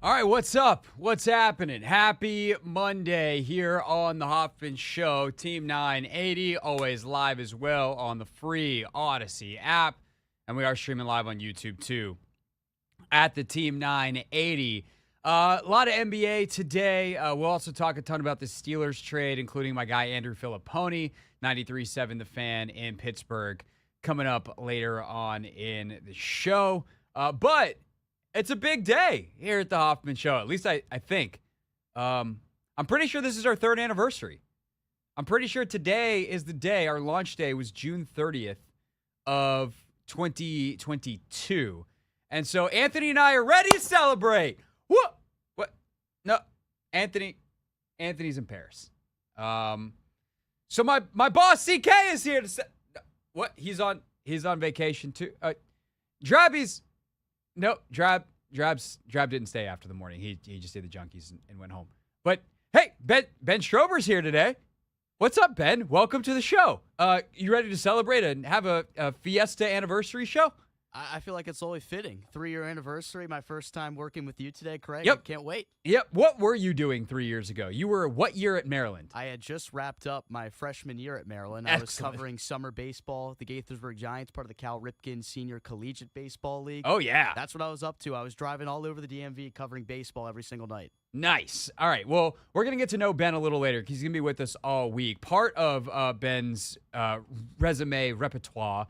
All right, what's up? What's happening? Happy Monday here on the Hoffman Show. Team 980, always live as well on the free Odyssey app. And we are streaming live on YouTube too at the Team 980. A lot of NBA today. We'll also talk a ton about the Steelers trade, including my guy Andrew Filipponi, 93.7 The Fan in Pittsburgh, coming up later on in the show. But it's a big day here at the Hoffman Show. At least I think. I'm pretty sure this is our third anniversary. I'm pretty sure today is the day. Our launch day was June 30th of 2022. And so Anthony and I are ready to celebrate. What? No, Anthony's in Paris. So my boss CK is here to say what? He's on vacation too. Drab didn't stay after the morning. He just did the junkies and went home. But hey, Ben Strober's here today. What's up, Ben? Welcome to the show. You ready to celebrate and have a fiesta anniversary show? I feel like it's only fitting. 3-year anniversary, my first time working with you today, Craig. Yep. Can't wait. Yep. What were you doing 3 years ago? You were what year at Maryland? I had just wrapped up my freshman year at Maryland. Excellent. I was covering summer baseball, the Gaithersburg Giants, part of the Cal Ripken Senior Collegiate Baseball League. Oh, yeah. That's what I was up to. I was driving all over the DMV covering baseball every single night. Nice. All right. Well, we're going to get to know Ben a little later because he's going to be with us all week. Part of Ben's resume repertoire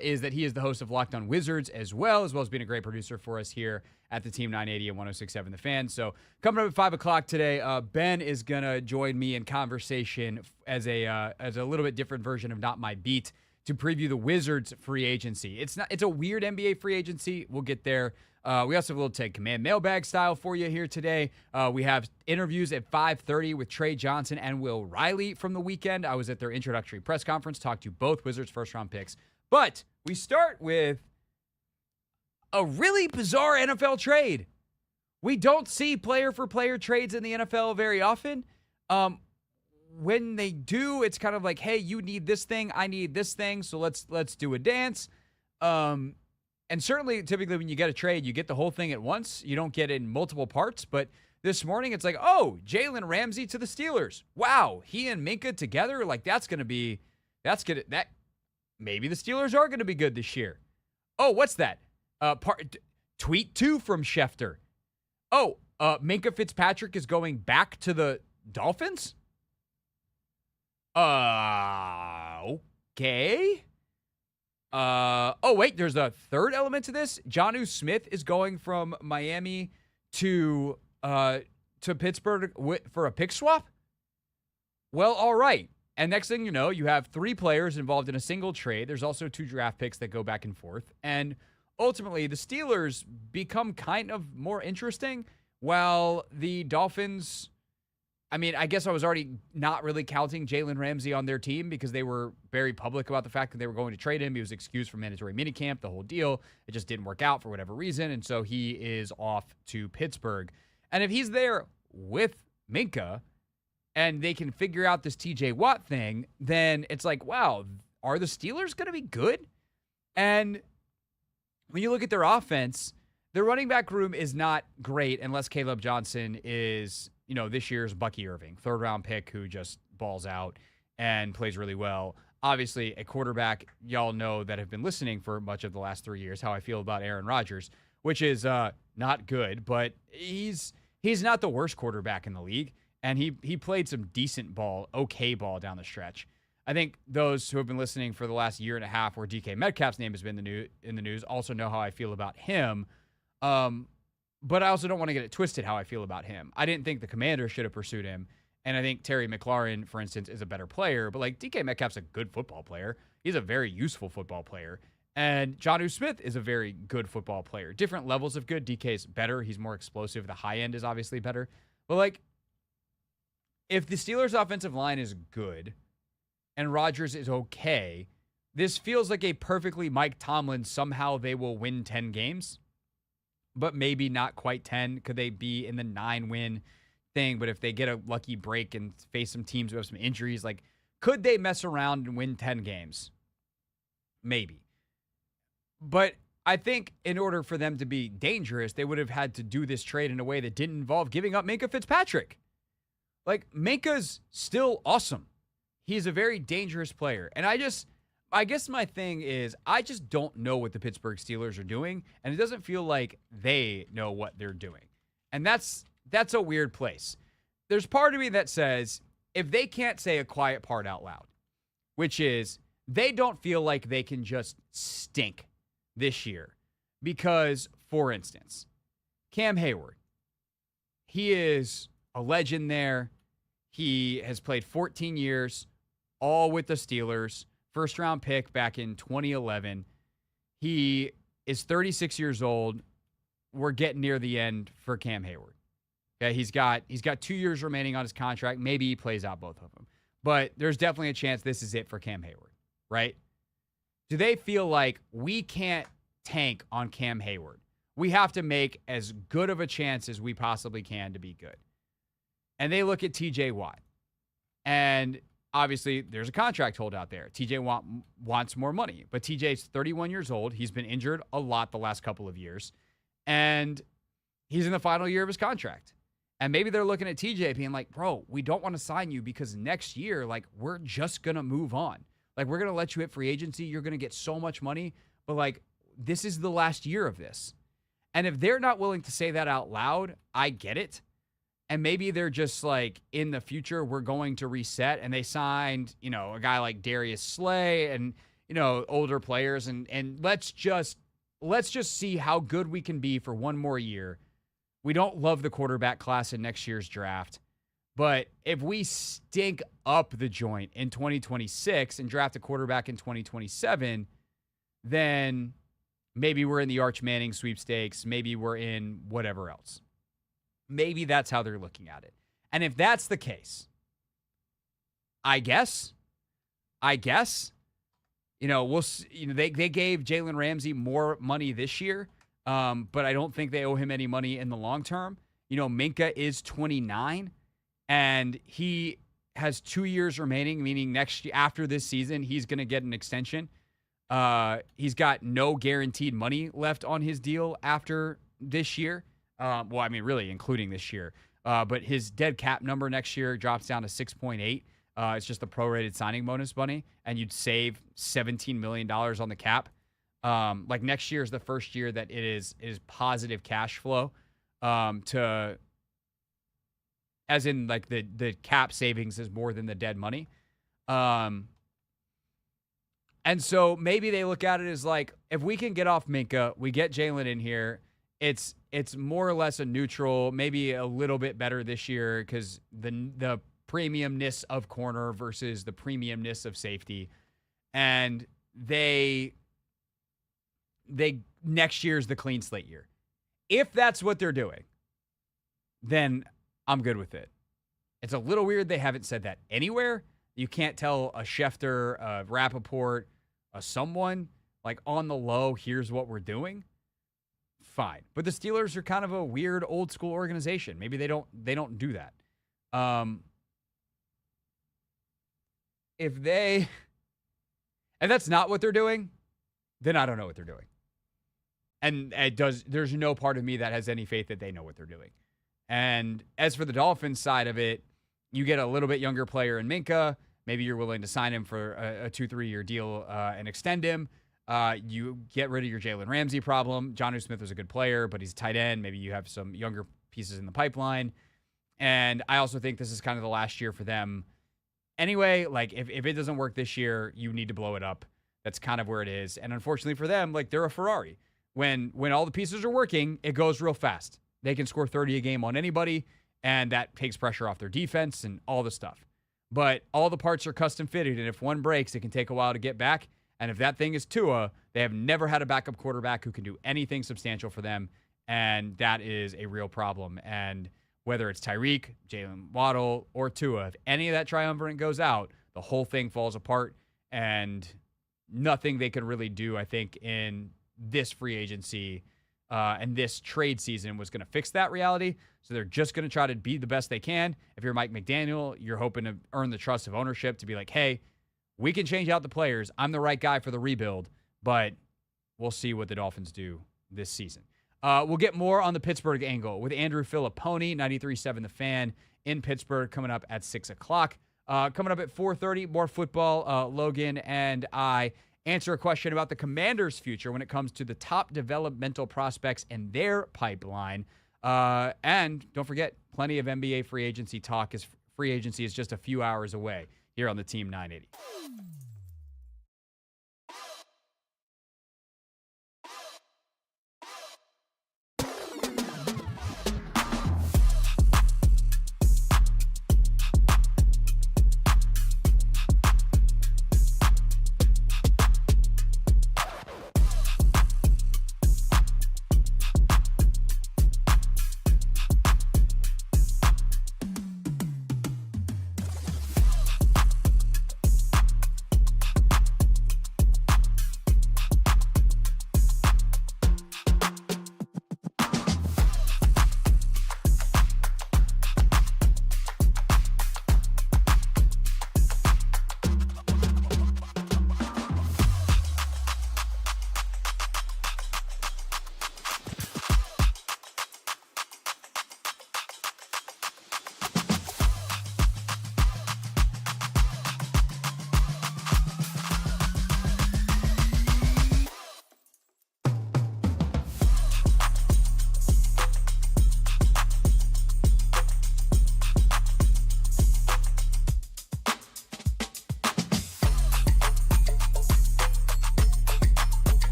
is that he is the host of Locked On Wizards as well as being a great producer for us here at the Team 980 and 106.7 The Fan. So coming up at 5 o'clock today, Ben is going to join me in conversation as a little bit different version of Not My Beat to preview the Wizards free agency. It's a weird NBA free agency. We'll get there. We also have a little Take Command mailbag style for you here today. We have interviews at 5:30 with Tre Johnson and Will Riley from the weekend. I was at their introductory press conference, talked to both Wizards first-round picks. But we start with a really bizarre NFL trade. We don't see player-for-player trades in the NFL very often. When they do, it's kind of like, hey, you need this thing, I need this thing, so let's do a dance. And certainly, typically, when you get a trade, you get the whole thing at once. You don't get it in multiple parts. But this morning, it's like, oh, Jalen Ramsey to the Steelers. Wow, he and Minkah together, like maybe the Steelers are going to be good this year. Oh, what's that? Tweet 2 from Schefter. Oh, Minkah Fitzpatrick is going back to the Dolphins? Okay. Oh, wait, there's a third element to this. Jonnu Smith is going from Miami to Pittsburgh for a pick swap? Well, all right. And next thing you know, you have 3 players involved in a single trade. There's also 2 draft picks that go back and forth. And ultimately, the Steelers become kind of more interesting while the Dolphins, I guess I was already not really counting Jalen Ramsey on their team because they were very public about the fact that they were going to trade him. He was excused from mandatory minicamp, the whole deal. It just didn't work out for whatever reason, and so he is off to Pittsburgh. And if he's there with Minkah and they can figure out this TJ Watt thing, then it's like, wow, are the Steelers going to be good? And when you look at their offense, their running back room is not great unless Caleb Johnson is, this year's Bucky Irving, 3rd-round pick who just balls out and plays really well. Obviously, a quarterback, y'all know that have been listening for much of the last 3 years, how I feel about Aaron Rodgers, which is not good, but he's not the worst quarterback in the league, and he played some decent ball, okay ball down the stretch. I think those who have been listening for the last year and a half where DK Metcalf's name has been in the news also know how I feel about him. But I also don't want to get it twisted how I feel about him. I didn't think the Commanders should have pursued him. And I think Terry McLaurin, for instance, is a better player. But, DK Metcalf's a good football player. He's a very useful football player. And Jonnu Smith is a very good football player. Different levels of good. DK's better. He's more explosive. The high end is obviously better. But, if the Steelers' offensive line is good and Rodgers is okay, this feels like a perfectly Mike Tomlin, somehow they will win 10 games. But maybe not quite 10. Could they be in the 9-win thing? But if they get a lucky break and face some teams who have some injuries, could they mess around and win 10 games? Maybe. But I think in order for them to be dangerous, they would have had to do this trade in a way that didn't involve giving up Minkah Fitzpatrick. Like, Minkah's still awesome. He's a very dangerous player. And I guess my thing is, I just don't know what the Pittsburgh Steelers are doing, and it doesn't feel like they know what they're doing. And that's a weird place. There's part of me that says, if they can't say a quiet part out loud, which is they don't feel like they can just stink this year. Because, for instance, Cam Hayward, he is a legend there. He has played 14 years, all with the Steelers. First-round pick back in 2011. He is 36 years old. We're getting near the end for Cam Hayward. Okay, he's got 2 years remaining on his contract. Maybe he plays out both of them. But there's definitely a chance this is it for Cam Hayward, right? Do they feel like we can't tank on Cam Hayward? We have to make as good of a chance as we possibly can to be good. And they look at TJ Watt. And obviously, there's a contract holdout there. TJ Watt wants more money. But TJ's 31 years old. He's been injured a lot the last couple of years. And he's in the final year of his contract. And maybe they're looking at TJ being like, bro, we don't want to sign you because next year, like, we're just going to move on. Like, we're going to let you hit free agency. You're going to get so much money. But, like, this is the last year of this. And if they're not willing to say that out loud, I get it. And maybe they're just like, in the future, we're going to reset. And they signed, a guy like Darius Slay and, older players. And let's just see how good we can be for one more year. We don't love the quarterback class in next year's draft. But if we stink up the joint in 2026 and draft a quarterback in 2027, then maybe we're in the Arch Manning sweepstakes. Maybe we're in whatever else. Maybe that's how they're looking at it. And if that's the case, I guess, we'll they gave Jalen Ramsey more money this year, but I don't think they owe him any money in the long term. Minkah is 29, and he has 2 years remaining, meaning next year, after this season, he's going to get an extension. He's got no guaranteed money left on his deal after this year. Really including this year. But his dead cap number next year drops down to 6.8. It's just the prorated signing bonus money, and you'd save $17 million on the cap. Next year is the first year that it is positive cash flow, as in like the cap savings is more than the dead money. And so maybe they look at it as like, if we can get off Minkah, we get Jalen in here, it's more or less a neutral, maybe a little bit better this year because the premiumness of corner versus the premiumness of safety. And they next year's the clean slate year. If that's what they're doing, then I'm good with it. It's a little weird they haven't said that anywhere. You can't tell a Schefter, a Rappaport, a someone, like on the low, here's what we're doing. Fine. But the Steelers are kind of a weird old school organization. Maybe they don't do that. If that's not what they're doing, then I don't know what they're doing. And there's no part of me that has any faith that they know what they're doing. And as for the Dolphins side of it, you get a little bit younger player in Minkah. Maybe you're willing to sign him for a 2-3 year deal and extend him. You get rid of your Jalen Ramsey problem. Jonnu Smith was a good player, but he's a tight end. Maybe you have some younger pieces in the pipeline. And I also think this is kind of the last year for them. Anyway, like if it doesn't work this year, you need to blow it up. That's kind of where it is. And unfortunately for them, like they're a Ferrari. When all the pieces are working, it goes real fast. They can score 30 a game on anybody, and that takes pressure off their defense and all the stuff. But all the parts are custom fitted, and if one breaks, it can take a while to get back. And if that thing is Tua, they have never had a backup quarterback who can do anything substantial for them, and that is a real problem. And whether it's Tyreek, Jalen Waddle, or Tua, if any of that triumvirate goes out, the whole thing falls apart, and nothing they could really do, I think, in this free agency and this trade season was going to fix that reality. So they're just going to try to be the best they can. If you're Mike McDaniel, you're hoping to earn the trust of ownership to be like, hey, we can change out the players. I'm the right guy for the rebuild, but we'll see what the Dolphins do this season. We'll get more on the Pittsburgh angle with Andrew Filipponi, 93.7 The Fan in Pittsburgh, coming up at 6 o'clock. Coming up at 4:30, more football. Logan and I answer a question about the Commanders' future when it comes to the top developmental prospects and their pipeline. And don't forget, plenty of NBA free agency talk as free agency is just a few hours away here on the Team 980.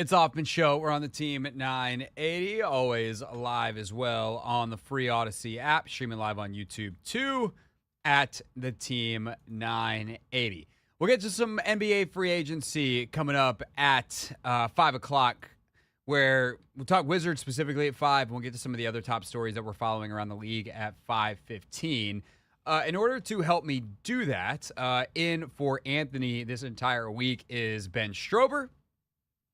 It's Hoffman Show. We're on the Team at 980, always live as well on the free Odyssey app, streaming live on YouTube too at the Team 980. We'll get to some NBA free agency coming up at 5 o'clock, where we'll talk Wizards specifically at 5, and we'll get to some of the other top stories that we're following around the league at 5:15. In order to help me do that, in for Anthony this entire week is Ben Strober,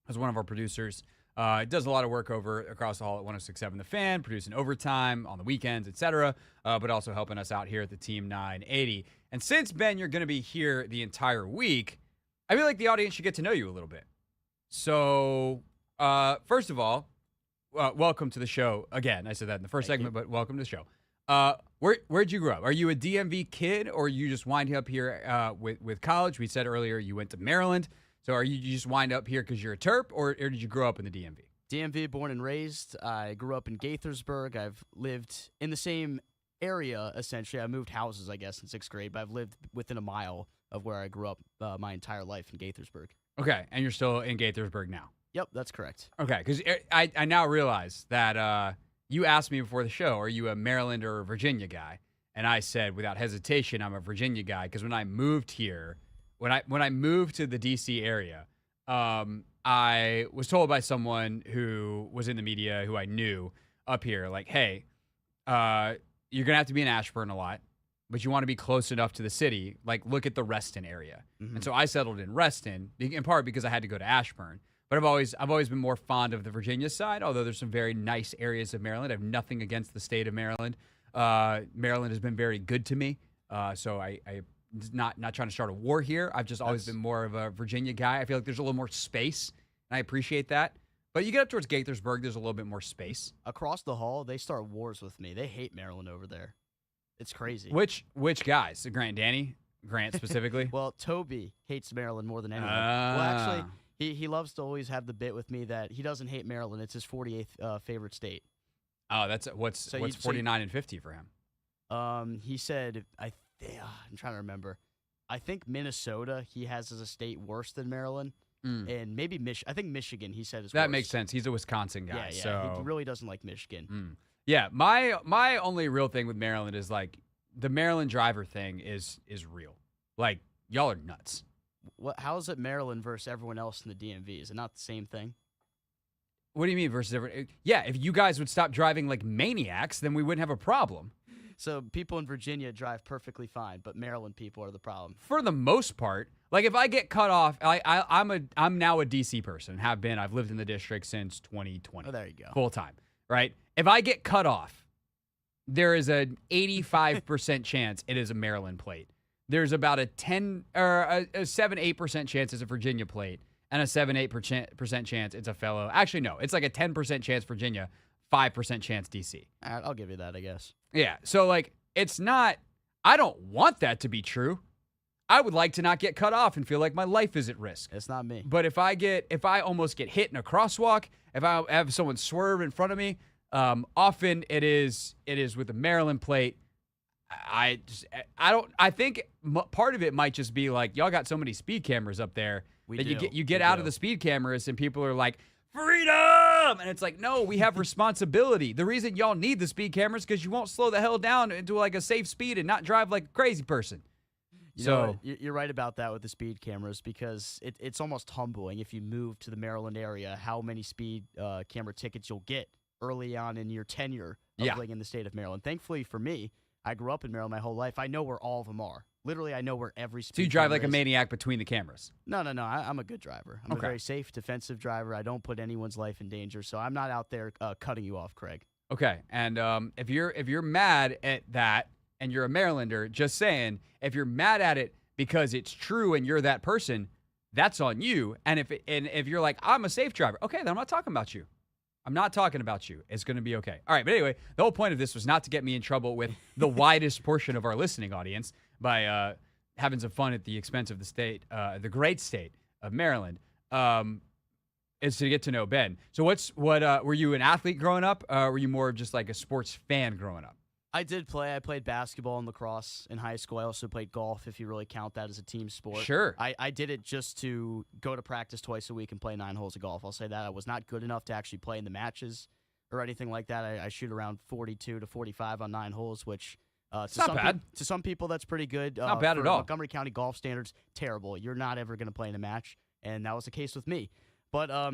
as one of our producers. Does a lot of work over across the hall at 106.7 The Fan, producing overtime on the weekends, etc., but also helping us out here at the Team 980. And since, Ben, you're going to be here the entire week, I feel like the audience should get to know you a little bit. So, first of all, welcome to the show. Again, I said that in the first segment, but welcome to the show. Where'd you grow up? Are you a DMV kid, or you just wind up here with college? We said earlier you went to Maryland. So are you just wind up here because you're a Terp, or did you grow up in the DMV? DMV, born and raised. I grew up in Gaithersburg. I've lived in the same area, essentially. I moved houses, I guess, in 6th grade, but I've lived within a mile of where I grew up my entire life in Gaithersburg. Okay, and you're still in Gaithersburg now? Yep, that's correct. Okay, because I now realize that you asked me before the show, are you a Maryland or a Virginia guy? And I said, without hesitation, I'm a Virginia guy, because when I moved here, when I moved to the D.C. area, I was told by someone who was in the media who I knew up here, like, hey, you're going to have to be in Ashburn a lot, but you want to be close enough to the city. Like, look at the Reston area. Mm-hmm. And so I settled in Reston, in part because I had to go to Ashburn. But I've always been more fond of the Virginia side, although there's some very nice areas of Maryland. I have nothing against the state of Maryland. Maryland has been very good to me. So I not trying to start a war here. I've just always been more of a Virginia guy. I feel like there's a little more space, and I appreciate that. But you get up towards Gaithersburg, there's a little bit more space. Across the hall, they start wars with me. They hate Maryland over there. It's crazy. Which guys? Grant, Danny? Grant specifically? Well, Toby hates Maryland more than anyone. Well, actually, he loves to always have the bit with me that he doesn't hate Maryland. It's his 48th favorite state. Oh, that's what's 49 and 50 for him? He said, I'm trying to remember. I think Minnesota he has as a state worse than Maryland, and maybe I think Michigan he said is that worse. Makes sense. He's a Wisconsin guy. Yeah, so he really doesn't like Michigan. Yeah, my only real thing with Maryland is like the Maryland driver thing is real. Like, y'all are nuts. How is it Maryland versus everyone else in the DMV? Is it not the same thing? What do you mean versus everyone? Yeah, if you guys would stop driving like maniacs, then we wouldn't have a problem. So people in Virginia drive perfectly fine, but Maryland people are the problem. For the most part, like if I get cut off, I'm now a DC person. Have been. I've lived in the district since 2020. Oh, there you go. Full time, right? If I get cut off, there is an 85% chance it is a Maryland plate. There's about a 7-8% chance it's a Virginia plate, and a 7-8% chance it's a fellow. Actually, no, it's like a 10% chance Virginia, 5% chance DC. I'll give you that, I guess. Yeah, so like it's not. I don't want that to be true. I would like to not get cut off and feel like my life is at risk. It's not me. But if I almost get hit in a crosswalk, if I have someone swerve in front of me, often it is with a Maryland plate. I think part of it might just be like y'all got so many speed cameras up there that you get out of the speed cameras and people are like, freedom! And it's like, no, we have responsibility. The reason y'all need the speed cameras is because you won't slow the hell down into like a safe speed and not drive like a crazy person. You know what? You're right about that with the speed cameras because it's almost humbling if you move to the Maryland area how many speed camera tickets you'll get early on in your tenure of living in the state of Maryland. Thankfully for me, I grew up in Maryland my whole life. I know where all of them are. Literally, I know where every speed So you drive like a is. maniac between the cameras? No. I'm a good driver. I'm a very safe, defensive driver. I don't put anyone's life in danger, so I'm not out there cutting you off, Craig. Okay, and if you're mad at that and you're a Marylander, just saying, if you're mad at it because it's true and you're that person, that's on you. And if you're like, I'm a safe driver, okay, then I'm not talking about you. I'm not talking about you. It's going to be okay. All right, but anyway, the whole point of this was not to get me in trouble with the widest portion of our listening audience by having some fun at the expense of the state, the great state of Maryland. Is to get to know Ben. So were you an athlete growing up? Were you more of just like a sports fan growing up? I did play. I played basketball and lacrosse in high school. I also played golf, if you really count that as a team sport. Sure. I did it just to go to practice twice a week and play 9 holes of golf. I'll say that. I was not good enough to actually play in the matches or anything like that. I shoot around 42 to 45 on 9 holes, which to some people that's pretty good. Not bad at all. Montgomery County golf standards, terrible. You're not ever going to play in a match, and that was the case with me. But I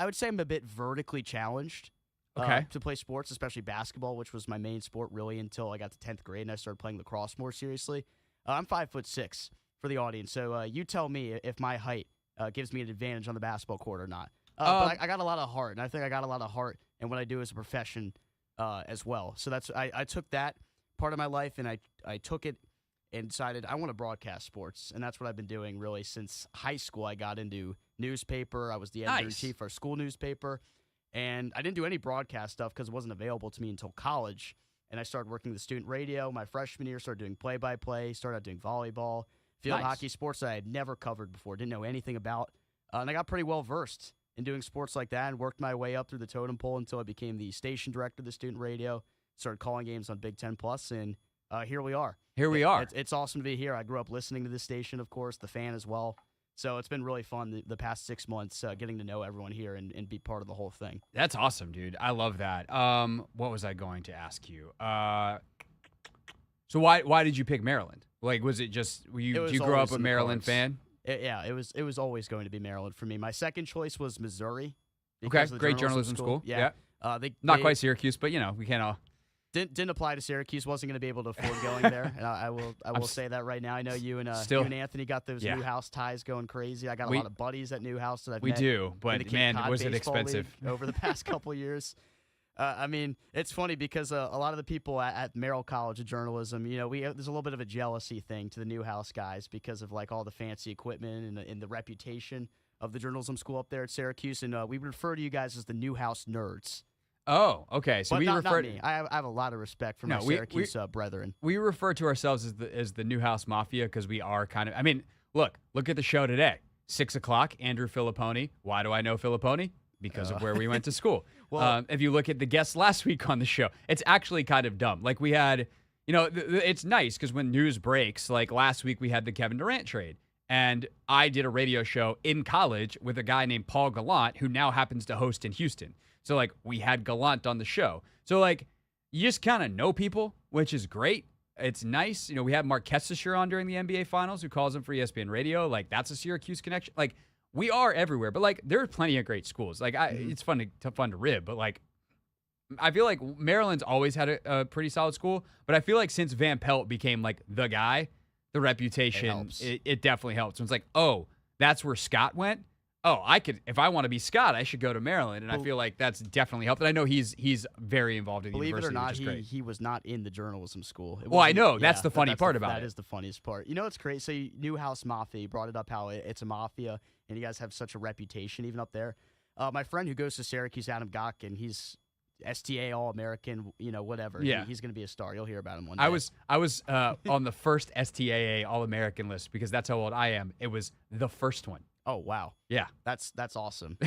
would say I'm a bit vertically challenged. To play sports, especially basketball, which was my main sport really until I got to 10th grade and I started playing lacrosse more seriously. I'm 5'6" for the audience, so you tell me if my height gives me an advantage on the basketball court or not. But I got a lot of heart, and I think I got a lot of heart in what I do as a profession as well. So that's I took that part of my life, and I took it and decided I want to broadcast sports, and that's what I've been doing really since high school. I got into newspaper. I was the editor-in-chief for our school newspaper. And I didn't do any broadcast stuff because it wasn't available to me until college. and I started working the student radio. My freshman year, started doing play-by-play, started out doing volleyball, field hockey, sports that I had never covered before, didn't know anything about. And I got pretty well-versed in doing sports like that and worked my way up through the totem pole until I became the station director of the student radio, started calling games on Big Ten Plus, and here we are. It's awesome to be here. I grew up listening to this station, of course, the fan as well. So it's been really fun the past 6 months getting to know everyone here and be part of the whole thing. That's awesome, dude. I love that. What was I going to ask you? So why did you pick Maryland? Like, was it just do you grow up a Maryland fan? It was always going to be Maryland for me. My second choice was Missouri. Okay, great journalism school. Yeah. Not quite Syracuse, but we can't all. Didn't apply to Syracuse. Wasn't going to be able to afford going there. And I will say that right now. I know you and Anthony got those Newhouse ties going crazy. I got a lot of buddies at Newhouse that I've met. We do, but man, was it expensive over the past couple years. I mean, it's funny because a lot of the people at Merrill College of Journalism, there's a little bit of a jealousy thing to the Newhouse guys because of like all the fancy equipment and the reputation of the journalism school up there at Syracuse. And we refer to you guys as the Newhouse nerds. Oh, okay. So but we not me. I have a lot of respect for my Syracuse brethren. We refer to ourselves as the Newhouse Mafia because we are kind of. I mean, look at the show today. 6 o'clock. Andrew Filipponi. Why do I know Filipponi? Because of where we went to school. Well, if you look at the guests last week on the show, it's actually kind of dumb. Like we had, it's nice because when news breaks, like last week we had the Kevin Durant trade. And I did a radio show in college with a guy named Paul Gallant who now happens to host in Houston. So, like, we had Gallant on the show. So, like, you just kind of know people, which is great. It's nice. We had Mark Kessler on during the NBA Finals who calls him for ESPN Radio. Like, that's a Syracuse connection. Like, we are everywhere. But, like, there are plenty of great schools. Like, it's fun to rib. But, like, I feel like Maryland's always had a pretty solid school. But I feel like since Van Pelt became, like, the guy, the reputation, it definitely helps. So it's like, oh, that's where Scott went? Oh, if I want to be Scott, I should go to Maryland, and I feel like that's definitely helped. And I know he's very involved in the university. Believe it or not, he was not in the journalism school. Well, I know that's the funny part about it. That is the funniest part. It's crazy. So Newhouse Mafia, you brought it up how it's a mafia, and you guys have such a reputation even up there. My friend who goes to Syracuse, Adam Gotkin, he's STA All-American, whatever. Yeah. He's going to be a star. You'll hear about him one day. I was on the first STAA All-American list because that's how old I am. It was the first one. Oh, wow. Yeah. That's awesome.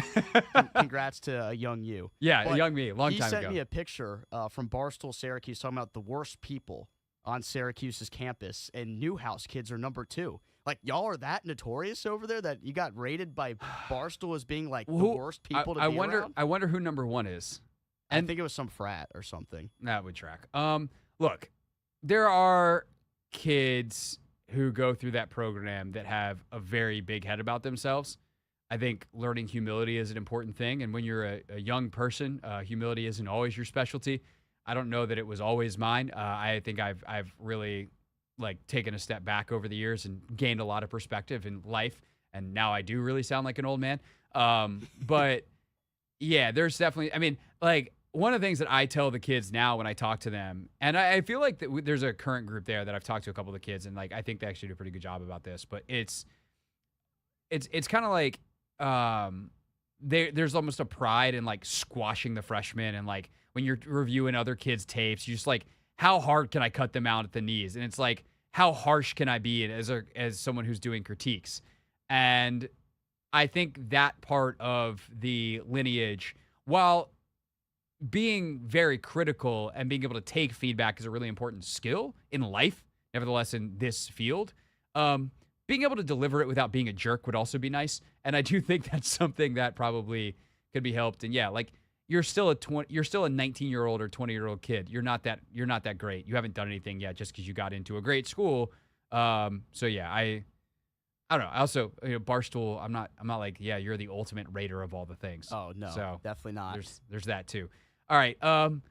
Congrats to a young you. Yeah, a young me, long time ago. He sent me a picture from Barstool, Syracuse, talking about the worst people on Syracuse's campus, and Newhouse kids are number 2. Like, y'all are that notorious over there that you got rated by Barstool as being, like, the worst people to be around? I wonder who number 1 is. I think it was some frat or something. That would track. Look, there are kids who go through that program that have a very big head about themselves. I think learning humility is an important thing. And when you're a young person, humility isn't always your specialty. I don't know that it was always mine. I think I've really taken a step back over the years and gained a lot of perspective in life. And now I do really sound like an old man. But yeah, there's definitely, one of the things that I tell the kids now when I talk to them, and I feel like that there's a current group there that I've talked to a couple of the kids, and I think they actually do a pretty good job about this. But it's kind of like there's almost a pride in squashing the freshmen, and when you're reviewing other kids' tapes, you just how hard can I cut them out at the knees, and it's how harsh can I be as someone who's doing critiques, and I think that part of the lineage, while being very critical and being able to take feedback is a really important skill in life. Nevertheless, in this field, being able to deliver it without being a jerk would also be nice. And I do think that's something that probably could be helped. And yeah, you're still a 19-year-old or 20-year-old kid. You're not that great. You haven't done anything yet just because you got into a great school. So yeah, I don't know. I also, Barstool, I'm not you're the ultimate rater of all the things. Oh no, so definitely not. There's that too. All right.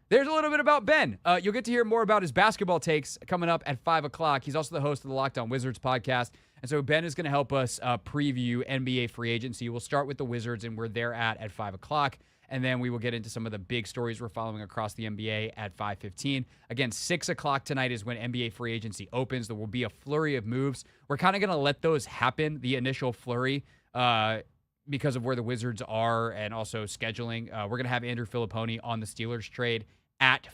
There's a little bit about Ben. You'll get to hear more about his basketball takes coming up at 5 o'clock. He's also the host of the Locked On Wizards podcast. And so Ben is going to help us preview NBA free agency. We'll start with the Wizards and where they're at 5 o'clock. And then we will get into some of the big stories we're following across the NBA at 5:15. Again, 6 o'clock tonight is when NBA free agency opens. There will be a flurry of moves. We're kind of going to let those happen, the initial flurry, because of where the Wizards are and also scheduling. We're going to have Andrew Filipponi on the Steelers trade at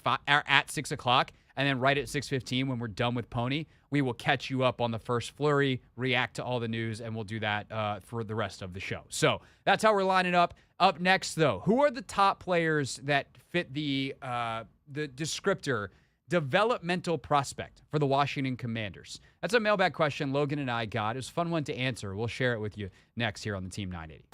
6 o'clock. And then right at 6:15, when we're done with Pony, we will catch you up on the first flurry, react to all the news, and we'll do that for the rest of the show. So that's how we're lining up. Up next, though, who are the top players that fit the descriptor developmental prospect for the Washington Commanders? That's a mailbag question Logan and I got. It was a fun one to answer. We'll share it with you next here on the Team 980.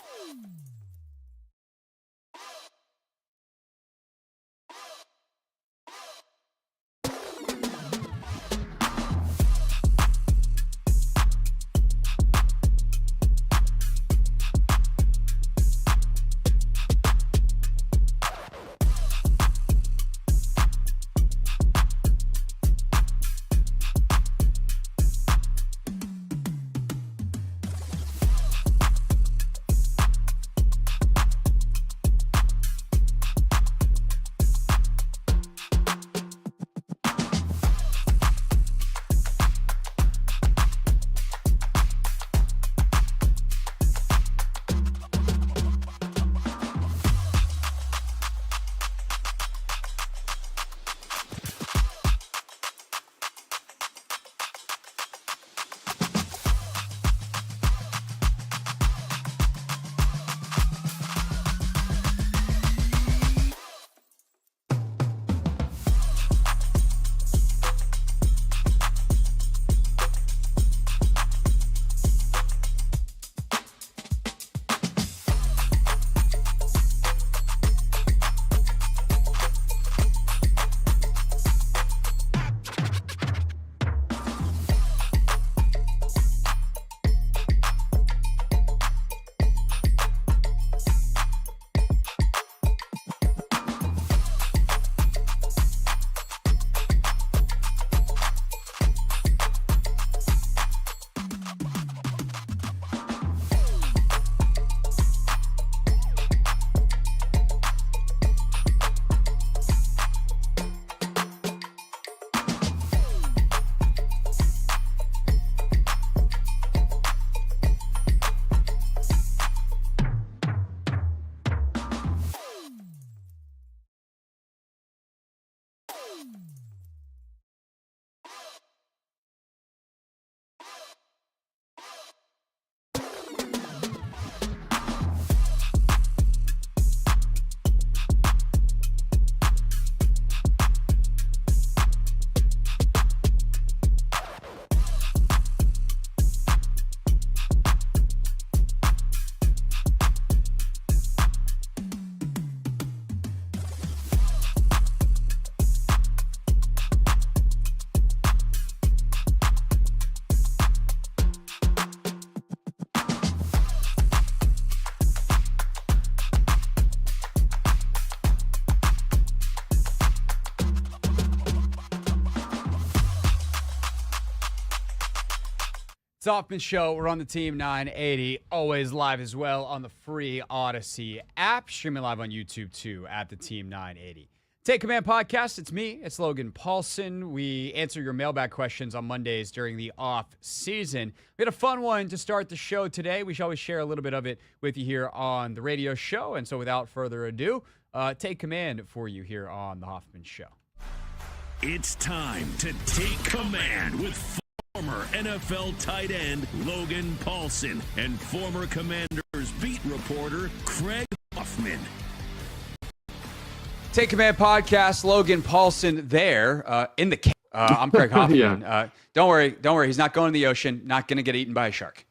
It's Hoffman Show. We're on the Team 980, always live as well on the free Odyssey app. Streaming live on YouTube, too, at the Team 980. Take Command Podcast. It's me. It's Logan Paulson. We answer your mailbag questions on Mondays during the off season. We had a fun one to start the show today. We shall always share a little bit of it with you here on the radio show. And so without further ado, take command for you here on the Hoffman Show. It's time to take command with former NFL tight end Logan Paulson and former Commanders beat reporter Craig Hoffman. Take Command Podcast, Logan Paulson there in the I'm Craig Hoffman. Yeah. Don't worry. He's not going to the ocean, not going to get eaten by a shark.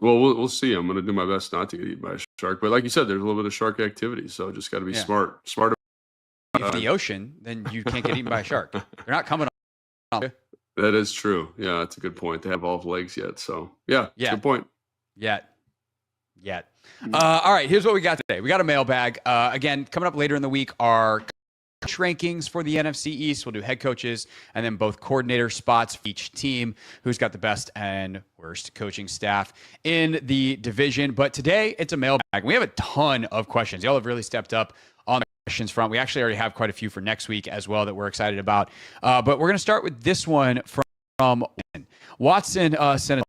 Well, we'll see. I'm going to do my best not to get eaten by a shark. But like you said, there's a little bit of shark activity, so just got to be smart. If the ocean, then you can't get eaten by a shark. They're not coming on. That is true. Yeah, that's a good point. They have all legs yet, so yeah, good point. Yet. All right, here's what we got today. We got a mailbag. Again, coming up later in the week are coach rankings for the NFC East. We'll do head coaches and then both coordinator spots for each team, who's got the best and worst coaching staff in the division. But today, it's a mailbag. We have a ton of questions. Y'all have really stepped up on the questions front. We actually already have quite a few for next week as well that we're excited about. But we're going to start with this one from Watson sent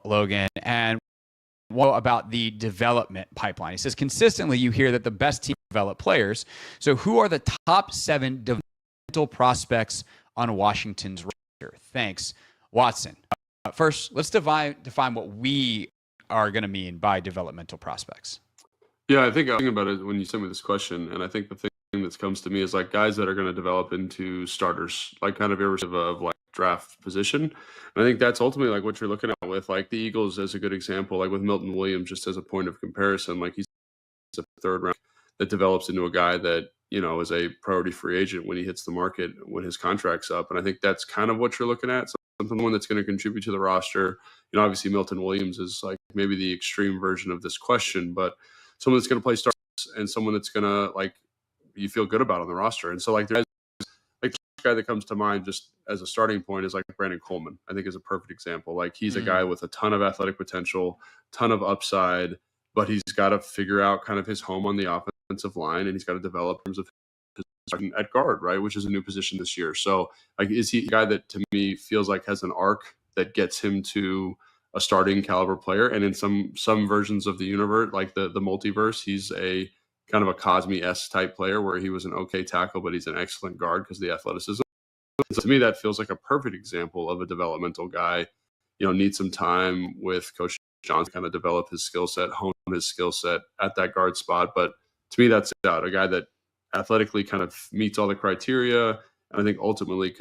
Logan, and about the development pipeline. He says, consistently you hear that the best team develop players. So who are the top 7 prospects on Washington's roster. Thanks, Watson. First, let's define what we are going to mean by developmental prospects. Yeah, I think I'm thinking about it when you sent me this question, and I think the thing that comes to me is like guys that are going to develop into starters, like kind of irrespective of like draft position. And I think that's ultimately like what you're looking at with like the Eagles as a good example, like with Milton Williams, just as a point of comparison. Like he's a third round that develops into a guy that, you know, is a priority free agent when he hits the market, when his contract's up. And I think that's kind of what you're looking at. Someone that's going to contribute to the roster. You know, obviously Milton Williams is like maybe the extreme version of this question, but someone that's going to play starts and someone that's going to like you feel good about on the roster. And so like there's like the guy that comes to mind just as a starting point is like Brandon Coleman. I think is a perfect example. Like he's a guy with a ton of athletic potential, ton of upside, but he's got to figure out kind of his home on the offensive line, and he's got to develop in terms of his at guard, right, which is a new position this year. So like is he a guy that to me feels like has an arc that gets him to a starting caliber player? And in some versions of the universe, like the multiverse, he's a kind of a Cosme-esque type player where he was an okay tackle, but he's an excellent guard because of the athleticism. So to me, that feels like a perfect example of a developmental guy. You know, needs some time with Coach Johnson to kind of develop his skill set, hone his skill set at that guard spot. But to me, that's a guy that athletically kind of meets all the criteria, and I think ultimately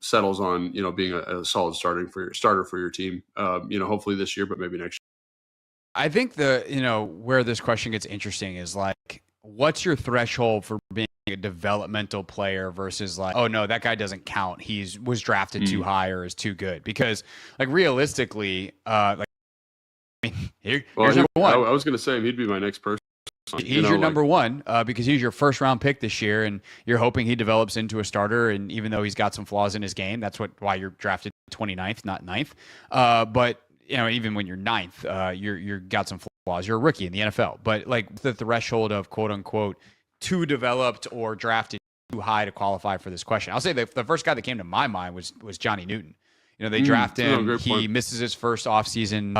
settles on, you know, being a solid starter for your team. You know, hopefully this year, but maybe next year. I think where this question gets interesting is like, what's your threshold for being a developmental player versus like, oh no, that guy doesn't count. Was drafted too high or is too good. Because like realistically, here's number one. I was going to say he'd be my next person. He's your number one because he's your first round pick this year, and you're hoping he develops into a starter. And even though he's got some flaws in his game, that's why you're drafted 29th, not 9th. But you know, even when you're 9th, you're got some flaws. You're a rookie in the NFL, but like the threshold of quote unquote too developed or drafted too high to qualify for this question. I'll say the first guy that came to my mind was Johnny Newton. You know, they draft him. He misses his first offseason,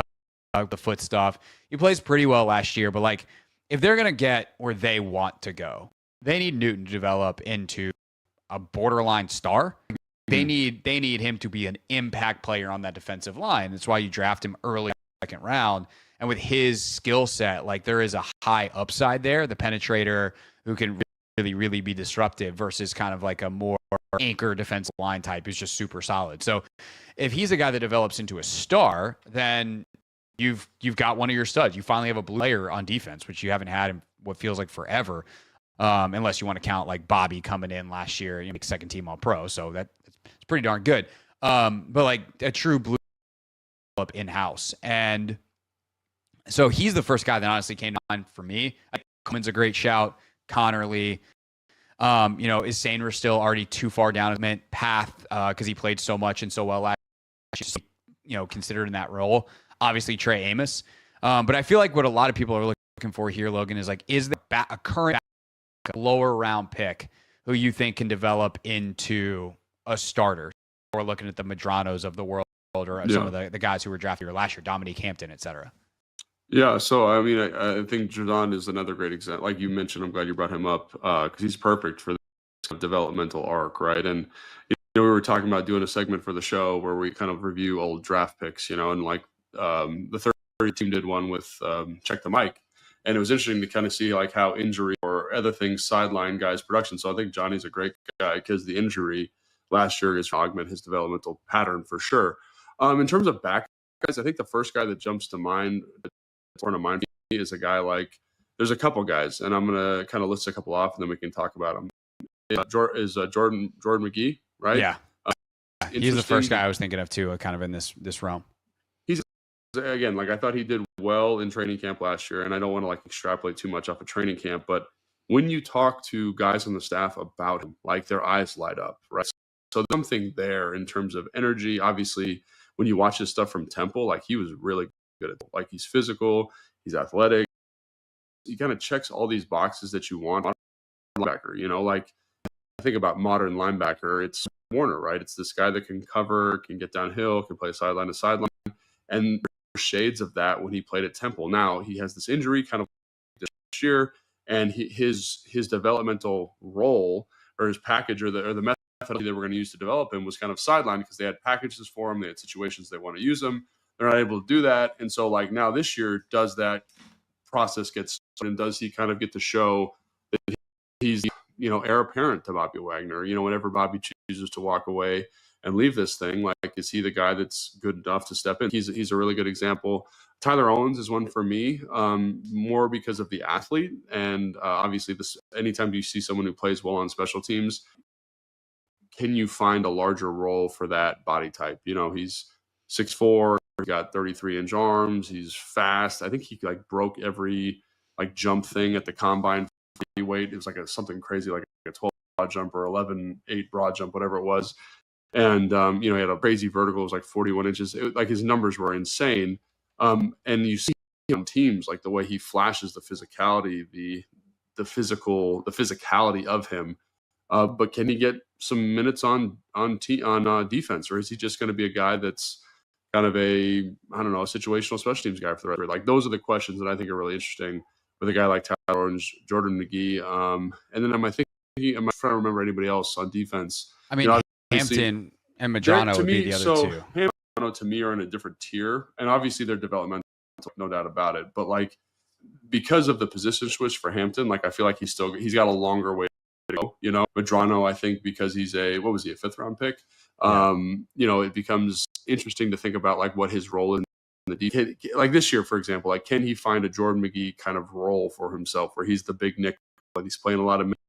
the foot stuff. He plays pretty well last year, but like, if they're going to get where they want to go, they need Newton to develop into a borderline star. They need him to be an impact player on that defensive line. That's why you draft him early in the second round. And with his skill set, like there is a high upside there, the penetrator who can really, really be disruptive versus kind of like a more anchor defensive line type who's just super solid. So if he's a guy that develops into a star, then you've got one of your studs. You finally have a blue player on defense, which you haven't had in what feels like forever, unless you want to count like Bobby coming in last year, you know, like second team all pro. So it's pretty darn good. But like a true blue up in house. And so he's the first guy that honestly came to mind for me. Coleman's a great shout. Connerly. You know, is Sainer still already too far down his path because he played so much and so well last year, you know, considered in that role? Obviously, Trey Amos. But I feel like what a lot of people are looking for here, Logan, is like, is there a current lower round pick who you think can develop into a starter? Or looking at the Madranos of the world or some of the guys who were drafted here last year, Dominique Hampton, et cetera. Yeah, so I mean, I think Jordan is another great example. Like you mentioned, I'm glad you brought him up because he's perfect for this developmental arc, right? And you know, we were talking about doing a segment for the show where we kind of review old draft picks, you know, and like the third team did one with Check the Mic, and it was interesting to kind of see like how injury or other things sideline guys' production. So I think Johnny's a great guy because the injury last year is augment his developmental pattern for sure. In terms of back guys, I think the first guy that jumps to mind is a guy like, there's a couple guys, and I'm going to kind of list a couple off, and then we can talk about them. Jordan McGee, right? Yeah. He's the first guy I was thinking of too, kind of in this realm. He's, again, like I thought he did well in training camp last year, and I don't want to like extrapolate too much off of training camp, but when you talk to guys on the staff about him, like their eyes light up, right? So there's something there in terms of energy. Obviously, when you watch his stuff from Temple, like he was really good at it. Like he's physical, he's athletic. He kind of checks all these boxes that you want on a linebacker. You know, like I think about modern linebacker, it's Warner, right? It's this guy that can cover, can get downhill, can play sideline to sideline. And there's shades of that when he played at Temple. Now he has this injury kind of this year, and his developmental role or his package or the method they were going to use to develop him was kind of sidelined because they had packages for him. They had situations they want to use him. They're not able to do that. And so like now this year, does that process get started, and does he kind of get to show that he's, heir apparent to Bobby Wagner? Whenever Bobby chooses to walk away and leave this thing, like, is he the guy that's good enough to step in? He's a really good example. Tyler Owens is one for me, more because of the athlete. And obviously anytime you see someone who plays well on special teams, can you find a larger role for that body type? He's 6'4", he got 33-inch arms. He's fast. I think he broke every jump thing at the combine weight. It was something crazy, like a 12 broad jump or 11.8 broad jump, whatever it was. And he had a crazy vertical. It was 41 inches. His numbers were insane. And you see on teams the way he flashes the physicality, the physicality of him. But can he get some minutes on defense, or is he just going to be a guy that's kind of a situational special teams guy for the rest? Those are the questions that I think are really interesting with a guy like Tyler Orange, Jordan McGee, and then am I trying to remember anybody else on defense? I mean, Hampton and Medrano would be the other two. Hampton and Medrano to me are in a different tier, and obviously they're developmental, no doubt about it. But because of the position switch for Hampton, I feel like he's got a longer way to go. Medrano, I think because he's a 5th round pick. It becomes interesting to think about what his role in the defense. This year, for example, can he find a Jordan McGee kind of role for himself where he's the big nickel, he's playing a lot of minutes,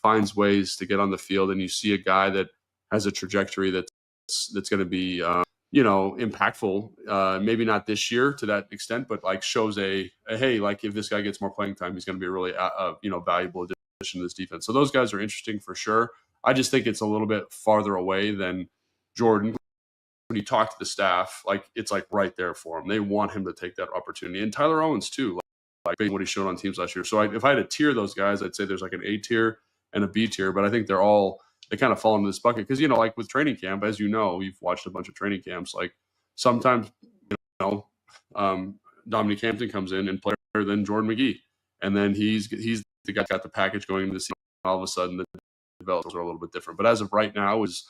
finds ways to get on the field, and you see a guy that has a trajectory that's going to be impactful. Maybe not this year to that extent, but shows hey, if this guy gets more playing time, he's going to be a really valuable addition to this defense. So those guys are interesting for sure. I just think it's a little bit farther away than Jordan. When you talk to the staff, it's right there for him. They want him to take that opportunity. And Tyler Owens too, based on what he showed on teams last year. So if I had to tier those guys, I'd say there's an A tier and a B tier, but I think they kind of fall into this bucket because, with training camp, as you've watched a bunch of training camps, sometimes, Dominique Hampton comes in and plays better than Jordan McGee. And then he's the guy that got the package going into the season. All of a sudden the developers are a little bit different. But as of right now is,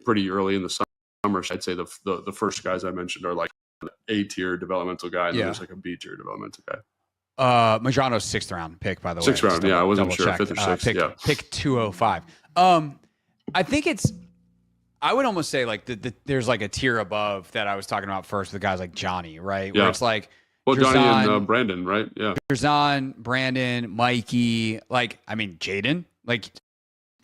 pretty early in the summer. I'd say the first guys I mentioned are A tier developmental guy, and then there's a B tier developmental guy. Madrano's 6th round pick, by the way. 6th round, I wasn't sure. 5th or 6th, pick 205. I think I would almost say there's a tier above that I was talking about first with guys like Johnny, right? Yeah. Where it's Johnny and Brandon, right? Yeah. Jerzon, Brandon, Mikey, Jaden,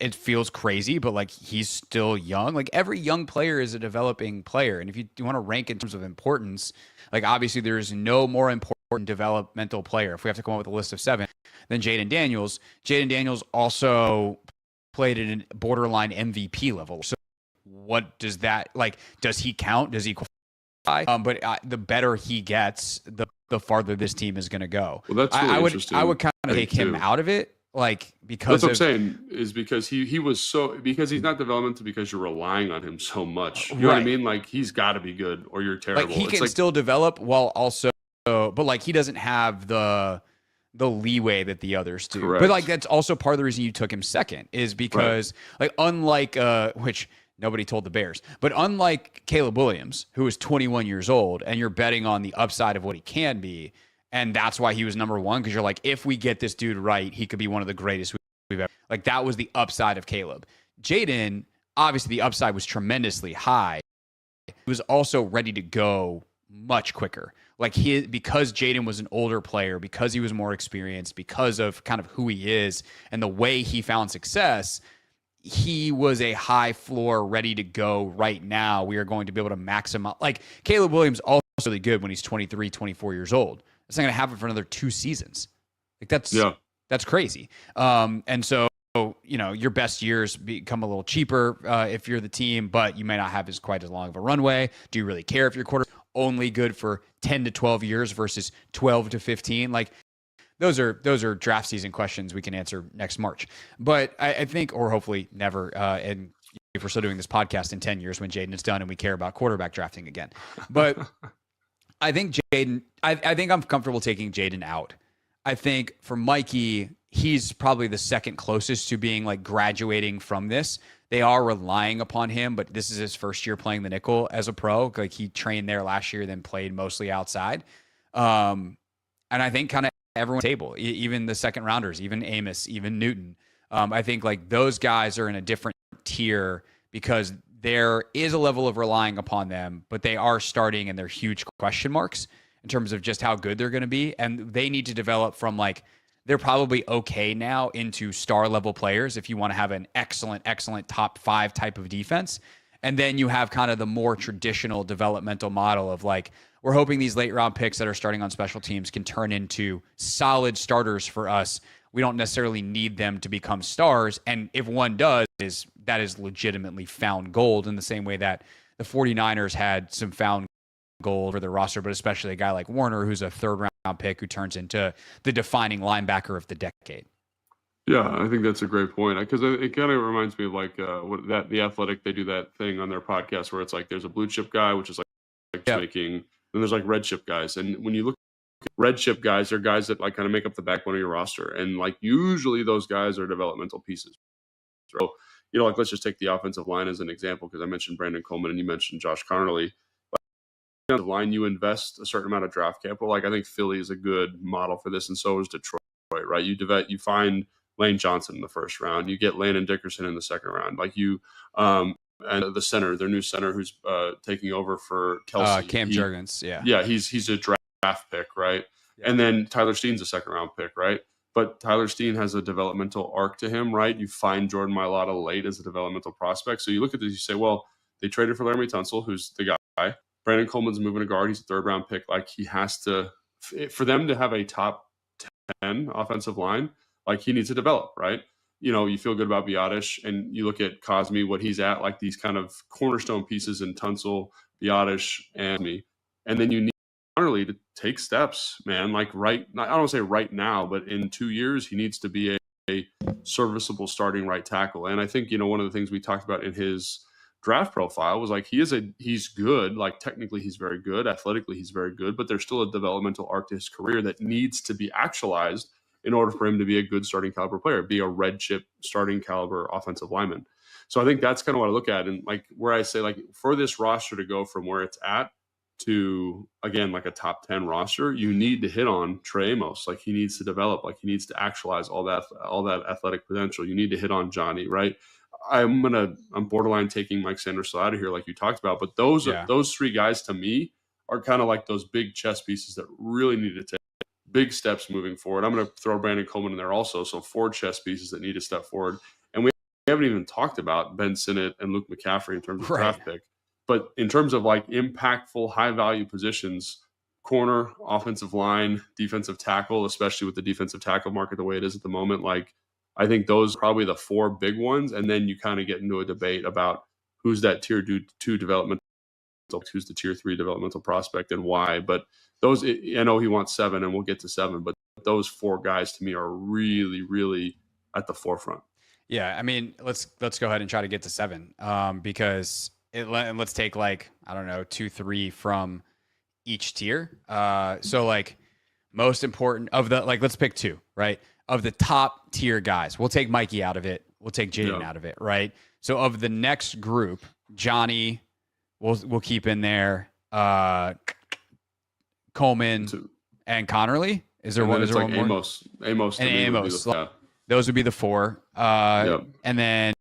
it feels crazy, but he's still young. Every young player is a developing player. And if you want to rank in terms of importance, obviously there is no more important developmental player, if we have to come up with a list of 7, than Jaden Daniels. Jaden Daniels also played at a borderline MVP level. So what does that, does he count? Does he qualify? But the better he gets, the farther this team is going to go. Well, that's really interesting. I would kind of take him out of it. Because that's what I'm saying is because he was because he's not developmental because you're relying on him so much. You know what I mean? He's got to be good or you're terrible. He can still develop while also, but he doesn't have the leeway that the others do. Correct. But that's also part of the reason you took him second is because unlike which nobody told the Bears, but unlike Caleb Williams, who is 21 years old, and you're betting on the upside of what he can be. And that's why he was number 1, because you're if we get this dude right, he could be one of the greatest we've ever. That was the upside of Caleb. Jaden, obviously the upside was tremendously high. He was also ready to go much quicker. Because Jaden was an older player, because he was more experienced, because of kind of who he is and the way he found success, he was a high floor, ready to go right now. We are going to be able to maximize. Caleb Williams also really good when he's 23, 24 years old. It's not going to happen for another 2 seasons. That's crazy. And so, your best years become a little cheaper if you're the team, but you may not have quite as long of a runway. Do you really care if your quarter only good for 10 to 12 years versus 12 to 15? Those are draft season questions we can answer next March. But I think, or hopefully never, and if we're still doing this podcast in 10 years when Jaden is done and we care about quarterback drafting again. But I think Jaden, I think I'm comfortable taking Jaden out. I think for Mikey, he's probably the second closest to being like graduating from this. They are relying upon him, but this is his first year playing the nickel as a pro. Like he trained there last year, then played mostly outside. And I think kind of everyone's table, even the second rounders, even Amos, even Newton. I think like those guys are in a different tier because there is a level of relying upon them, but they are starting and they're huge question marks in terms of just how good they're going to be. And they need to develop from like, they're probably okay now into star level players if you want to have an excellent top 5 type of defense. And then you have kind of the more traditional developmental model of like, we're hoping these late round picks that are starting on special teams can turn into solid starters for us. We don't necessarily need them to become stars. And if one does, that is legitimately found gold in the same way that the 49ers had some found gold for their roster, but especially a guy like Warner, who's a 3rd round pick who turns into the defining linebacker of the decade. Yeah, I think that's a great point because it kind of reminds me of like the Athletic, they do that thing on their podcast where it's like there's a blue chip guy, which is like making, then there's like red chip guys. And when you look at red chip guys, they're guys that like kind of make up the backbone of your roster. And like usually those guys are developmental pieces. So, like let's just take the offensive line as an example because I mentioned Brandon Coleman and you mentioned Josh Connerly. The line you invest a certain amount of draft capital. Like I think Philly is a good model for this, and so is Detroit. Right? You find Lane Johnson in the 1st round. You get Landon Dickerson in the 2nd round. Like you, and the center, their new center who's taking over for Kelsey. Cam Jurgens. Yeah, he's a draft pick, right? Yeah. And then Tyler Steen's a 2nd round pick, right? But Tyler Steen has a developmental arc to him, right? You find Jordan Mailata late as a developmental prospect. So you look at this, you say, well, they traded for Laramie Tunsil, who's the guy. Brandon Coleman's moving to guard. He's a 3rd round pick. Like he has to, for them to have a top 10 offensive line, like he needs to develop, right? You feel good about Biotish and you look at Cosme, what he's at, like these kind of cornerstone pieces in Tunsil, Biotish, and me. And then you need Connerly to take steps, man. Like I don't want to say right now, but in 2 years, he needs to be a serviceable starting right tackle. And I think, one of the things we talked about in his draft profile was like he's good, like technically he's very good, athletically he's very good, but there's still a developmental arc to his career that needs to be actualized in order for him to be a good starting caliber player, be a red chip starting caliber offensive lineman. So I think that's kind of what I look at, and like where I say like for this roster to go from where it's at to again like a top 10 roster, you need to hit on Trey Amos. Like he needs to develop, like he needs to actualize all that athletic potential. You need to hit on Johnny, right? I'm borderline taking Mike Sanderson out of here, like you talked about. But those 3 guys to me are kind of like those big chess pieces that really need to take big steps moving forward. I'm going to throw Brandon Coleman in there also. So 4 chess pieces that need to step forward. And we haven't even talked about Ben Sinnott and Luke McCaffrey in terms of draft pick. But in terms of like impactful, high value positions, corner, offensive line, defensive tackle, especially with the defensive tackle market the way it is at the moment, like I think those are probably the 4 big ones. And then you kind of get into a debate about who's that tier 2 developmental, who's the tier 3 developmental prospect and why. But those, I know he wants 7 and we'll get to 7, but those 4 guys to me are really, really at the forefront. Yeah. I mean, let's go ahead and try to get to 7 because let's take like, I don't know, 2, 3 from each tier. So like most important of the, like, let's pick 2, right? Of the top tier guys, we'll take Mikey out of it. We'll take Jalen out of it, right? So of the next group, Johnny, we'll keep in there. Coleman and Connerly. Is there one? Is there like one more? Amos, and Amos. Those would be the 4. And then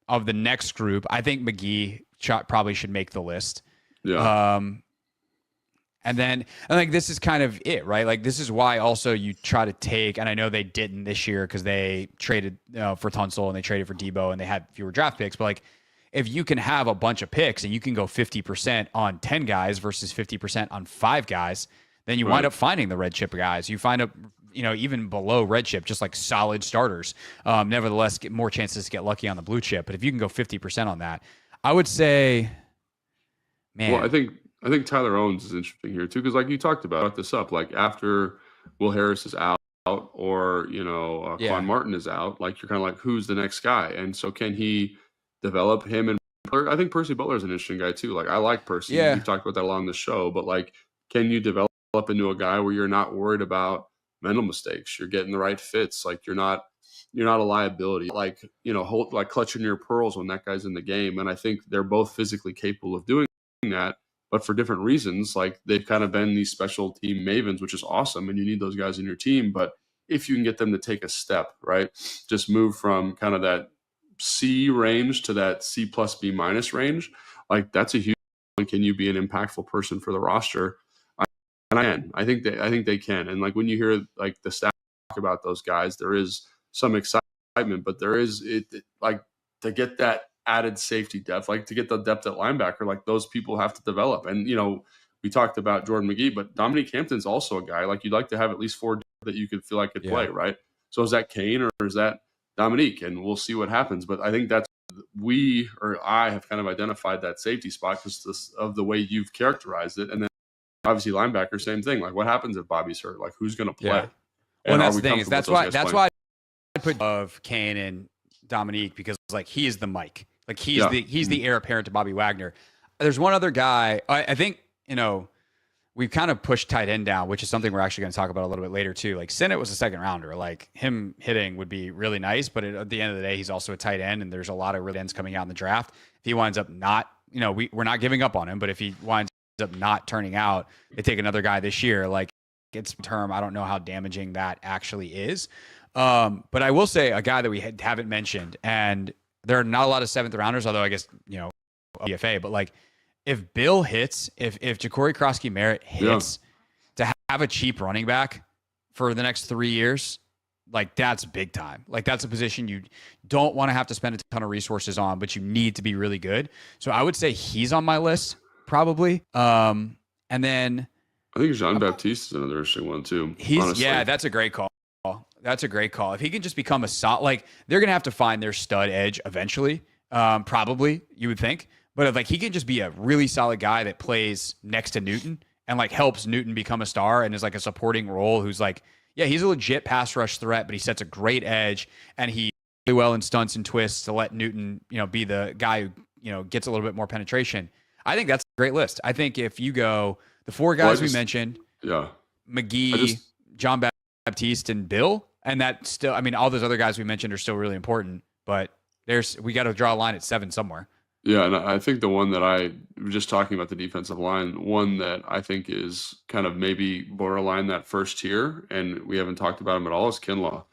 of the next group, I think McGee probably should make the list. Yeah. And then, like, this is kind of it, right? Like, this is why also you try to take, and I know they didn't this year because they traded for Tunsil and they traded for Debo and they had fewer draft picks. But, like, if you can have a bunch of picks and you can go 50% on 10 guys versus 50% on 5 guys, then you wind up finding the red chip guys. You find up, even below red chip, just like solid starters. Nevertheless, get more chances to get lucky on the blue chip. But if you can go 50% on that, I would say, man. Well, I think Tyler Owens is interesting here too, because like you talked about this up, like after Will Harris is out or Quan Martin is out, like you're kind of like, who's the next guy? And so can he develop him? And I think Percy Butler is an interesting guy too. Like I like Percy. We've talked about that a lot on the show, but like, can you develop into a guy where you're not worried about mental mistakes. You're getting the right fits. Like you're not a liability. Like, like clutching your pearls when that guy's in the game. And I think they're both physically capable of doing that, but for different reasons. Like they've kind of been these special team mavens, which is awesome. And you need those guys in your team. But if you can get them to take a step, right, just move from kind of that C range to that C plus B minus range, like that's a huge one. Can you be an impactful person for the roster? I think they can. And like when you hear like the staff talk about those guys, there is some excitement, but there is like to get that added safety depth, like to get the depth at linebacker, like those people have to develop. And we talked about Jordan McGee, but Dominique Hampton's also a guy like you'd like to have at least 4 that you could feel like could play, right? So is that Kane or is that Dominique? And we'll see what happens. But I think that's I have kind of identified that safety spot because of the way you've characterized it. And then obviously linebacker, same thing. Like what happens if Bobby's hurt? Like who's going to play? Yeah. Well, that's the thing is that's why I put of Kane and Dominique because like he is the Mike. Like he's the heir apparent to Bobby Wagner. There's one other guy. I think we've kind of pushed tight end down, which is something we're actually going to talk about a little bit later too. Like Sinnott was a second rounder. Like him hitting would be really nice, but at the end of the day, he's also a tight end, and there's a lot of real ends coming out in the draft. If he winds up not, we're not giving up on him, but if he winds up not turning out, they take another guy this year. Like it's term. I don't know how damaging that actually is. But I will say a guy that we haven't mentioned, and there are not a lot of 7th rounders, although I guess, BFA, but like if Bill hits, if Ja'Cory Krosky-Merritt hits to have a cheap running back for the next 3 years, like that's big time. Like that's a position you don't want to have to spend a ton of resources on, but you need to be really good. So I would say he's on my list probably. And then I think Jean-Baptiste is another interesting one too. That's a great call. That's a great call. If he can just become a solid, like they're going to have to find their stud edge eventually. Probably you would think, but if like he can just be a really solid guy that plays next to Newton and like helps Newton become a star and is like a supporting role who's like, yeah, he's a legit pass rush threat, but he sets a great edge and he really well in stunts and twists to let Newton, be the guy who, gets a little bit more penetration. I think that's a great list. I think if you go the 4 guys we mentioned, McGee, John Baptiste, and Bill, and that still, all those other guys we mentioned are still really important, but we got to draw a line at 7 somewhere. Yeah, and I think the one that I was just talking about the defensive line, one that I think is kind of maybe borderline that first tier, and we haven't talked about him at all, is Kinlaw.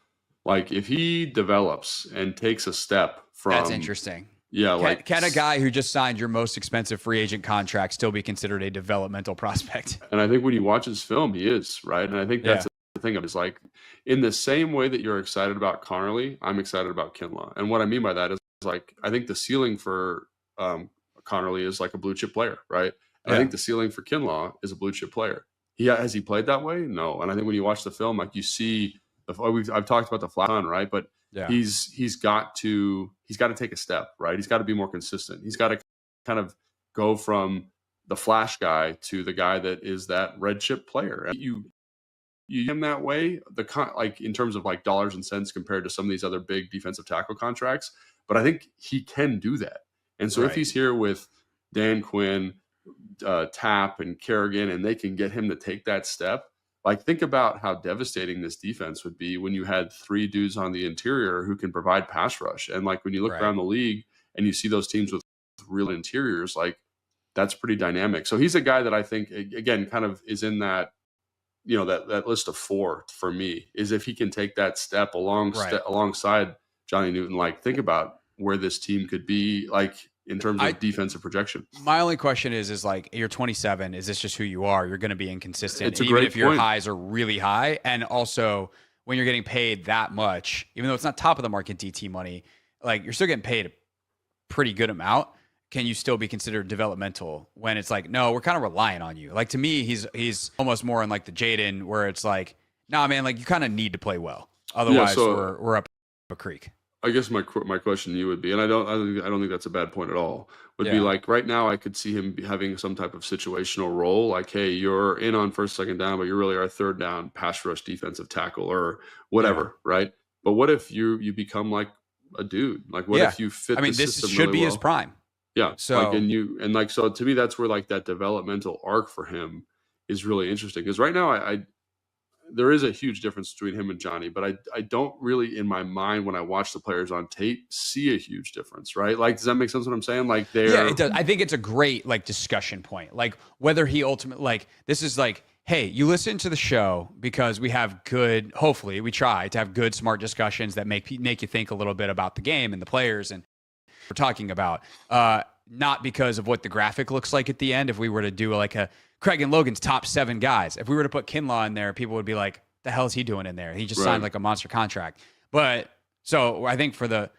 Like if he develops and takes a step from... That's interesting. Yeah, can a guy who just signed your most expensive free agent contract still be considered a developmental prospect? And I think when you watch his film, he is, right? And I think that's the thing of it is like in the same way that you're excited about Connerly, I'm excited about Kinlaw. And what I mean by that is like I think the ceiling for Connerly is like a blue chip player, right? And I think the ceiling for Kinlaw is a blue chip player. Has he played that way? No. And I think when you watch the film, like you see, I've talked about the flat on, right? But he's got to take a step, right? He's got to be more consistent. He's got to kind of go from the flash guy to the guy that is that red chip player. And you him that way, like in terms of like dollars and cents compared to some of these other big defensive tackle contracts. But I think he can do that. And so if he's here with Dan Quinn, Tapp, and Kerrigan, and they can get him to take that step, like think about how devastating this defense would be when you had 3 dudes on the interior who can provide pass rush. And like when you look around the league and you see those teams with real interiors, like that's pretty dynamic. So he's a guy that I think, again, kind of is in that, that list of 4 for me, is if he can take that step alongside Johnny Newton. Like think about where this team could be like in terms of defensive projection. My only question is like, you're 27. Is this just who you are? You're going to be inconsistent. It's a even great if your point. highs are really high. And also when you're getting paid that much, even though it's not top of the market DT money, like you're still getting paid a pretty good amount. Can you still be considered developmental when it's like, no, we're kind of relying on you? Like to me, he's almost more in like the Jaden where it's like, nah, man, like you kind of need to play well. Otherwise we're up a creek. I guess my question to you would be, and I don't think that's a bad point at all, would be like right now I could see him having some type of situational role, like, hey, you're in on first, second down, but you really are a third down pass rush defensive tackle or whatever, right? But what if you become like a dude? Like what if you fit the system this should really be well? his prime. Yeah. So So to me, that's where like that developmental arc for him is really interesting. Because right now there is a huge difference between him and Johnny, but I don't really, in my mind, when I watch the players on tape, see a huge difference, right? Like, does that make sense what I'm saying? Like, yeah, it does. I think it's a great like discussion point. Like whether he ultimately, like, this is like, hey, you listen to the show because we have good, hopefully we try to have good, smart discussions that make you think a little bit about the game and the players and we're talking about, not because of what the graphic looks like at the end. If we were to do like a Craig and Logan's top 7 guys, if we were to put Kinlaw in there, people would be like, the hell is he doing in there? He just signed like a monster contract. But so I think for the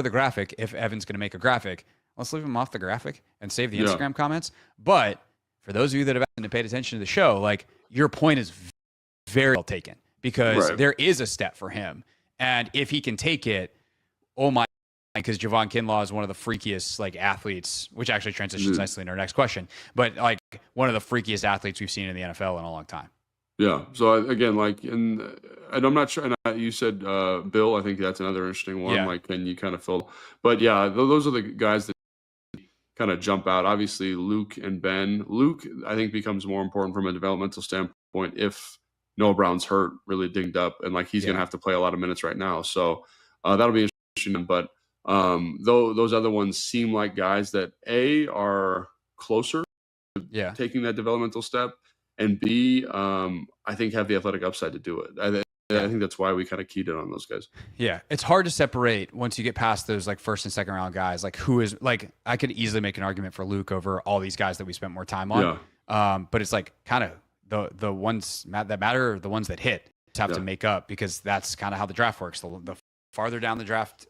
graphic, if Evan's going to make a graphic, let's leave him off the graphic and save the Instagram comments. But for those of you that have paid attention to the show, like your point is very well taken because there is a step for him. And if he can take it, oh my, because Javon Kinlaw is one of the freakiest like athletes, which actually transitions nicely into our next question, but like one of the freakiest athletes we've seen in the NFL in a long time. Yeah. So again, like, and I'm not sure. And you said Bill. I think that's another interesting one. Yeah. Like, can you kind of fill? But yeah, those are the guys that kind of jump out. Obviously, Luke and Ben. Luke, I think, becomes more important from a developmental standpoint if Noah Brown's hurt, really dinged up, and like he's going to have to play a lot of minutes right now. So that'll be interesting. But though those other ones seem like guys that are closer to taking that developmental step. And B, I think have the athletic upside to do it. I think that's why we kind of keyed in on those guys. Yeah, it's hard to separate once you get past those like first and second round guys. Like who is like I could easily make an argument for Luke over all these guys that we spent more time on. Yeah. But it's like kind of the ones that matter, the ones that hit have to make up because that's kind of how the draft works. The farther down the draft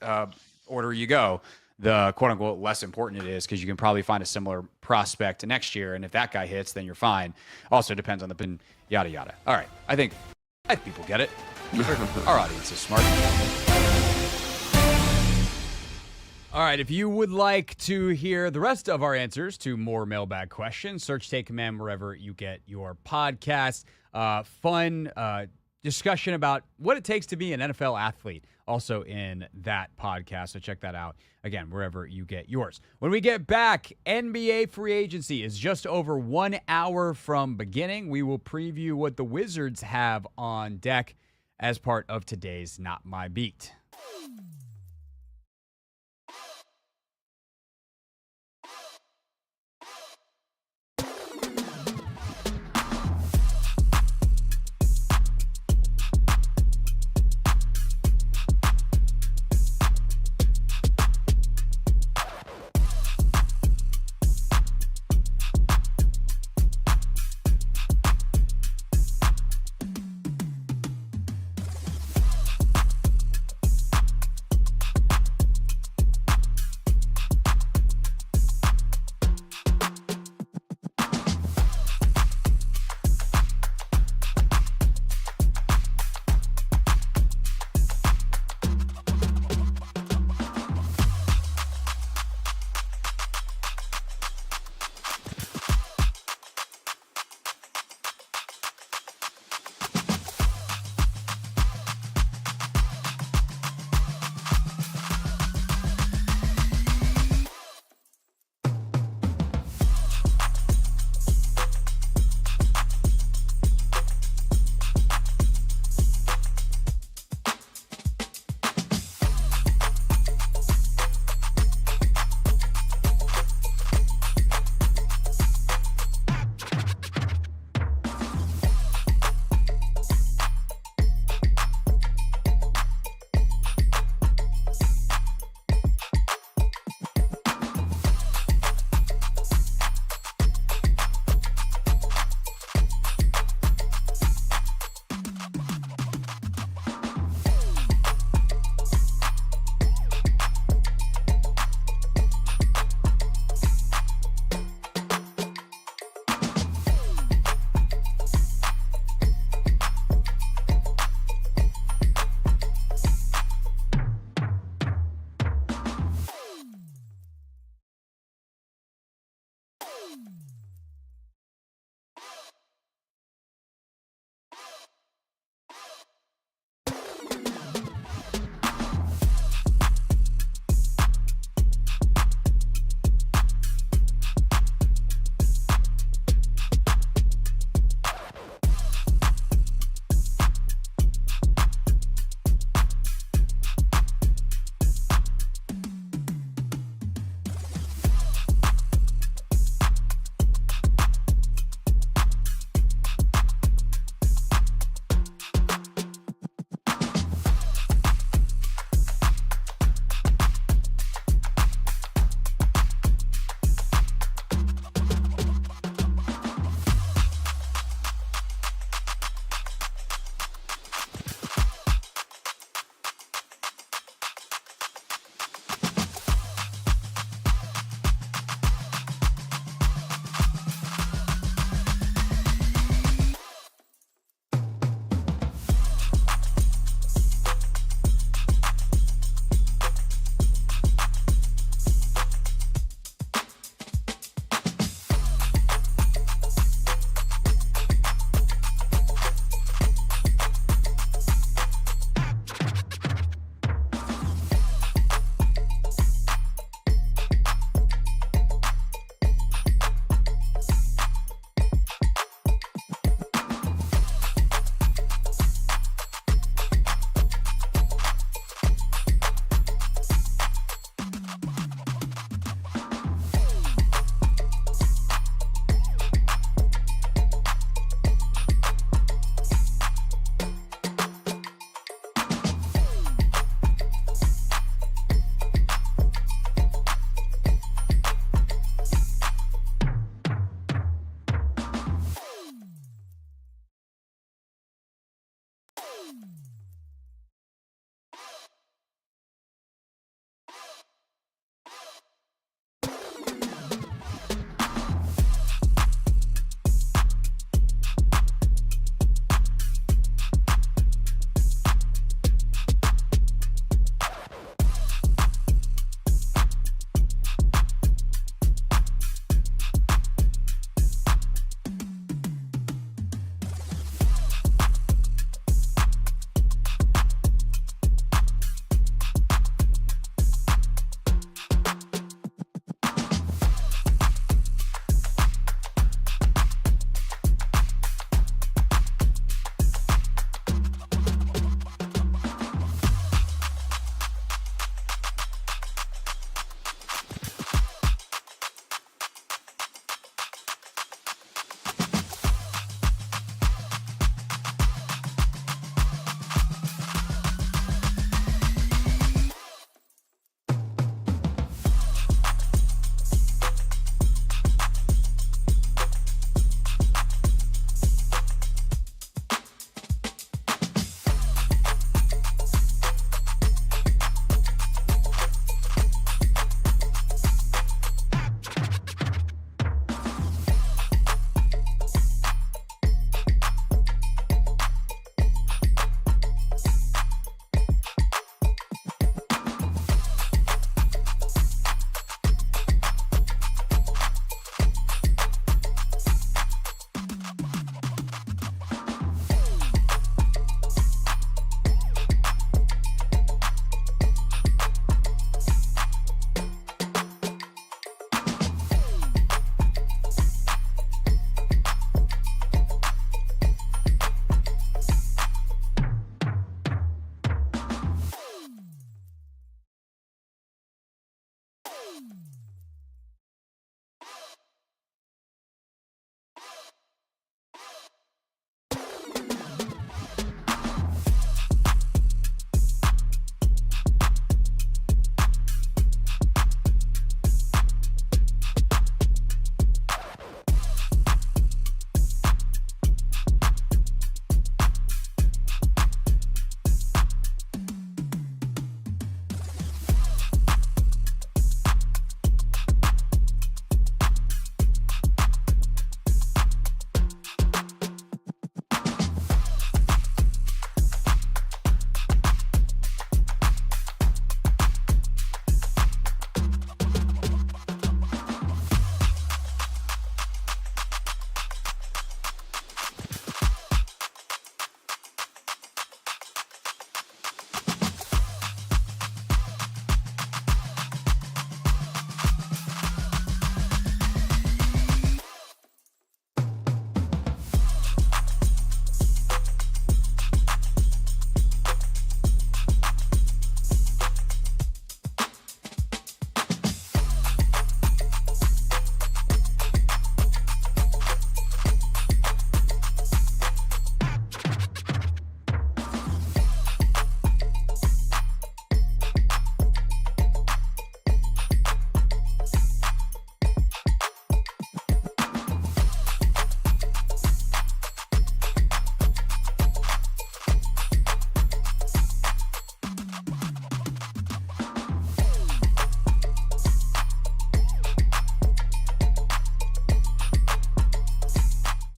order you go, the quote unquote less important it is because you can probably find a similar prospect next year. And if that guy hits, then you're fine. Also depends on the pin, yada, yada. All right. I think people get it. Our audience is smart. All right. If you would like to hear the rest of our answers to more mailbag questions, search Take Command wherever you get your podcasts. Fun discussion about what it takes to be an NFL athlete also in that podcast. So check that out, again, wherever you get yours. When we get back, NBA free agency is just over 1 hour from beginning. We will preview what the Wizards have on deck as part of today's Not My Beat.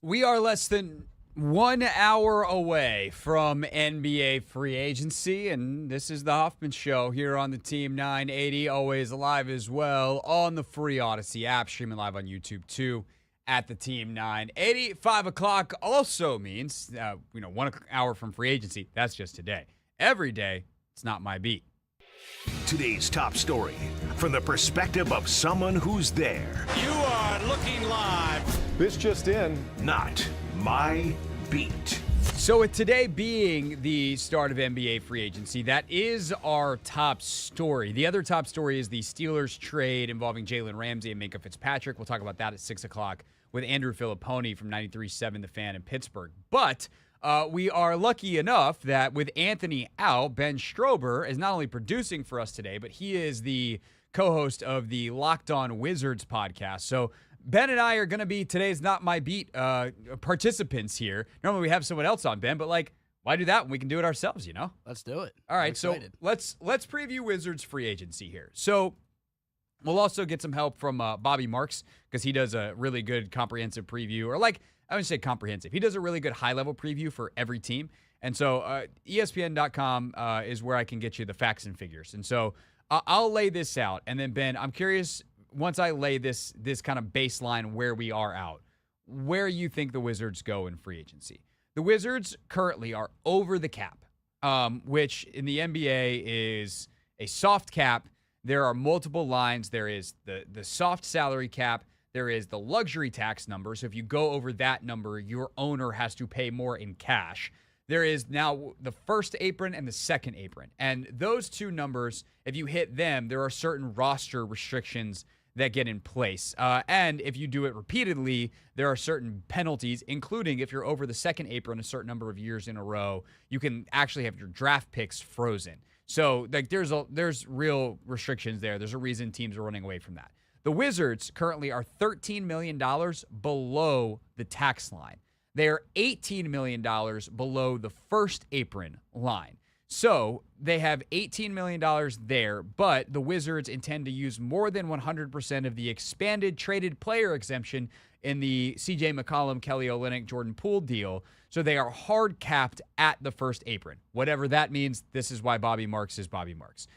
We are less than 1 hour away from NBA free agency, and this is the Hoffman Show here on the Team 980, always live as well on the free Odyssey app, streaming live on YouTube too at the Team 980. 5 o'clock also means, 1 hour from free agency. That's just today. Every day, it's not my beat. Today's top story from the perspective of someone who's there. You are looking live. This just in. Not my beat. So with today being the start of NBA free agency, that is our top story. The other top story is the Steelers trade involving Jalen, Ramsey, and Minkah Fitzpatric. We'll talk about that at 6 o'clock with Andrew Filipponi from 93.7 The Fan in Pittsburgh. But we are lucky enough that with Anthony out, Ben Strober is not only producing for us today, but he is the co-host of the Locked On Wizards podcast. So Ben and I are going to be today's Not My Beat participants here. Normally we have someone else on, Ben, but why do that when we can do it ourselves, Let's do it. All right, so let's preview Wizards free agency here. So we'll also get some help from Bobby Marks because he does a really good comprehensive preview, or I wouldn't say comprehensive. He does a really good high-level preview for every team. And so ESPN.com is where I can get you the facts and figures. And so I'll lay this out. And then, Ben, I'm curious, once I lay this kind of baseline where we are out, where you think the Wizards go in free agency. The Wizards currently are over the cap, which in the NBA is a soft cap. There are multiple lines. There is the soft salary cap. There is the luxury tax number. So if you go over that number, your owner has to pay more in cash. There is now the first apron and the second apron. And those two numbers, if you hit them, there are certain roster restrictions that get in place. And if you do it repeatedly, there are certain penalties, including if you're over the second apron a certain number of years in a row, you can actually have your draft picks frozen. So there's real restrictions there. There's a reason teams are running away from that. The Wizards currently are $13 million below the tax line. They are $18 million below the first apron line. So they have $18 million there, but the Wizards intend to use more than 100% of the expanded traded player exemption in the C.J. McCollum, Kelly Olynyk, Jordan Poole deal. So they are hard capped at the first apron. Whatever that means, this is why Bobby Marks is Bobby Marks.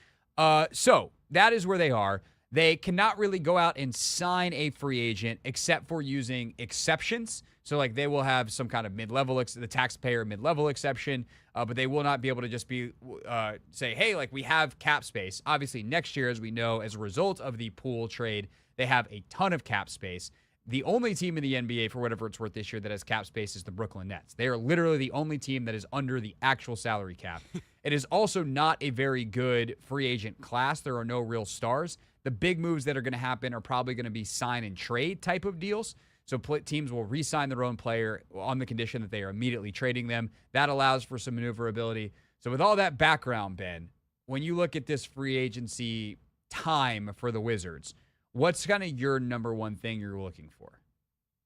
So that is where they are. They cannot really go out and sign a free agent except for using exceptions. So they will have some kind of mid-level, the taxpayer mid-level exception, but they will not be able to just say, hey, we have cap space. Obviously, next year, as we know, as a result of the Poole trade, they have a ton of cap space. The only team in the NBA, for whatever it's worth this year, that has cap space is the Brooklyn Nets. They are literally the only team that is under the actual salary cap. It is also not a very good free agent class. There are no real stars. The big moves that are going to happen are probably going to be sign and trade type of deals. So teams will re-sign their own player on the condition that they are immediately trading them. That allows for some maneuverability. So with all that background, Ben, when you look at this free agency time for the Wizards, what's kind of your number one thing you're looking for?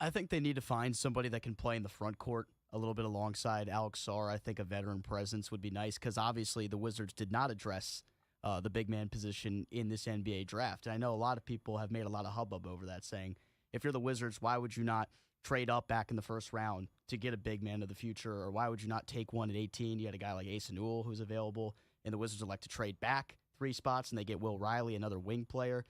I think they need to find somebody that can play in the front court a little bit alongside Alex Sarr. I think a veteran presence would be nice because obviously the Wizards did not address the big man position in this NBA draft. And I know a lot of people have made a lot of hubbub over that, saying, if you're the Wizards, why would you not trade up back in the first round to get a big man of the future? Or why would you not take one at 18? You had a guy like Asa Newell who's available, and the Wizards would like to trade back 3 spots, and they get Will Riley, another wing player.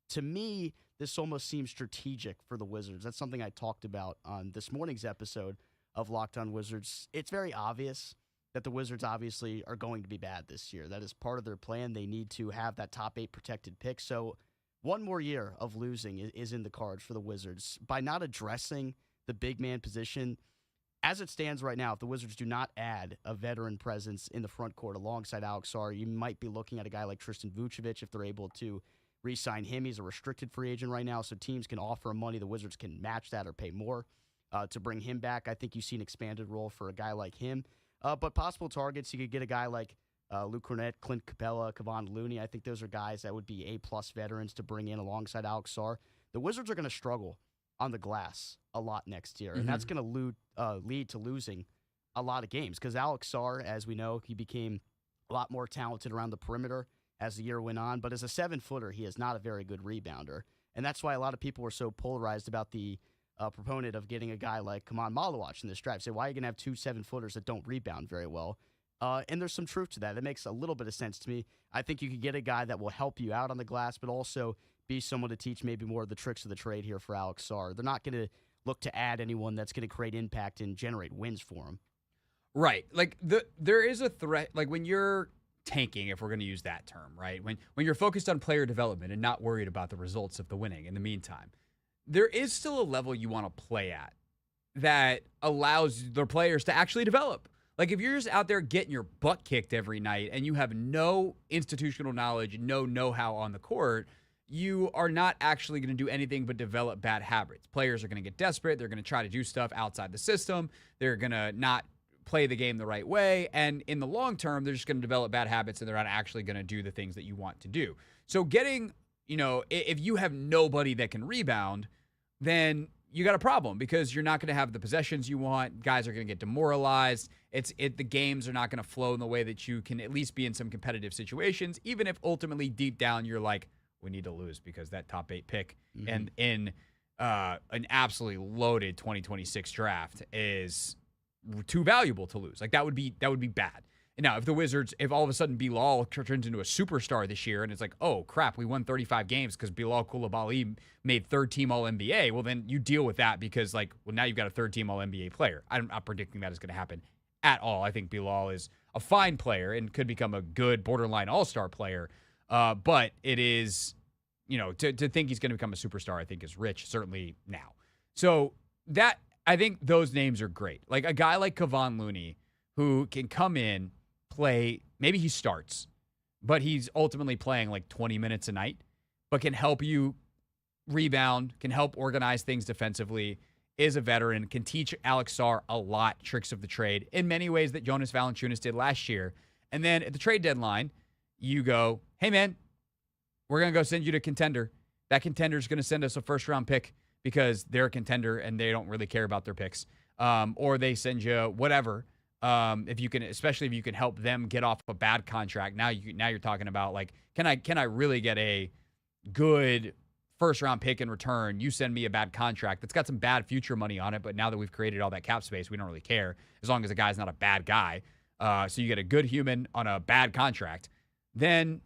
To me, this almost seems strategic for the Wizards. That's something I talked about on this morning's episode of Locked On Wizards. It's very obvious that the Wizards obviously are going to be bad this year. That is part of their plan. They need to have that top 8 protected pick. So one more year of losing is in the cards for the Wizards. By not addressing the big man position, as it stands right now, if the Wizards do not add a veteran presence in the front court alongside Alex Sarr, you might be looking at a guy like Tristan Vucevic if they're able to re-sign him. He's a restricted free agent right now, so teams can offer him money. The Wizards can match that or pay more to bring him back. I think you see an expanded role for a guy like him. But possible targets, you could get a guy like Luke Cornett, Clint Capella, Kevon Looney. I think those are guys that would be A-plus veterans to bring in alongside Alex Sarr. The Wizards are going to struggle on the glass a lot next year, and that's going to lead to losing a lot of games because Alex Sarr, as we know, he became a lot more talented around the perimeter as the year went on, but as a 7-footer, he is not a very good rebounder, and that's why a lot of people were so polarized about the a proponent of getting a guy like Kaman Malawach in this draft. Say, why are you going to have 2 7-footers that don't rebound very well? And there's some truth to that. That makes a little bit of sense to me. I think you could get a guy that will help you out on the glass, but also be someone to teach maybe more of the tricks of the trade here for Alex Sarr. They're not going to look to add anyone that's going to create impact and generate wins for him. Right. Like, there is a threat. Like, when you're tanking, if we're going to use that term, right? When you're focused on player development and not worried about the results of the winning in the meantime, there is still a level you want to play at that allows the players to actually develop. Like, if you're just out there getting your butt kicked every night and you have no institutional knowledge, no know-how on the court, you are not actually going to do anything but develop bad habits. Players are going to get desperate. They're going to try to do stuff outside the system. They're going to not play the game the right way. And in the long term, they're just going to develop bad habits and they're not actually going to do the things that you want to do. So getting, if you have nobody that can rebound, then you got a problem because you're not going to have the possessions you want. Guys are going to get demoralized. The games are not going to flow in the way that you can at least be in some competitive situations, even if ultimately deep down you're like, we need to lose because that top 8 pick and in an absolutely loaded 2026 draft is too valuable to lose. Like, that would be bad. Now, if the Wizards, if all of a sudden Bilal turns into a superstar this year and it's like, oh, crap, we won 35 games because Bilal Coulibaly made third-team All-NBA, well, then you deal with that because, now you've got a third-team All-NBA player. I'm not predicting that is going to happen at all. I think Bilal is a fine player and could become a good borderline all-star player. But it is, to think he's going to become a superstar, I think is rich, certainly now. So I think those names are great. Like a guy like Kevon Looney who can come in, play, maybe he starts, but he's ultimately playing like 20 minutes a night, but can help you rebound, can help organize things defensively, is a veteran, can teach Alex Sarr a lot, tricks of the trade, in many ways that Jonas Valanciunas did last year. And then at the trade deadline, you go, hey, man, we're going to go send you to contender. That contender is going to send us a first-round pick because they're a contender and they don't really care about their picks. Or they send you whatever. Especially if you can help them get off a bad contract. Now you're talking about like, can I really get a good first round pick in return? You send me a bad contract that's got some bad future money on it, but now that we've created all that cap space, we don't really care as long as the guy's not a bad guy. So you get a good human on a bad contract, then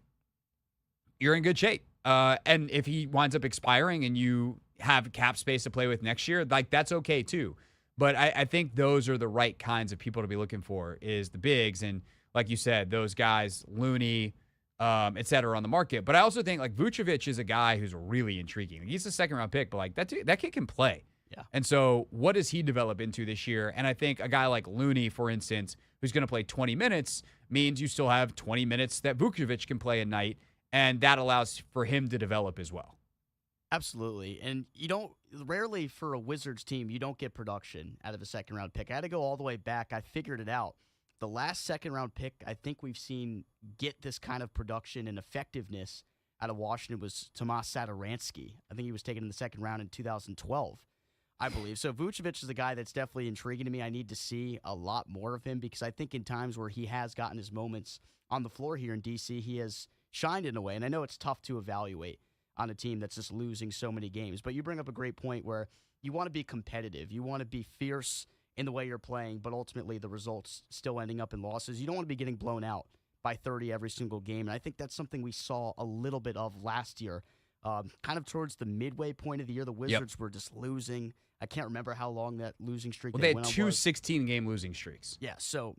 you're in good shape. And if he winds up expiring and you have cap space to play with next year, like that's okay too. But I think those are the right kinds of people to be looking for is the bigs. And like you said, those guys, Looney, et cetera, on the market. But I also think like Vucevic is a guy who's really intriguing. He's a second-round pick, but like that kid can play. Yeah. And so what does he develop into this year? And I think a guy like Looney, for instance, who's going to play 20 minutes means you still have 20 minutes that Vucevic can play a night, and that allows for him to develop as well. Absolutely. And rarely for a Wizards team, you don't get production out of a second-round pick. I had to go all the way back. I figured it out. The last second-round pick I think we've seen get this kind of production and effectiveness out of Washington was Tomas Satoransky. I think he was taken in the second round in 2012, I believe. So Vucevic is a guy that's definitely intriguing to me. I need to see a lot more of him because I think in times where he has gotten his moments on the floor here in D.C., he has shined in a way. And I know it's tough to evaluate on a team that's just losing so many games. But you bring up a great point where you want to be competitive. You want to be fierce in the way you're playing, but ultimately the results still ending up in losses. You don't want to be getting blown out by 30 every single game. And I think that's something we saw a little bit of last year. Kind of towards the midway point of the year, the Wizards were just losing. I can't remember how long that losing streak they had two 16-game losing streaks. Yeah, so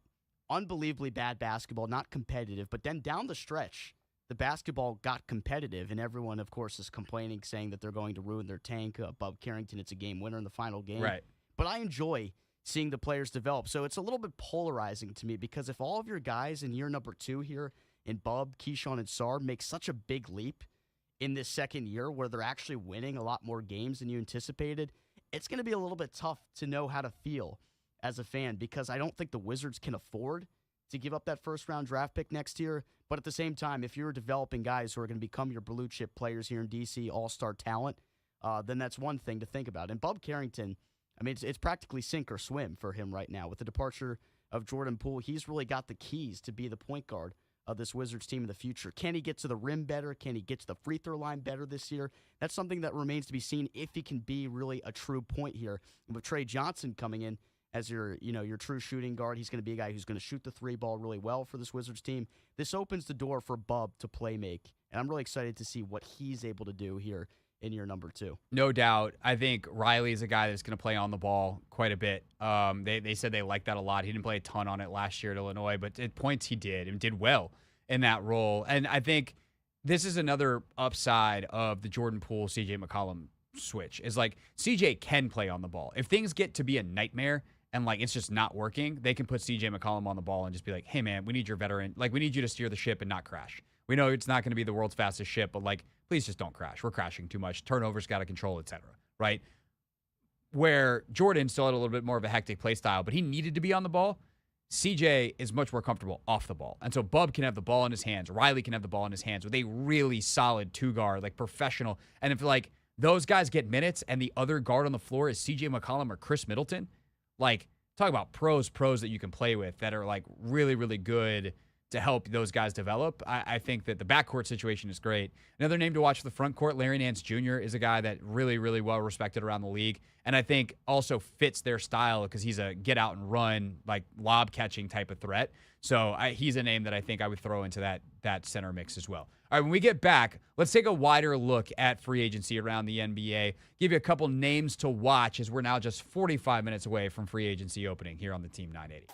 unbelievably bad basketball, not competitive. But then down the stretch, the basketball got competitive, and everyone, of course, is complaining, saying that they're going to ruin their tank. Bob Carrington, it's a game winner in the final game. Right. But I enjoy seeing the players develop. So it's a little bit polarizing to me because if all of your guys in year number 2 here in Bub, Keyshawn, and Sarr make such a big leap in this second year where they're actually winning a lot more games than you anticipated, it's going to be a little bit tough to know how to feel as a fan because I don't think the Wizards can afford to give up that first-round draft pick next year. But at the same time, if you're developing guys who are going to become your blue-chip players here in D.C., all-star talent, then that's one thing to think about. And Bub Carrington, I mean, it's practically sink or swim for him right now. With the departure of Jordan Poole, he's really got the keys to be the point guard of this Wizards team in the future. Can he get to the rim better? Can he get to the free throw line better this year? That's something that remains to be seen if he can be really a true point here. And with Tre Johnson coming in as your true shooting guard, he's going to be a guy who's going to shoot the three ball really well for this Wizards team. This opens the door for Bub to play make, and I'm really excited to see what he's able to do here in year number 2. No doubt. I think Riley is a guy that's going to play on the ball quite a bit. They said they liked that a lot. He didn't play a ton on it last year at Illinois, but at points he did and did well in that role. And I think this is another upside of the Jordan Poole, CJ McCollum switch is like CJ can play on the ball. If things get to be a nightmare and like it's just not working, they can put CJ McCollum on the ball and just be like, hey man, we need your veteran. Like we need you to steer the ship and not crash. We know it's not going to be the world's fastest ship, but like, please just don't crash. We're crashing too much. Turnovers got to control, etc. Right? Where Jordan still had a little bit more of a hectic play style, but he needed to be on the ball. CJ is much more comfortable off the ball. And so Bub can have the ball in his hands. Riley can have the ball in his hands with a really solid 2-guard, like professional. And if like those guys get minutes and the other guard on the floor is CJ McCollum or Chris Middleton, like talk about pros that you can play with that are like really, really good to help those guys develop. I think that the backcourt situation is great. Another name to watch for the front court, Larry Nance Jr. is a guy that really, really well respected around the league. And I think also fits their style because he's a get out and run, like lob catching type of threat. So he's a name that I think I would throw into that center mix as well. All right, when we get back, let's take a wider look at free agency around the NBA. Give you a couple names to watch as we're now just 45 minutes away from free agency opening here on the Team 980.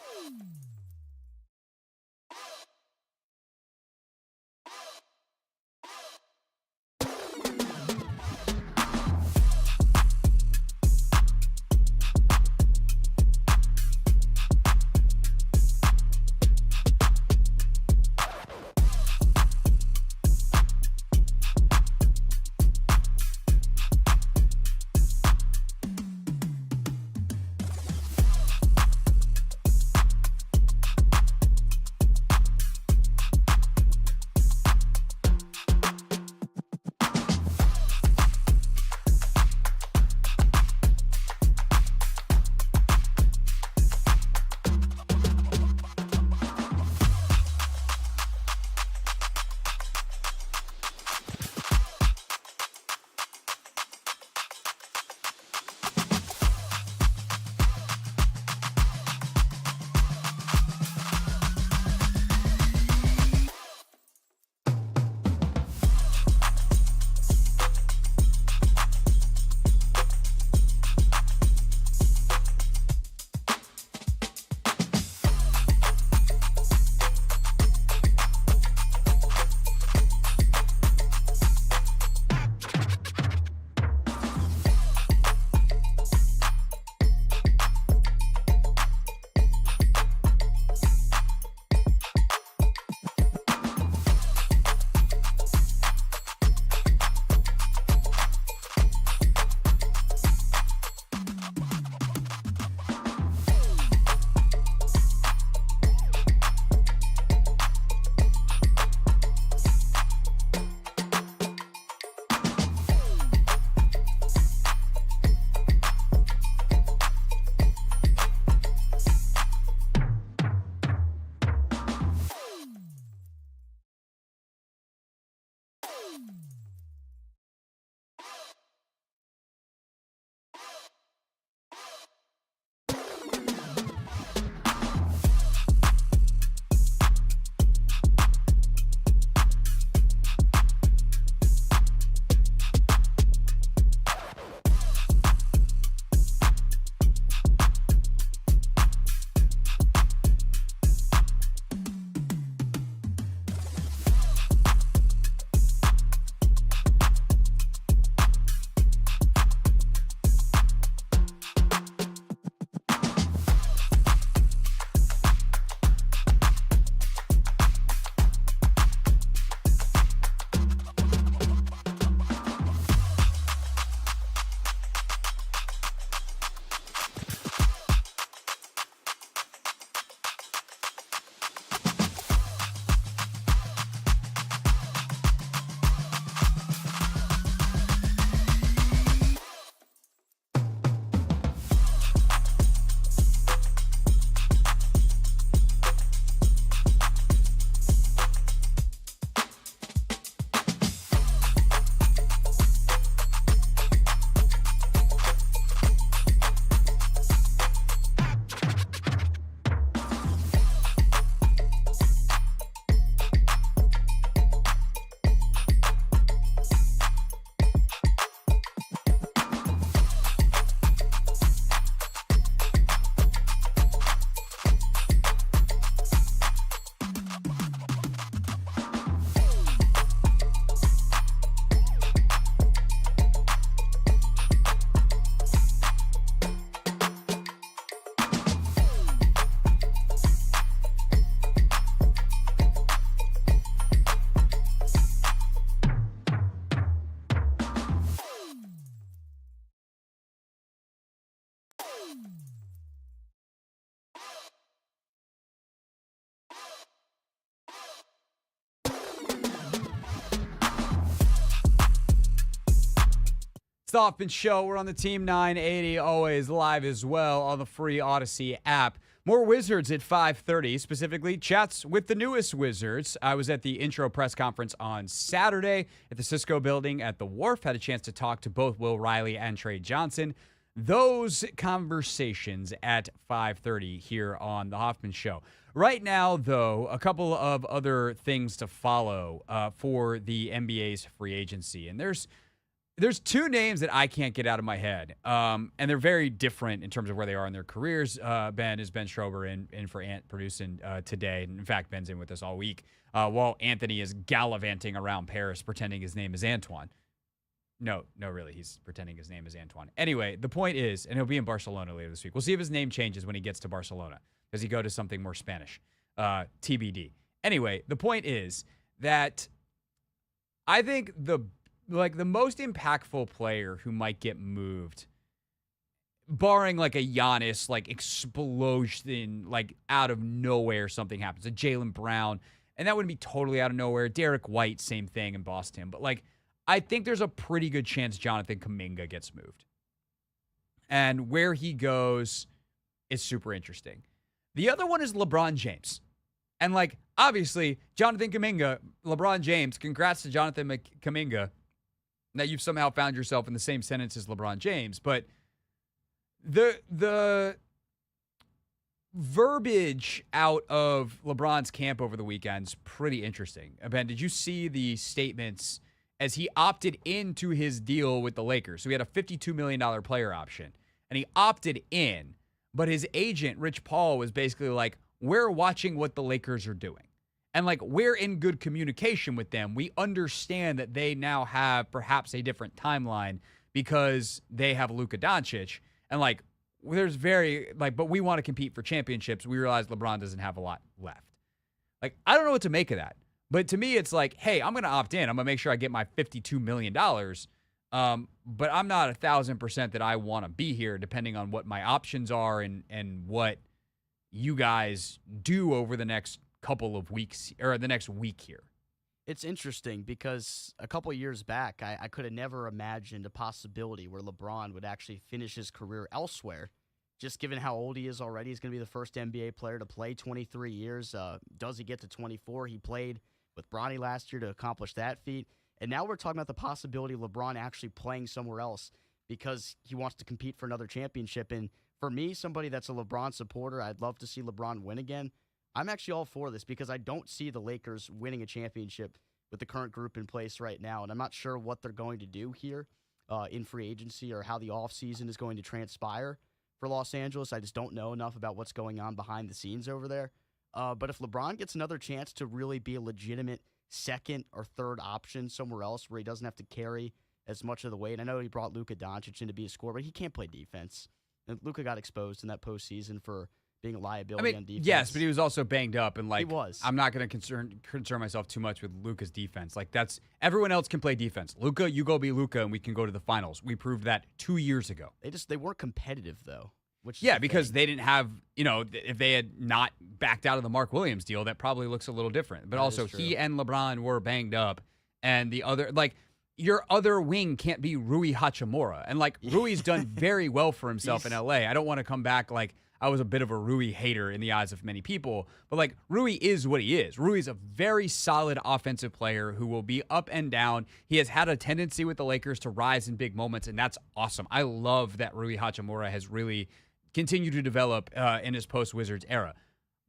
the Hoffman Show. We're on the Team 980, always live as well on the free Odyssey app. More Wizards at 5:30, specifically chats with the newest Wizards. I was at the intro press conference on Saturday at the Cisco building at the Wharf. Had a chance to talk to both Will Riley and Tre Johnson. Those conversations at 5:30 here on the Hoffman Show. Right now, though, a couple of other things to follow for the NBA's free agency. And there's two names that I can't get out of my head, and they're very different in terms of where they are in their careers. Ben Schrober in for Ant producing today. And in fact, Ben's in with us all week while Anthony is gallivanting around Paris pretending his name is Antoine. No, really, he's pretending his name is Antoine. Anyway, the point is, and he'll be in Barcelona later this week. We'll see if his name changes when he gets to Barcelona. Does he go to something more Spanish? TBD. Anyway, the point is that I think the most impactful player who might get moved, barring like a Giannis explosion, out of nowhere something happens, a Jalen Brown, and that wouldn't be totally out of nowhere. Derek White, same thing in Boston, but I think there's a pretty good chance Jonathan Kuminga gets moved. And where he goes is super interesting. The other one is LeBron James. And obviously, Jonathan Kuminga, LeBron James, congrats to Jonathan Kuminga that you've somehow found yourself in the same sentence as LeBron James. But the verbiage out of LeBron's camp over the weekend's pretty interesting. Ben, did you see the statements as he opted into his deal with the Lakers? So he had a $52 million player option, and he opted in, but his agent, Rich Paul, was basically like, we're watching what the Lakers are doing. And we're in good communication with them. We understand that they now have perhaps a different timeline because they have Luka Doncic. And there's but we want to compete for championships. We realize LeBron doesn't have a lot left. I don't know what to make of that. But to me, it's hey, I'm going to opt in. I'm going to make sure I get my $52 million. But I'm not 1,000% that I want to be here, depending on what my options are and what you guys do over the next couple of weeks or the next week here. It's interesting because a couple of years back, I could have never imagined a possibility where LeBron would actually finish his career elsewhere. Just given how old he is already, he's going to be the first NBA player to play 23 years. Does he get to 24? He played with Bronny last year to accomplish that feat. And now we're talking about the possibility of LeBron actually playing somewhere else because he wants to compete for another championship. And for me, somebody that's a LeBron supporter, I'd love to see LeBron win again. I'm actually all for this because I don't see the Lakers winning a championship with the current group in place right now. And I'm not sure what they're going to do here in free agency or how the offseason is going to transpire for Los Angeles. I just don't know enough about what's going on behind the scenes over there. But if LeBron gets another chance to really be a legitimate second or third option somewhere else where he doesn't have to carry as much of the weight. I know he brought Luka Doncic in to be a scorer, but he can't play defense. And Luka got exposed in that postseason for being a liability on defense. Yes, but he was also banged up, and he was. I'm not going to concern myself too much with Luka's defense. That's everyone else can play defense. Luka, you go be Luka, and we can go to the finals. We proved that 2 years ago. They weren't competitive though. Because they didn't have, if they had not backed out of the Mark Williams deal, that probably looks a little different. But also, he and LeBron were banged up, and the other, your other wing can't be Rui Hachimura. And, Rui's done very well for himself in L.A. I don't want to come back I was a bit of a Rui hater in the eyes of many people, but, Rui is what he is. Rui's a very solid offensive player who will be up and down. He has had a tendency with the Lakers to rise in big moments, and that's awesome. I love that Rui Hachimura has really continue to develop in his post-Wizards era.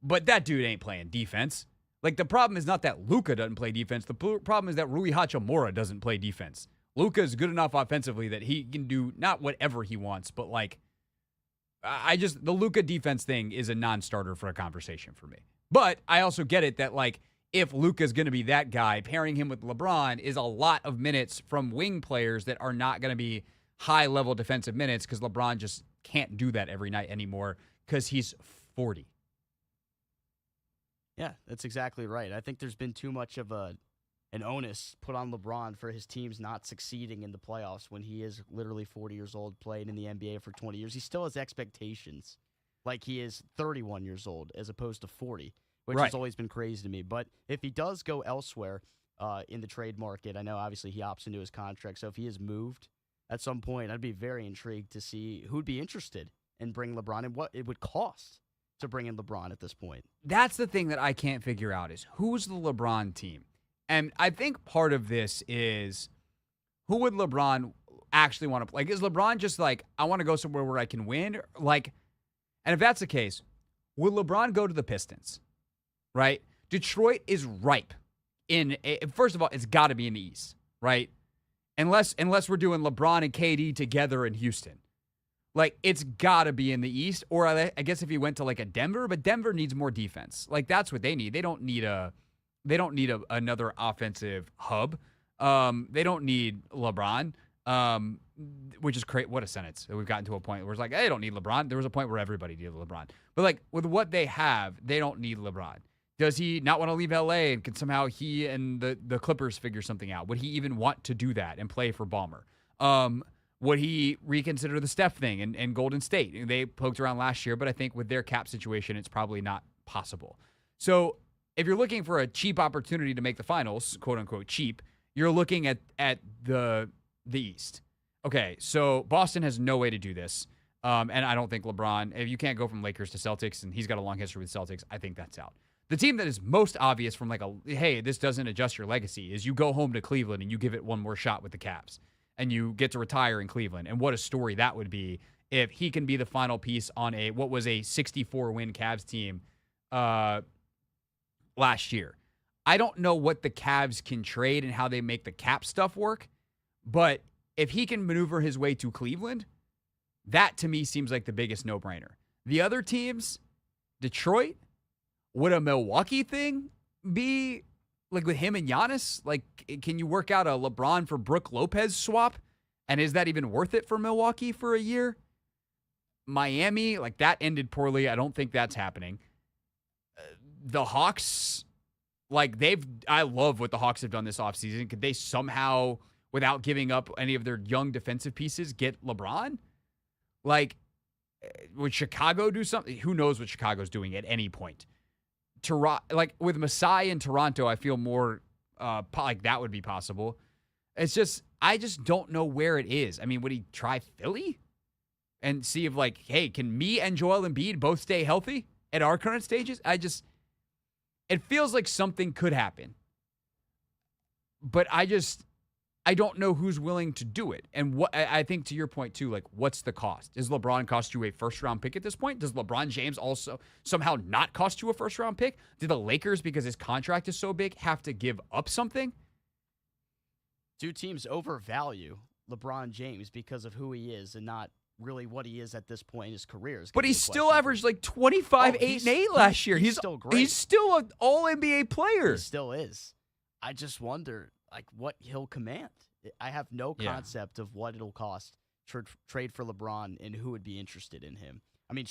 But that dude ain't playing defense. The problem is not that Luka doesn't play defense. The problem is that Rui Hachimura doesn't play defense. Luka is good enough offensively that he can do not whatever he wants, but the Luka defense thing is a non-starter for a conversation for me. But I also get it that if Luka's going to be that guy, pairing him with LeBron is a lot of minutes from wing players that are not going to be high-level defensive minutes because LeBron just can't do that every night anymore because he's 40. Yeah, that's exactly right. I think there's been too much of an onus put on LeBron for his teams not succeeding in the playoffs when he is literally 40 years old, played in the NBA for 20 years. He still has expectations like he is 31 years old as opposed to 40, which has always been crazy to me. But if he does go elsewhere in the trade market, I know obviously he opts into his contract, so if he is moved, at some point, I'd be very intrigued to see who'd be interested in bringing LeBron and what it would cost to bring in LeBron at this point. That's the thing that I can't figure out is who's the LeBron team? And I think part of this is who would LeBron actually want to play? Like, is LeBron just like, I want to go somewhere where I can win? Like, and if that's the case, would LeBron go to the Pistons? Right? Detroit is ripe first of all, it's got to be in the East, right? Unless we're doing LeBron and KD together in Houston. Like, it's got to be in the East. Or I guess if he went to like a Denver, but Denver needs more defense. Like, that's what they need. They don't need another offensive hub. They don't need LeBron. Which is great. What a sentence. We've gotten to a point where it's like, hey, they don't need LeBron. There was a point where everybody needed LeBron. But like with what they have, they don't need LeBron. Does he not want to leave LA and can somehow he and the Clippers figure something out? Would he even want to do that and play for Ballmer? Would he reconsider the Steph thing and Golden State? They poked around last year, but I think with their cap situation, it's probably not possible. So if you're looking for a cheap opportunity to make the finals, quote unquote cheap, you're looking at the East. Okay, so Boston has no way to do this. And I don't think LeBron, if you can't go from Lakers to Celtics, and he's got a long history with Celtics, I think that's out. The team that is most obvious from like hey, this doesn't adjust your legacy is you go home to Cleveland and you give it one more shot with the Cavs. And you get to retire in Cleveland. And what a story that would be if he can be the final piece on what was a 64-win Cavs team last year. I don't know what the Cavs can trade and how they make the cap stuff work, but if he can maneuver his way to Cleveland, that to me seems like the biggest no-brainer. The other teams, Detroit, would a Milwaukee thing be like with him and Giannis? Like, can you work out a LeBron for Brook Lopez swap? And is that even worth it for Milwaukee for a year? Miami, like that ended poorly. I don't think that's happening. The Hawks, like I love what the Hawks have done this offseason. Could they somehow, without giving up any of their young defensive pieces, get LeBron? Like, would Chicago do something? Who knows what Chicago's doing at any point? Like with Masai in Toronto, I feel more like that would be possible. It's just, I just don't know where it is. I mean, would he try Philly and see if like, hey, can me and Joel Embiid both stay healthy at our current stages? It feels like something could happen, but I don't know who's willing to do it. And what I think to your point too, like what's the cost? Does LeBron cost you a first-round pick at this point? Does LeBron James also somehow not cost you a first-round pick? Do the Lakers, because his contract is so big, have to give up something? Two teams overvalue LeBron James because of who he is and not really what he is at this point in his career. But he still averaged like 25, 8, and 8 last year. He's still great. He's still an all-NBA player. He still is. I just wonder like what he'll command. I have no concept of what it'll cost to trade for LeBron and who would be interested in him. I mean,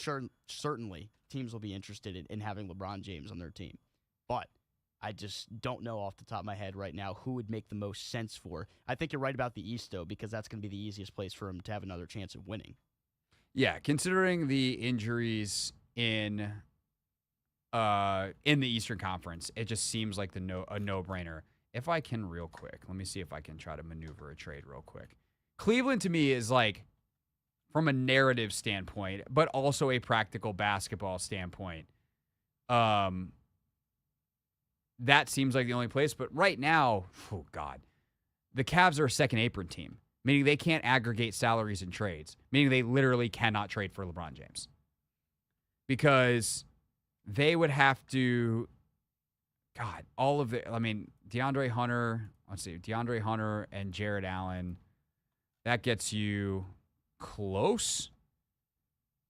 certainly teams will be interested in having LeBron James on their team, but I just don't know off the top of my head right now who would make the most sense for. I think you're right about the East, though, because that's going to be the easiest place for him to have another chance of winning. Yeah, considering the injuries in the Eastern Conference, it just seems like a no-brainer. If I can real quick, let me see if I can try to maneuver a trade real quick. Cleveland to me is like, from a narrative standpoint, but also a practical basketball standpoint, that seems like the only place. But right now, oh God, the Cavs are a second apron team, meaning they can't aggregate salaries and trades, meaning they literally cannot trade for LeBron James. Because they would have to, God, DeAndre Hunter and Jared Allen, that gets you close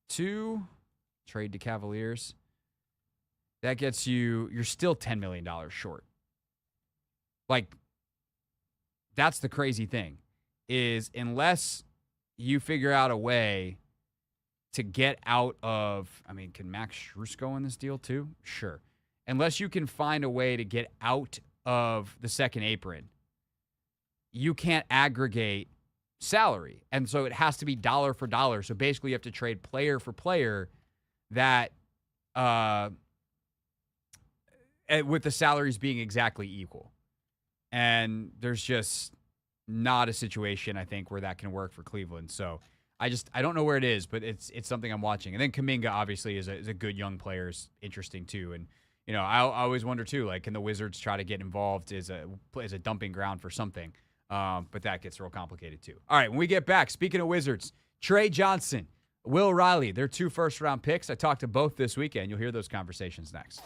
to trade to Cavaliers. That gets you're still $10 million short. Like, that's the crazy thing, is unless you figure out a way to get out of, can Max Strus go in this deal too? Sure. Unless you can find a way to get out of the second apron, you can't aggregate salary. And so it has to be dollar for dollar. So basically you have to trade player for player that, with the salaries being exactly equal. And there's just, not a situation, I think, where that can work for Cleveland. So I don't know where it is, but it's something I'm watching. And then Kuminga obviously is a good young player, is interesting too. And I always wonder too, like, can the Wizards try to get involved as a dumping ground for something? But that gets real complicated too. All right, when we get back, speaking of Wizards, Tre Johnson, Will Riley, they're 2 first-round picks. I talked to both this weekend. You'll hear those conversations next.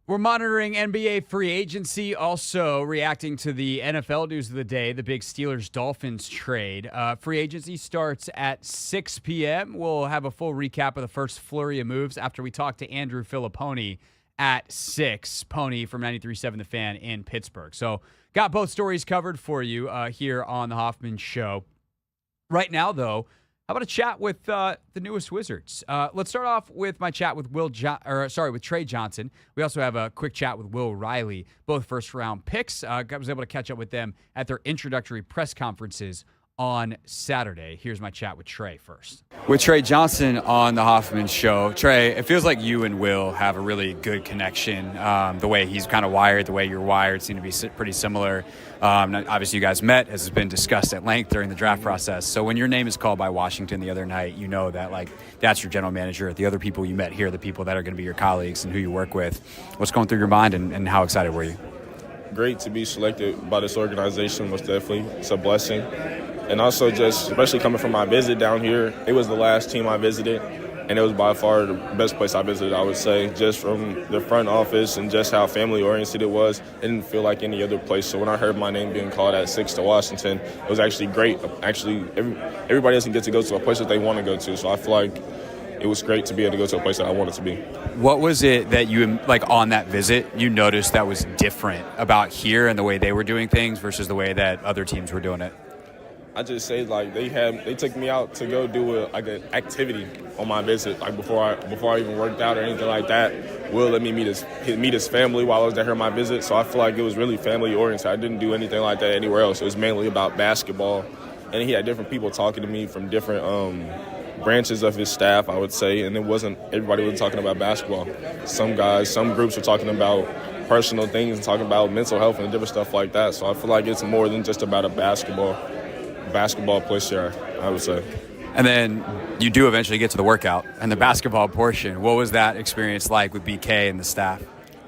We're monitoring NBA free agency, also reacting to the NFL news of the day, the big Steelers-Dolphins trade. Free agency starts at 6 p.m. We'll have a full recap of the first flurry of moves after we talk to Andrew Filipponi at 6, Pony from 93.7 The Fan in Pittsburgh. So got both stories covered for you here on the Hoffman Show. Right now, though, how about a chat with the newest Wizards? Let's start off with my chat with with Tre Johnson. We also have a quick chat with Will Riley, both first-round picks. I was able to catch up with them at their introductory press conferences on Saturday. Here's my chat with Tre first. With Tre Johnson on the Hoffman Show. Tre, it feels like you and Will have a really good connection. The way he's kind of wired, the way you're wired seem to be pretty similar. Obviously, you guys met, as has been discussed at length during the draft process. So when your name is called by Washington the other night, you know that that's your general manager. The other people you met here, the people that are going to be your colleagues and who you work with. What's going through your mind, and how excited were you? Great to be selected by this organization, most definitely. It's a blessing. And also just, especially coming from my visit down here, it was the last team I visited, and it was by far the best place I visited, I would say, just from the front office and just how family-oriented it was. It didn't feel like any other place. So when I heard my name being called at 6 to Washington, it was actually great. Actually, everybody doesn't get to go to a place that they want to go to, so I feel like it was great to be able to go to a place that I wanted to be. What was it that you, on that visit, you noticed that was different about here and the way they were doing things versus the way that other teams were doing it? I just say they took me out to go do an activity on my visit, before I even worked out or anything like that. Will let me meet his family while I was there on my visit, so I feel like it was really family oriented. I didn't do anything like that anywhere else. It was mainly about basketball, and he had different people talking to me from different branches of his staff, I would say, and everybody wasn't talking about basketball. Some groups were talking about personal things and talking about mental health and different stuff like that. So I feel like it's more than just about a basketball place here, I would say. And then you do eventually get to the workout and the basketball portion. What was that experience like with BK and the staff?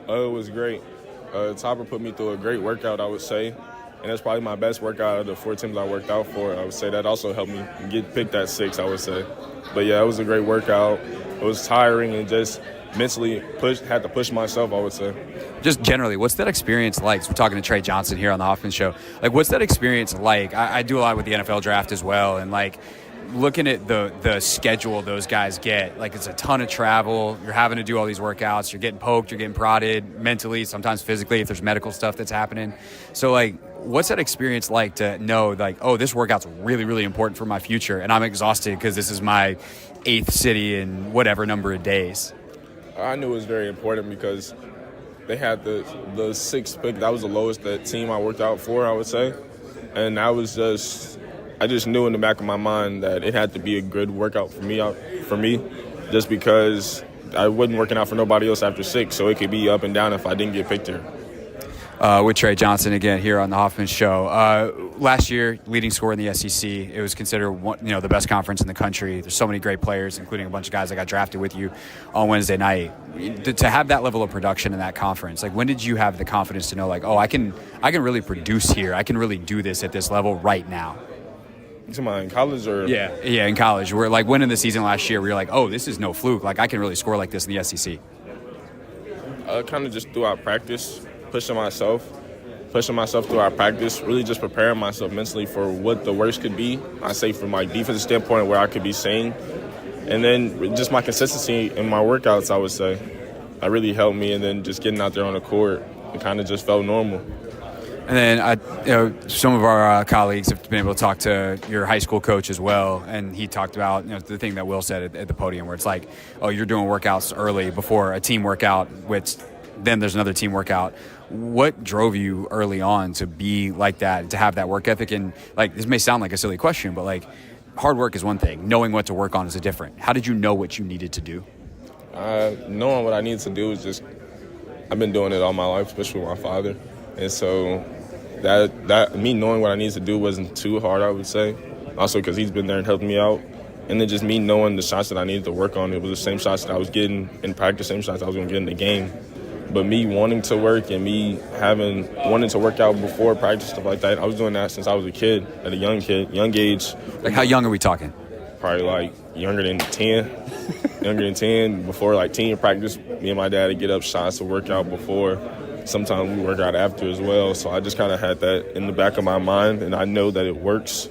It was great. Topper put me through a great workout, I would say. And that's probably my best workout of the 4 teams I worked out for. I would say that also helped me get picked at 6, I would say. But, yeah, it was a great workout. It was tiring and just mentally had to push myself, I would say. Just generally, what's that experience like? So we're talking to Tre Johnson here on the Hoffman Show. Like, what's that experience like? I do a lot with the NFL draft as well, and, like, looking at the schedule those guys get, like, it's a ton of travel. You're having to do all these workouts. You're getting poked. You're getting prodded mentally, sometimes physically if there's medical stuff that's happening. So, like, what's that experience like to know, like, oh, this workout's really, really important for my future, and I'm exhausted because this is my 8th city in whatever number of days? I knew it was very important because they had the 6th pick. That was the lowest that team I worked out for, I would say. And I just knew in the back of my mind that it had to be a good workout for me, just because I wasn't working out for nobody else after 6, so it could be up and down if I didn't get picked here. With Tre Johnson again here on the Hoffman Show. Last year, leading scorer in the SEC. It was considered the best conference in the country. There's so many great players, including a bunch of guys that got drafted with you on Wednesday night. To have that level of production in that conference, like, when did you have the confidence to know, like, oh, I can really produce here. I can really do this at this level right now? In college or? Yeah, in college. We're like winning the season last year. We were like, oh, this is no fluke. Like, I can really score like this in the SEC. Kind of just throughout practice, pushing myself throughout practice, really just preparing myself mentally for what the worst could be. I say from my defensive standpoint where I could be saying, and then just my consistency in my workouts, I would say, that really helped me. And then just getting out there on the court, it kind of just felt normal. And then some of our colleagues have been able to talk to your high school coach as well, and he talked about the thing that Will said at the podium, where it's like, oh, you're doing workouts early before a team workout, which then there's another team workout. What drove you early on to be like that, to have that work ethic? And, like, this may sound like a silly question, but, like, hard work is one thing. Knowing what to work on is a different. How did you know what you needed to do? Knowing what I needed to do is just, I've been doing it all my life, especially with my father. And so that me knowing what I needed to do wasn't too hard, I would say. Also because he's been there and helped me out. And then just me knowing the shots that I needed to work on, it was the same shots that I was getting in practice, same shots I was going to get in the game. But me wanting to work and me wanting to work out before practice, stuff like that, I was doing that since I was a kid, at a young age. Like, how young are we talking? Probably, like, younger than 10. Before, like, team practice, me and my dad would get up shots to work out before. Sometimes we work out after as well. So I just kind of had that in the back of my mind, and I know that it works,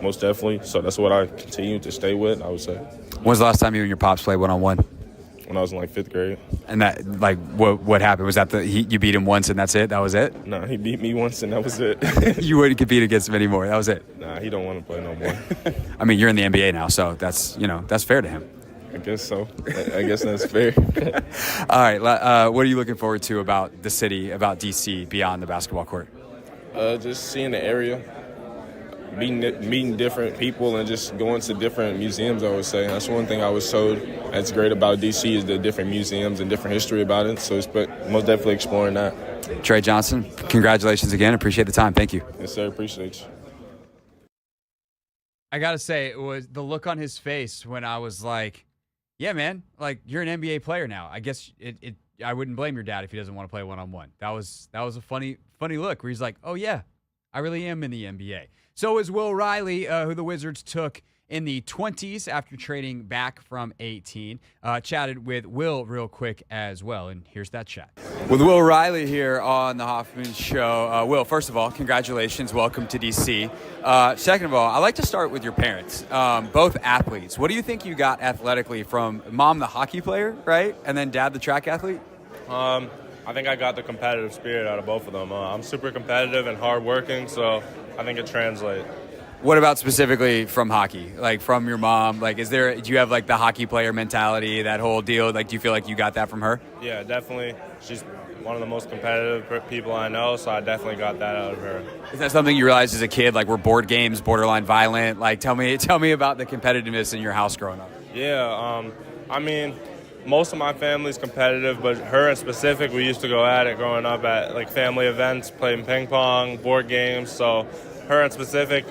most definitely. So that's what I continue to stay with, I would say. When's the last time you and your pops played one-on-one? When I was in, like, 5th grade. And that, like, what happened? Was that you beat him once and that's it? That was it? No, he beat me once and that was it. You wouldn't compete against him anymore. That was it? Nah, he don't want to play no more. I mean, you're in the NBA now, so that's fair to him. I guess so. I guess that's fair. All right. What are you looking forward to about the city, about D.C., beyond the basketball court? Just seeing the area, meeting different people, and just going to different museums, I would say. That's one thing I was told that's great about D.C. is the different museums and different history about it. So it's most definitely exploring that. Tre Johnson, congratulations again. Appreciate the time. Thank you. Yes, sir. Appreciate you. I got to say, it was the look on his face when I was like, yeah, man, like, you're an NBA player now. I guess I wouldn't blame your dad if he doesn't want to play one-on-one. That was a funny look where he's like, oh, yeah, I really am in the NBA. So is Will Riley, who the Wizards took in the 20s after trading back from 18. Chatted with Will real quick as well, and here's that chat. With Will Riley here on the Hoffman Show. Will, first of all, congratulations. Welcome to D.C. Second of all, I'd like to start with your parents, both athletes. What do you think you got athletically from mom, the hockey player, right, and then dad, the track athlete? I think I got the competitive spirit out of both of them. I'm super competitive and hardworking, so I think it translates. What about specifically from hockey? Like, from your mom? Like, do you have, like, the hockey player mentality, that whole deal? Like, do you feel like you got that from her? Yeah, definitely. She's one of the most competitive people I know, so I definitely got that out of her. Is that something you realized as a kid? Like, were board games borderline violent? Like, tell me about the competitiveness in your house growing up. Yeah, I mean, most of my family's competitive, but her in specific, we used to go at it growing up at, like, family events, playing ping pong, board games. So her in specific,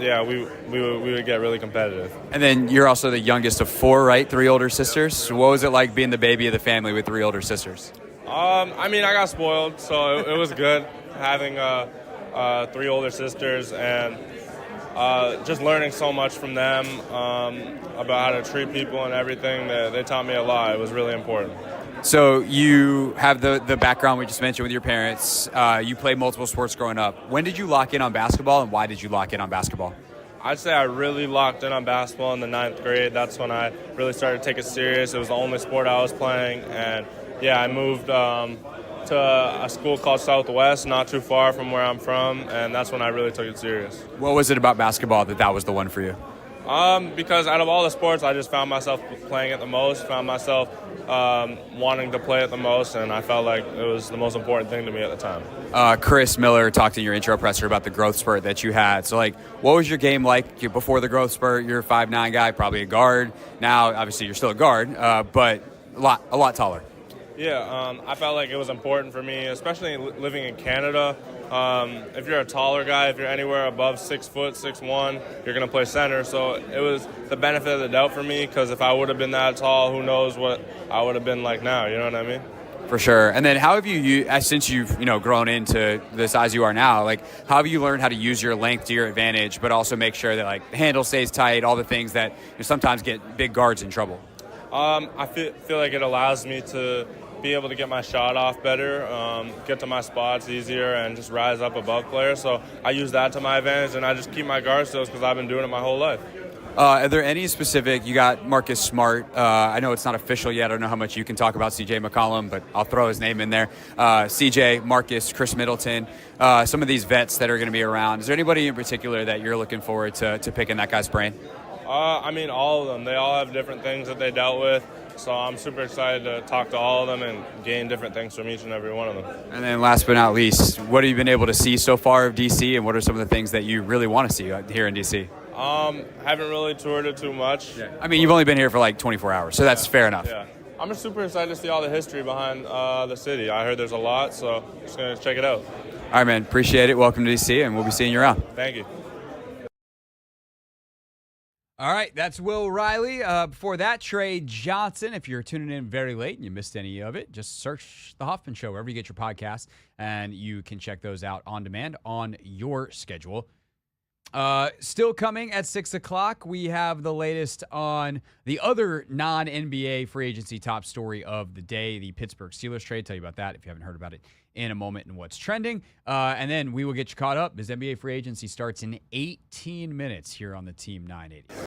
yeah, we would get really competitive. And then you're also the youngest of 4, right? 3 older sisters. What was it like being the baby of the family with 3 older sisters? I mean, I got spoiled, so it was good having 3 older sisters and just learning so much from them about how to treat people and everything. They taught me a lot. It was really important. So you have the background we just mentioned with your parents. You played multiple sports growing up. When did you lock in on basketball, and why did you lock in on basketball? I'd say I really locked in on basketball in the 9th grade. That's when I really started to take it serious. It was the only sport I was playing, and yeah, I moved to a school called Southwest, not too far from where I'm from, and that's when I really took it serious. What was it about basketball that was the one for you? Because out of all the sports, I just found myself playing it the most, found myself wanting to play it the most, and I felt like it was the most important thing to me at the time. Chris Miller talked in your intro presser about the growth spurt that you had. So, what was your game like before the growth spurt? You're a 5'9" guy, probably a guard. Now, obviously, you're still a guard, but a lot taller. Yeah, I felt like it was important for me, especially living in Canada. If you're a taller guy, if you're anywhere above 6 foot, 6'1", you're going to play center. So it was the benefit of the doubt for me, because if I would have been that tall, who knows what I would have been like now, you know what I mean? For sure. And then how have you since you've grown into the size you are now, how have you learned how to use your length to your advantage, but also make sure that the handle stays tight, all the things that sometimes get big guards in trouble? I feel like it allows me to be able to get my shot off better, get to my spots easier, and just rise up above players. So I use that to my advantage, and I just keep my guard stills because I've been doing it my whole life. Are there any specific? You got Marcus Smart. I know it's not official yet. I don't know how much you can talk about C.J. McCollum, but I'll throw his name in there. C.J., Marcus, Chris Middleton, some of these vets that are going to be around. Is there anybody in particular that you're looking forward to picking that guy's brain? I mean, all of them. They all have different things that they dealt with. So I'm super excited to talk to all of them and gain different things from each and every one of them. And then last but not least, what have you been able to see so far of D.C., and what are some of the things that you really want to see here in D.C.? Haven't really toured it too much. Yeah. I mean, you've only been here for 24 hours, so that's fair enough. Yeah. I'm just super excited to see all the history behind the city. I heard there's a lot, so just going to check it out. All right, man. Appreciate it. Welcome to D.C., and we'll be seeing you around. Thank you. All right, that's Will Riley. Before that, Tre Johnson. If you're tuning in very late and you missed any of it, just search The Hoffman Show wherever you get your podcasts, and you can check those out on demand on your schedule. Still coming at 6 o'clock, we have the latest on the other non-NBA free agency top story of the day, the Pittsburgh Steelers trade. Tell you about that if you haven't heard about it in a moment and what's trending. And then we will get you caught up as NBA free agency starts in 18 minutes here on the Team 980.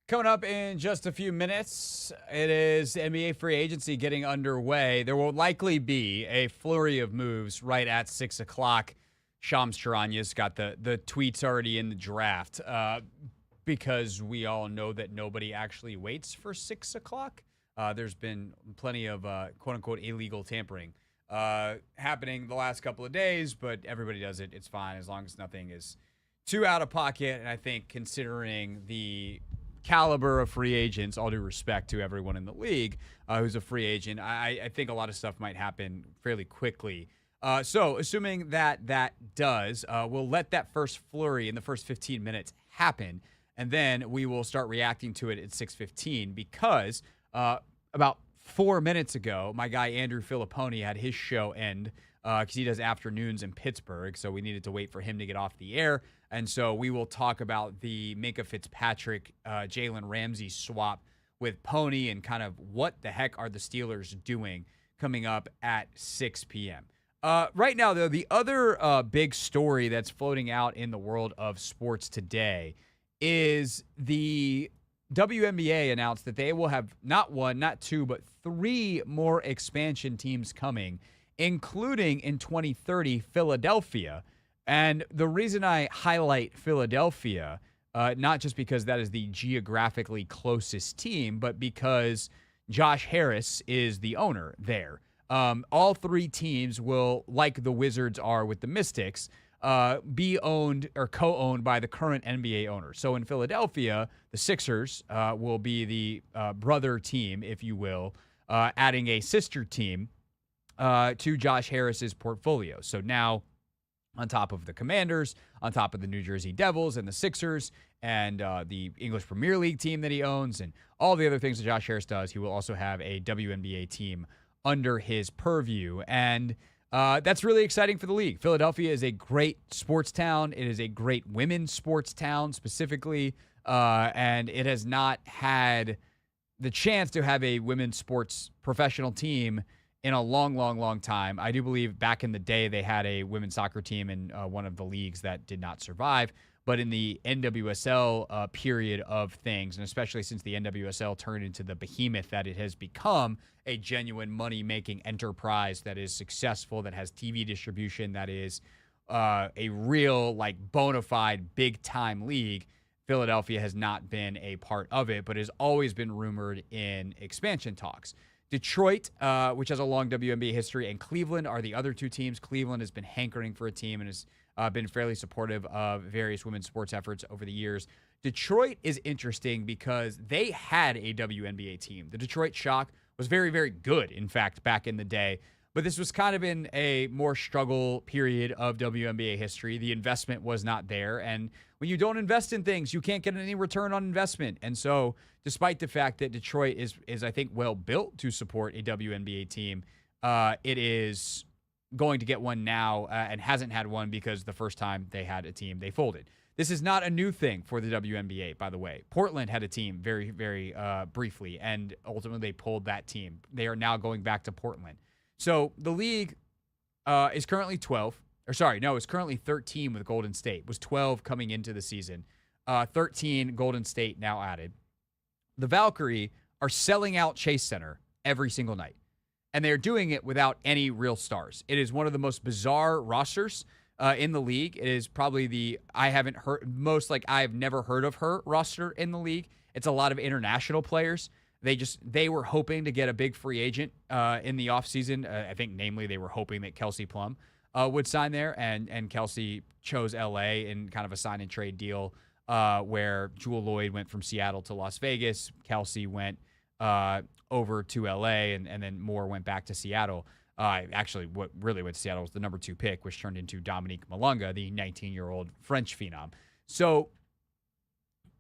Coming up in just a few minutes, it is NBA free agency getting underway. There will likely be a flurry of moves right at 6 o'clock. Shams Charanya's got the tweets already in the draft because we all know that nobody actually waits for 6 o'clock. There's been plenty of quote-unquote illegal tampering happening the last couple of days, but everybody does it. It's fine as long as nothing is too out of pocket. And I think considering the caliber of free agents, all due respect to everyone in the league who's a free agent, I think a lot of stuff might happen fairly quickly. So assuming that does, we'll let that first flurry in the first 15 minutes happen, and then we will start reacting to it at 6:15 because about 4 minutes ago, my guy Andrew Filipponi had his show end because he does afternoons in Pittsburgh, so we needed to wait for him to get off the air. And so we will talk about the Minkah Fitzpatric, Jalen Ramsey swap with Pony and kind of what the heck are the Steelers doing coming up at 6 p.m. Right now, though, the other big story that's floating out in the world of sports today is the WNBA announced that they will have not one, not two, but 3 more expansion teams coming, including in 2030 Philadelphia. And the reason I highlight Philadelphia, not just because that is the geographically closest team, but because Josh Harris is the owner there. All 3 teams will, like the Wizards are with the Mystics, be owned or co-owned by the current NBA owner. So in Philadelphia, the Sixers will be the brother team, if you will, adding a sister team to Josh Harris's portfolio. So now, on top of the Commanders, on top of the New Jersey Devils and the Sixers and the English Premier League team that he owns and all the other things that Josh Harris does, he will also have a WNBA team under his purview. And that's really exciting for the league. Philadelphia is a great sports town. It is a great women's sports town specifically, and it has not had the chance to have a women's sports professional team in a long time. I do believe back in the day they had a women's soccer team in one of the leagues that did not survive. But in the NWSL period of things, and especially since the NWSL turned into the behemoth that it has become, a genuine money-making enterprise that is successful, that has TV distribution, that is a real, like, bona fide big-time league, Philadelphia has not been a part of it, but has always been rumored in expansion talks. Detroit, which has a long WNBA history, and Cleveland are the other 2 teams. Cleveland has been hankering for a team and has been fairly supportive of various women's sports efforts over the years. Detroit is interesting because they had a WNBA team. The Detroit Shock was very, very good, in fact, back in the day. But this was kind of in a more struggle period of WNBA history. The investment was not there. And when you don't invest in things, you can't get any return on investment. And so despite the fact that Detroit is I think, well built to support a WNBA team, it is going to get one now and hasn't had one because the first time they had a team, they folded. This is not a new thing for the WNBA, by the way. Portland had a team very, very briefly, and ultimately they pulled that team. They are now going back to Portland. So the league is currently 12. It's currently 13 with Golden State. It was 12 coming into the season. 13 Golden State now added. The Valkyrie are selling out Chase Center every single night. And they're doing it without any real stars. It is one of the most bizarre rosters in the league. It is probably I've never heard of her roster in the league. It's a lot of international players. They were hoping to get a big free agent in the offseason. I think, namely, they were hoping that Kelsey Plum would sign there. And Kelsey chose L.A. in kind of a sign-and-trade deal where Jewel Lloyd went from Seattle to Las Vegas. Kelsey went over to L.A., and then Moore went back to Seattle. Actually, what really went to Seattle was the number 2 pick, which turned into Dominique Malunga, the 19-year-old French phenom. So,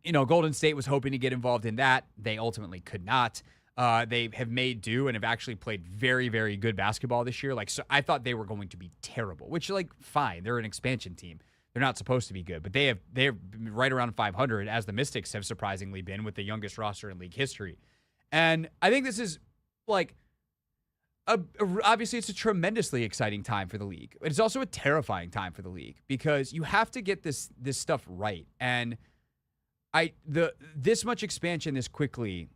Golden State was hoping to get involved in that. They ultimately could not. They have made do and have actually played very, very good basketball this year. So I thought they were going to be terrible, which, fine. They're an expansion team. They're not supposed to be good, but they're right around 500, as the Mystics have surprisingly been, with the youngest roster in league history. And I think this is obviously it's a tremendously exciting time for the league. But it's also a terrifying time for the league because you have to get this stuff right. And this much expansion this quickly,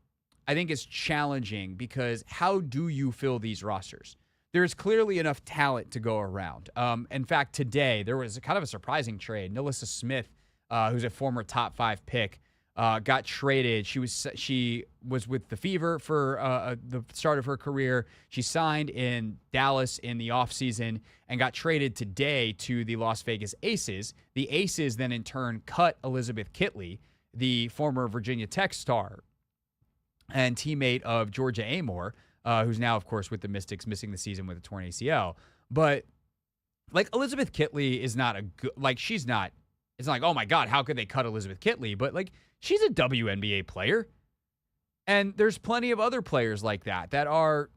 I think, is challenging because how do you fill these rosters? There's clearly enough talent to go around. In fact, today there was kind of a surprising trade. Nilissa Smith, who's a former top 5 pick, got traded. She was with the Fever for the start of her career. She signed in Dallas in the offseason and got traded today to the Las Vegas Aces. The Aces then in turn cut Elizabeth Kitley, the former Virginia Tech star and teammate of Georgia Amore, who's now, of course, with the Mystics, missing the season with a torn ACL. But, Elizabeth Kitley is not a good, she's not, it's not oh my God, how could they cut Elizabeth Kitley? But, she's a WNBA player. And there's plenty of other players like that are,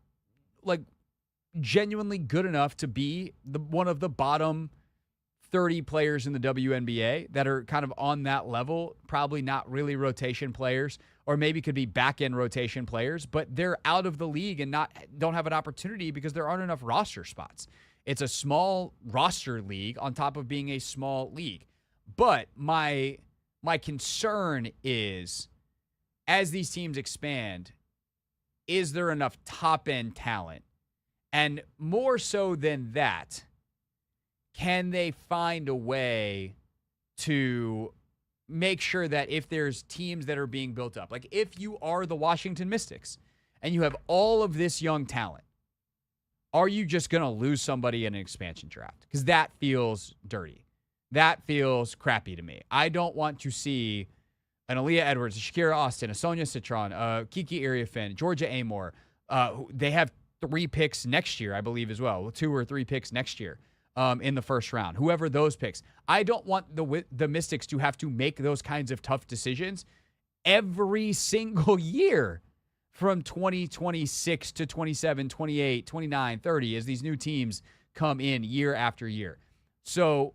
genuinely good enough to be one of the bottom 30 players in the WNBA that are kind of on that level, probably not really rotation players, or maybe could be back-end rotation players, but they're out of the league and don't have an opportunity because there aren't enough roster spots. It's a small roster league on top of being a small league. But my concern is, as these teams expand, is there enough top-end talent? And more so than that, can they find a way to make sure that if there's teams that are being built up, if you are the Washington Mystics and you have all of this young talent, are you just going to lose somebody in an expansion draft? Because that feels dirty. That feels crappy to me. I don't want to see an Aaliyah Edwards, a Shakira Austin, a Sonia Citron, a Kiki Iriafen, Georgia Amore. They have 3 picks next year, I believe, as well. 2 or 3 picks next year. In the first round, whoever those picks. I don't want the Mystics to have to make those kinds of tough decisions every single year from 2026 to 27, 28, 29, 30 as these new teams come in year after year. So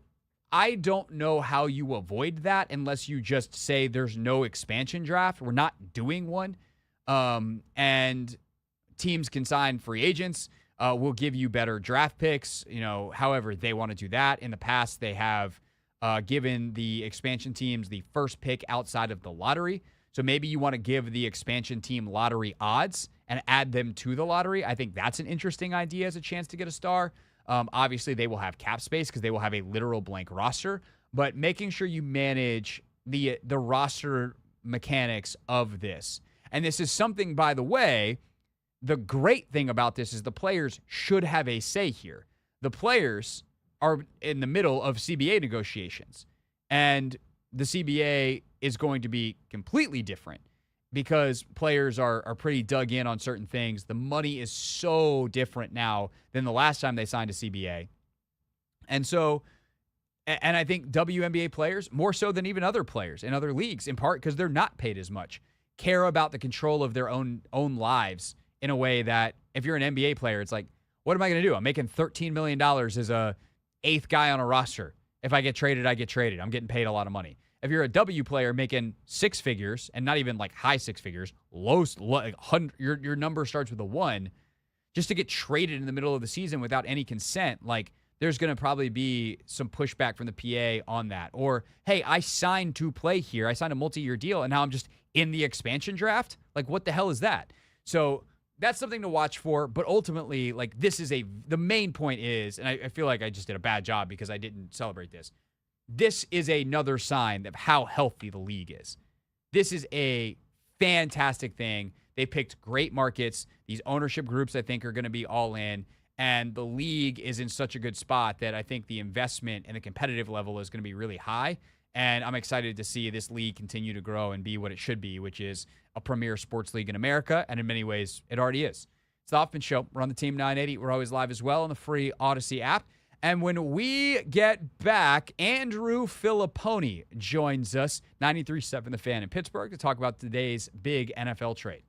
I don't know how you avoid that unless you just say there's no expansion draft. We're not doing one. And teams can sign free agents. We'll give you better draft picks, however they want to do that. In the past, they have given the expansion teams the first pick outside of the lottery. So maybe you want to give the expansion team lottery odds and add them to the lottery. I think that's an interesting idea as a chance to get a star. Obviously, they will have cap space because they will have a literal blank roster. But making sure you manage the roster mechanics of this. And this is something, by the way, the great thing about this is the players should have a say here. The players are in the middle of CBA negotiations, and the CBA is going to be completely different because players are pretty dug in on certain things. The money is so different now than the last time they signed a CBA. And so, and I think WNBA players, more so than even other players in other leagues, in part because they're not paid as much, care about the control of their own lives in a way that if you're an NBA player, it's what am I going to do? I'm making $13 million as a 8th guy on a roster. If I get traded, I get traded. I'm getting paid a lot of money. If you're a W player making 6 figures, and not even high 6 figures, low your number starts with a 1, just to get traded in the middle of the season without any consent, there's going to probably be some pushback from the PA on that. Or, hey, I signed to play here. I signed a multi-year deal, and now I'm just in the expansion draft. Like, what the hell is that? So that's something to watch for. But ultimately, like, the main point is, and I feel like I just did a bad job because I didn't celebrate this. This is another sign of how healthy the league is. This is a fantastic thing. They picked great markets. These ownership groups, I think, are going to be all in. And the league is in such a good spot that I think the investment and the competitive level is going to be really high. And I'm excited to see this league continue to grow and be what it should be, which is a premier sports league in America. And in many ways, it already is. It's the Hoffman Show. We're on the Team 980. We're always live as well on the free Odyssey app. And when we get back, Andrew Filipponi joins us, 93.7 The Fan in Pittsburgh, to talk about today's big NFL trade.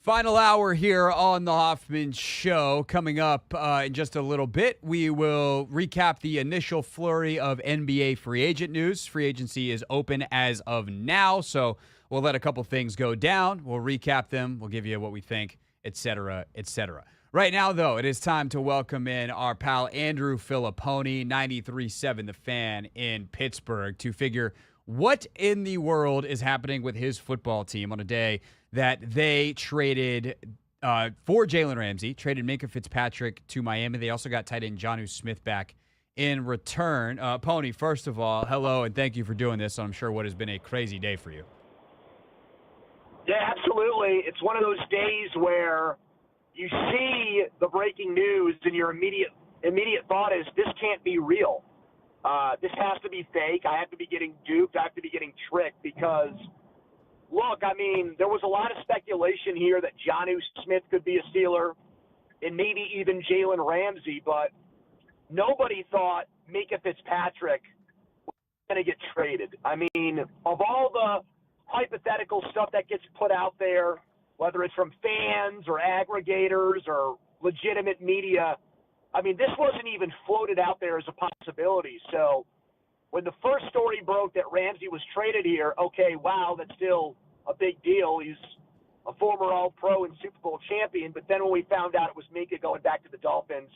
Final hour here on the Hoffman Show. Coming up in just a little bit, we will recap the initial flurry of NBA free agent news. Free agency is open as of now, so we'll let a couple things go down. We'll recap them. We'll give you what we think, et cetera, et cetera. Right now, though, it is time to welcome in our pal Andrew Filipponi, 93.7 The Fan in Pittsburgh, to figure what in the world is happening with his football team on a day that they traded for Jalen Ramsey, traded Minkah Fitzpatrick to Miami. They also got tight end Jonnu Smith back in return. Pony, first of all, hello, and thank you for doing this. I'm sure what has been a crazy day for you. Yeah, absolutely. It's one of those days where you see the breaking news and your immediate thought is, this can't be real. This has to be fake. I have to be getting duped. I have to be getting tricked because – look, I mean, there was a lot of speculation here that Jonnu Smith could be a Steeler and maybe even Jalen Ramsey, but nobody thought Minkah Fitzpatrick was going to get traded. I mean, of all the hypothetical stuff that gets put out there, whether it's from fans or aggregators or legitimate media, I mean, this wasn't even floated out there as a possibility. So when the first story broke that Ramsey was traded here, okay, wow, that's still a big deal. He's a former All-Pro and Super Bowl champion. But then when we found out it was Minkah going back to the Dolphins,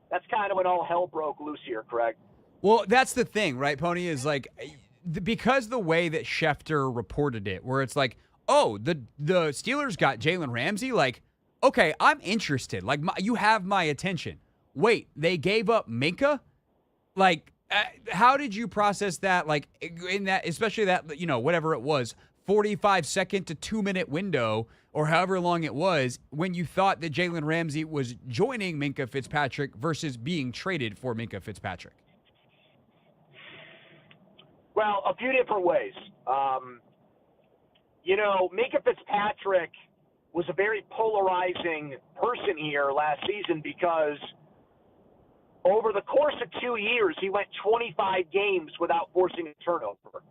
that's kind of when all hell broke loose here, Craig. Well, that's the thing, right, Pony, is like because the way that Schefter reported it, where it's like, oh, the Steelers got Jalen Ramsey, like, okay, I'm interested. Like, you have my attention. Wait, they gave up Minkah? Like, how did you process that, like, in that, especially that, you know, whatever it was, 45-second to 2-minute window or however long it was when you thought that Jalen Ramsey was joining Minkah Fitzpatrick versus being traded for Minkah Fitzpatrick? Well, a few different ways. You know, Minkah Fitzpatrick was a very polarizing person here last season because over the course of 2 years, he went 25 games without forcing a turnover.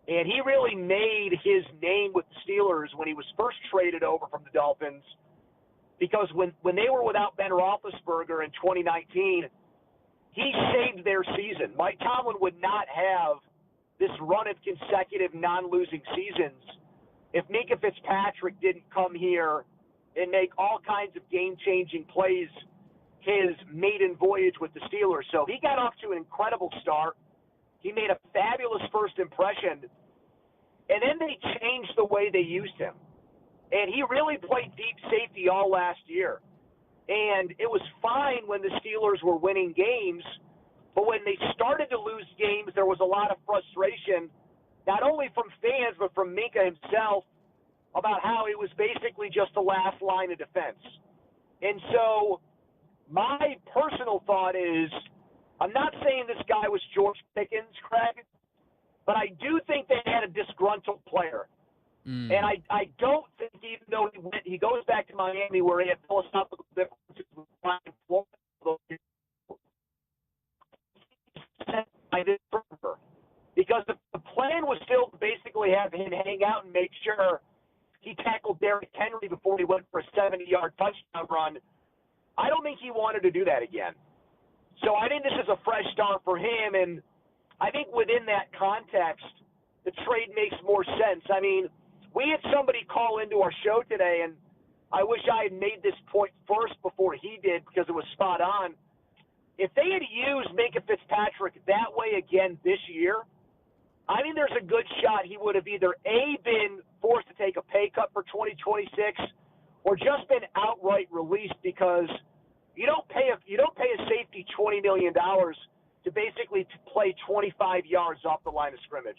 And he really made his name with the Steelers when he was first traded over from the Dolphins because when they were without Ben Roethlisberger in 2019, he saved their season. Mike Tomlin would not have this run of consecutive non-losing seasons if Minkah Fitzpatrick didn't come here and make all kinds of game-changing plays his maiden voyage with the Steelers. So he got off to an incredible start. He made a fabulous first impression, and then they changed the way they used him. And he really played deep safety all last year. And it was fine when the Steelers were winning games, but when they started to lose games, there was a lot of frustration, not only from fans, but from Minkah himself, about how it was basically just the last line of defense. And so my personal thought is, I'm not saying this guy was George Pickens, Craig, but I do think they had a disgruntled player. And I don't think, even though he goes back to Miami where he had philosophical differences with Brian Flores, because the plan was still to basically have him hang out and make sure he tackled Derrick Henry before he went for a 70-yard touchdown run. I don't think he wanted to do that again. So I think this is a fresh start for him, and I think within that context, the trade makes more sense. I mean, we had somebody call into our show today, and I wish I had made this point first before he did because it was spot on. If they had used Minkah Fitzpatrick that way again this year, I mean, there's a good shot he would have either A, been forced to take a pay cut for 2026 or just been outright released because you don't pay a safety $20 million to basically play 25 yards off the line of scrimmage.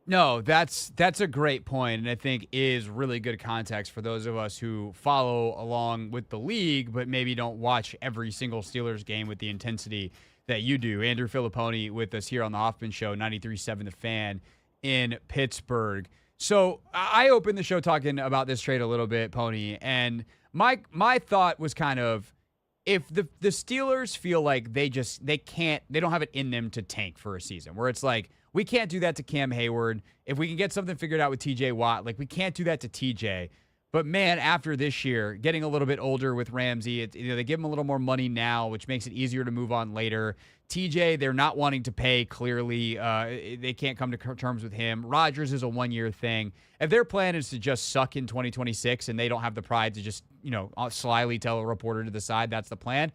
No, that's a great point, and I think is really good context for those of us who follow along with the league, but maybe don't watch every single Steelers game with the intensity that you do. Andrew Filipponi with us here on the Hoffman Show, 93.7 The Fan in Pittsburgh. So I opened the show talking about this trade a little bit, Pony, and my thought was kind of, if the Steelers feel like they don't have it in them to tank for a season, where it's like, we can't do that to Cam Hayward. If we can get something figured out with TJ Watt, like, we can't do that to TJ. But man, after this year, getting a little bit older with Ramsey, they give him a little more money now, which makes it easier to move on later. TJ, they're not wanting to pay, clearly. They can't come to terms with him. Rodgers is a one-year thing. If their plan is to just suck in 2026 and they don't have the pride to just, slyly tell a reporter to the side that's the plan,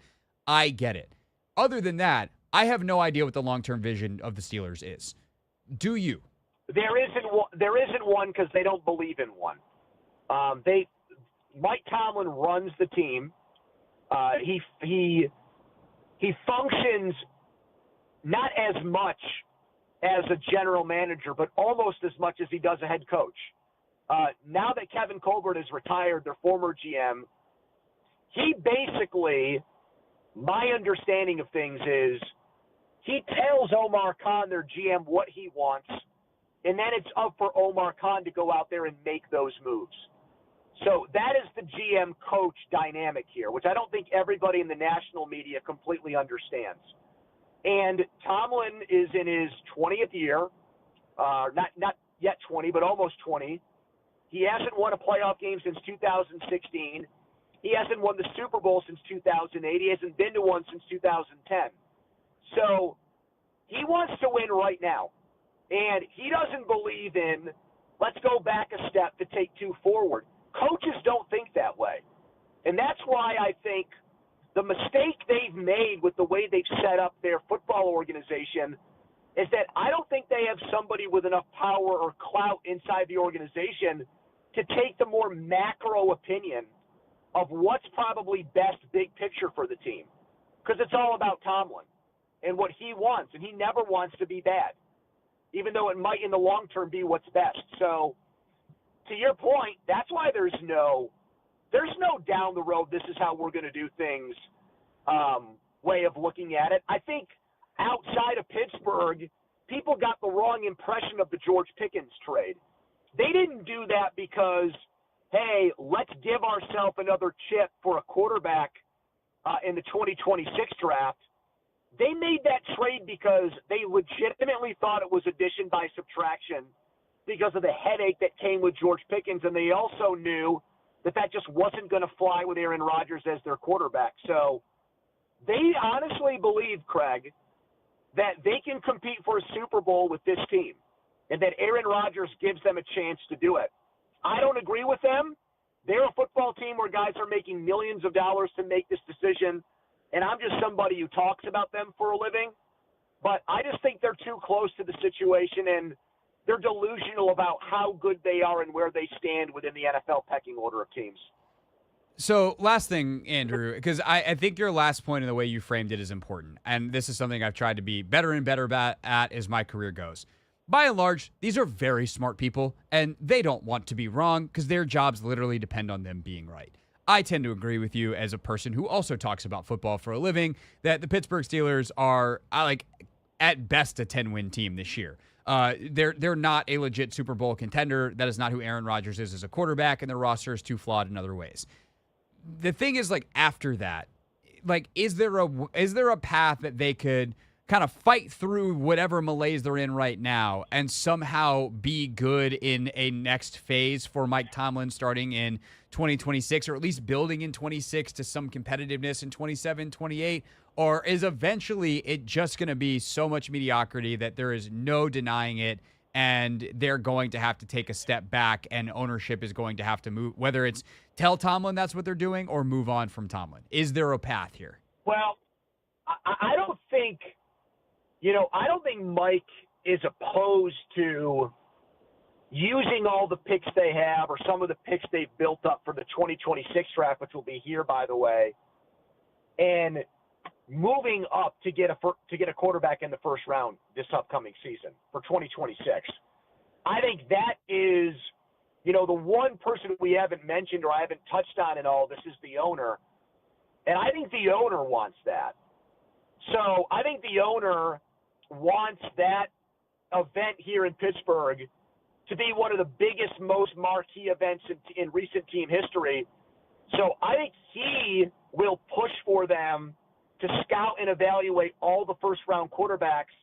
I get it. Other than that, I have no idea what the long-term vision of the Steelers is. Do you? There isn't one because they don't believe in one. Mike Tomlin runs the team. He functions not as much as a general manager, but almost as much as he does a head coach. Now that Kevin Colbert is retired, their former GM, he basically, my understanding of things is, he tells Omar Khan, their GM, what he wants, and then it's up for Omar Khan to go out there and make those moves. So that is the GM-coach dynamic here, which I don't think everybody in the national media completely understands. And Tomlin is in his 20th year, not yet 20, but almost 20. He hasn't won a playoff game since 2016. He hasn't won the Super Bowl since 2008. He hasn't been to one since 2010. So he wants to win right now. And he doesn't believe in, let's go back a step to take two forward. Coaches don't think that way. And that's why I think the mistake they've made with the way they've set up their football organization is that I don't think they have somebody with enough power or clout inside the organization to take the more macro opinion of what's probably best big picture for the team. Because it's all about Tomlin and what he wants. And he never wants to be bad, even though it might in the long term be what's best. So to your point, that's why there's no down the road, this is how we're going to do things way of looking at it. I think outside of Pittsburgh, people got the wrong impression of the George Pickens trade. They didn't do that because, hey, let's give ourselves another chip for a quarterback in the 2026 draft. They made that trade because they legitimately thought it was addition by subtraction because of the headache that came with George Pickens, and they also knew that just wasn't going to fly with Aaron Rodgers as their quarterback. So they honestly believe, Craig, that they can compete for a Super Bowl with this team and that Aaron Rodgers gives them a chance to do it. I don't agree with them. They're a football team where guys are making millions of dollars to make this decision, and I'm just somebody who talks about them for a living. But I just think they're too close to the situation, and they're delusional about how good they are and where they stand within the NFL pecking order of teams. So last thing, Andrew, because I think your last point and the way you framed it is important. And this is something I've tried to be better and better at as my career goes. By and large, these are very smart people, and they don't want to be wrong because their jobs literally depend on them being right. I tend to agree with you as a person who also talks about football for a living that the Pittsburgh Steelers are, at best, a 10-win team this year. They're not a legit Super Bowl contender. That is not who Aaron Rodgers is as a quarterback, and their roster is too flawed in other ways. The thing is, after that, is there a path that they could kind of fight through whatever malaise they're in right now and somehow be good in a next phase for Mike Tomlin starting in 2026, or at least building in 26 to some competitiveness in 27, 28? Or is eventually it just going to be so much mediocrity that there is no denying it, and they're going to have to take a step back and ownership is going to have to move, whether it's tell Tomlin that's what they're doing or move on from Tomlin? Is there a path here? Well, I don't think Mike is opposed to using all the picks they have or some of the picks they've built up for the 2026 draft, which will be here, by the way, and moving up to get a quarterback in the first round this upcoming season for 2026. I think that is, the one person we haven't mentioned or I haven't touched on in all this is the owner. And I think the owner wants that. So I think the owner wants that event here in Pittsburgh to be one of the biggest, most marquee events in recent team history. So I think he will push for them to scout and evaluate all the first-round quarterbacks.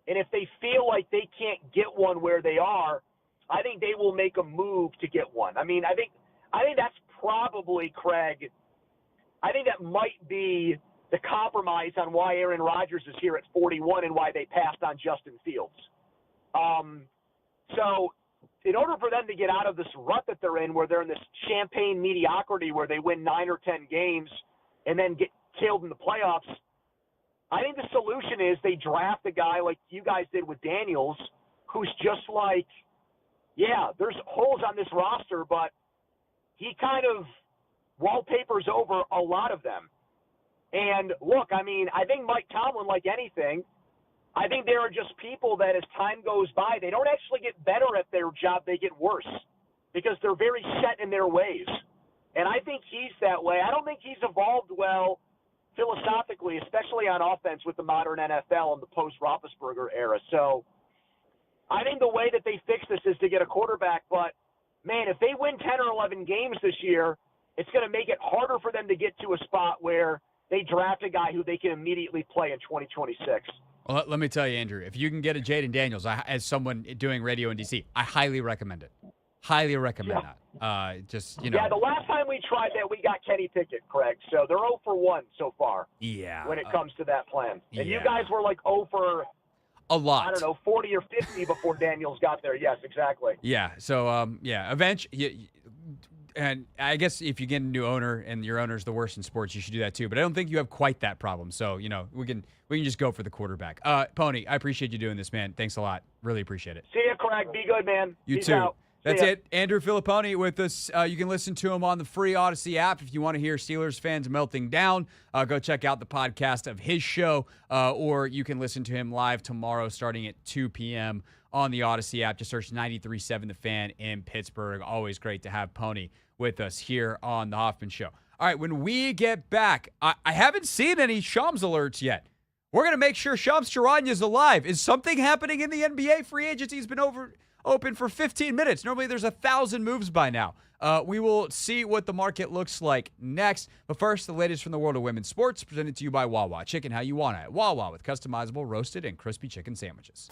And if they feel like they can't get one where they are, I think they will make a move to get one. I mean, I think that's probably, Craig, I think that might be the compromise on why Aaron Rodgers is here at 41 and why they passed on Justin Fields. So in order for them to get out of this rut that they're in, where they're in this champagne mediocrity where they win 9 or 10 games and then get killed in the playoffs, I think the solution is they draft a guy like you guys did with Daniels, who's just like, yeah, there's holes on this roster, but he kind of wallpapers over a lot of them. And look, I mean, I think Mike Tomlin, like anything, I think there are just people that as time goes by, they don't actually get better at their job, they get worse because they're very set in their ways. And I think he's that way. I don't think he's evolved well philosophically, especially on offense with the modern NFL and the post-Roethlisberger era. So I think the way that they fix this is to get a quarterback. But, man, if they win 10 or 11 games this year, it's going to make it harder for them to get to a spot where they draft a guy who they can immediately play in 2026. Well, let me tell you, Andrew, if you can get a Jaden Daniels, as someone doing radio in D.C., I highly recommend it. Highly recommend that. Yeah, the last time we tried that, we got Kenny Pickett, Craig. So they're 0 for 1 so far. Yeah. When it comes to that plan. And yeah. you guys were like 0 for a lot. I don't know, 40 or 50 before Daniels got there. Yes, exactly. Yeah. So, eventually, and I guess if you get a new owner and your owner's the worst in sports, you should do that too. But I don't think you have quite that problem. So, we can just go for the quarterback. Pony, I appreciate you doing this, man. Thanks a lot. Really appreciate it. See you, Craig. Be good, man. You Peace too. Out. That's it. Andrew Filipponi with us. You can listen to him on the free Odyssey app. If you want to hear Steelers fans melting down, go check out the podcast of his show, or you can listen to him live tomorrow starting at 2 p.m. on the Odyssey app. Just search 93.7 The Fan in Pittsburgh. Always great to have Pony with us here on the Hoffman Show. All right, when we get back, I haven't seen any Shams alerts yet. We're going to make sure Shams Charania is alive. Is something happening in the NBA? Free agency has been open for 15 minutes. Normally there's 1,000 moves by now. We will see what the market looks like next. But first, the latest from the world of women's sports, presented to you by Wawa. Chicken how you want it at Wawa with customizable roasted and crispy chicken sandwiches.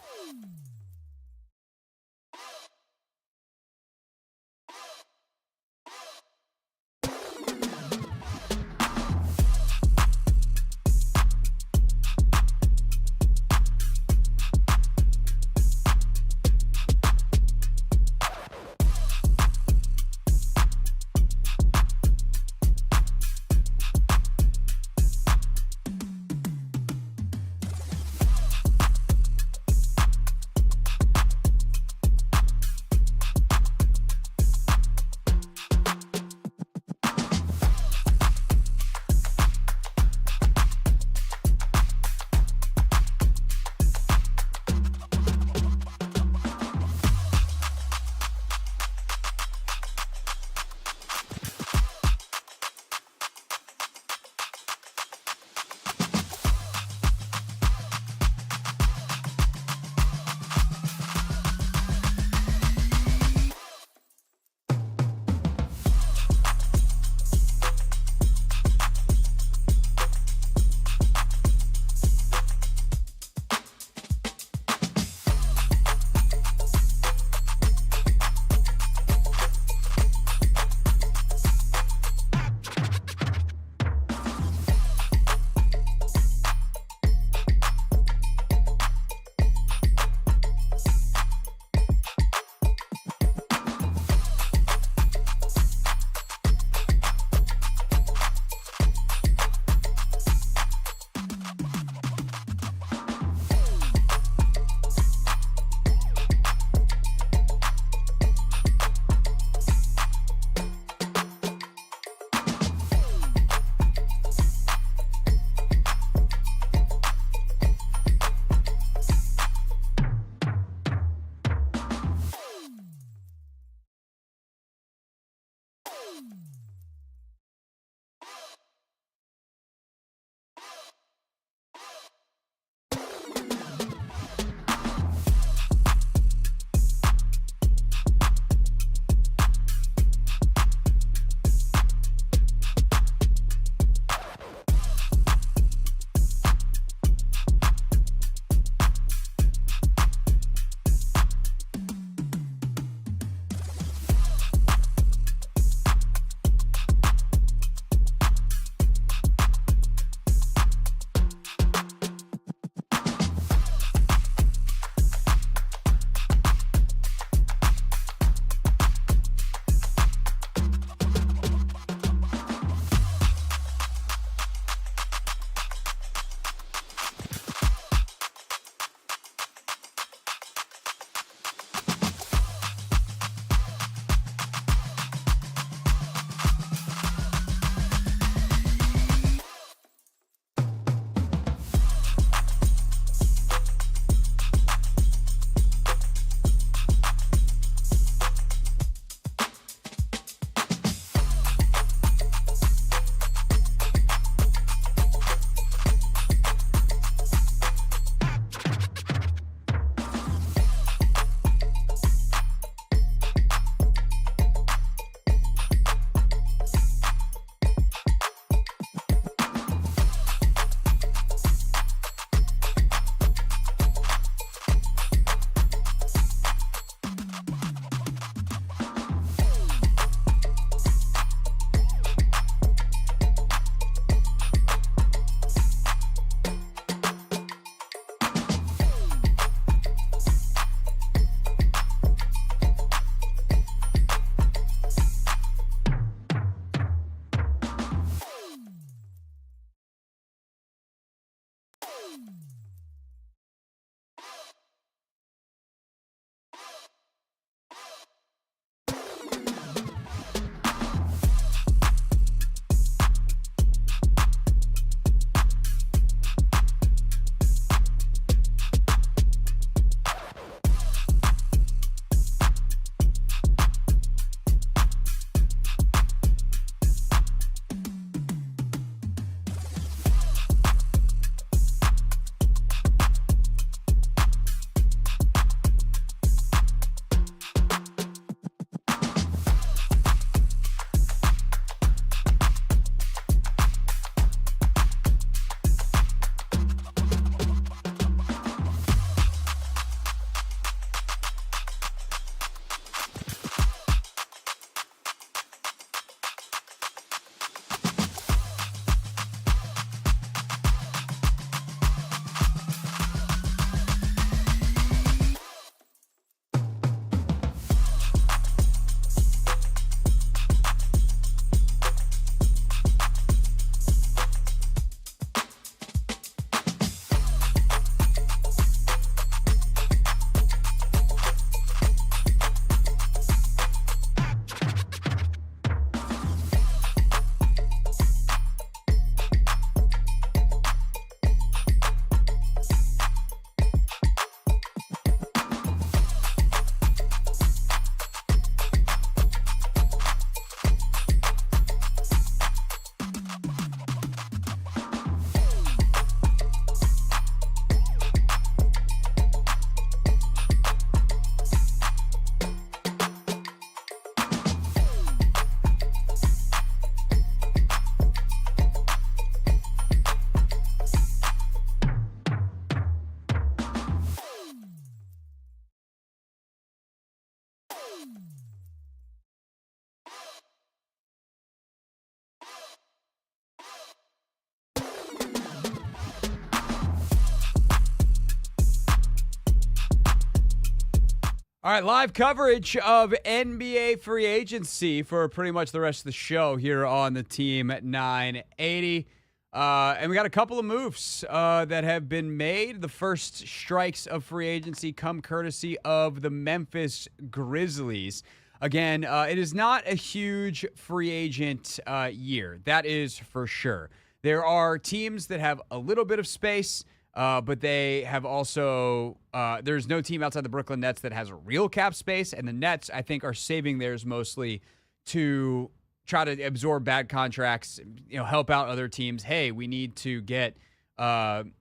All right, live coverage of NBA free agency for pretty much the rest of the show here on the Team at 980. And we got a couple of moves that have been made. The first strikes of free agency come courtesy of the Memphis Grizzlies. Again, it is not a huge free agent year. That is for sure. There are teams that have a little bit of space, but they have also, there's no team outside the Brooklyn Nets that has a real cap space, and the Nets, I think, are saving theirs mostly to try to absorb bad contracts, help out other teams. Hey, we need to get, some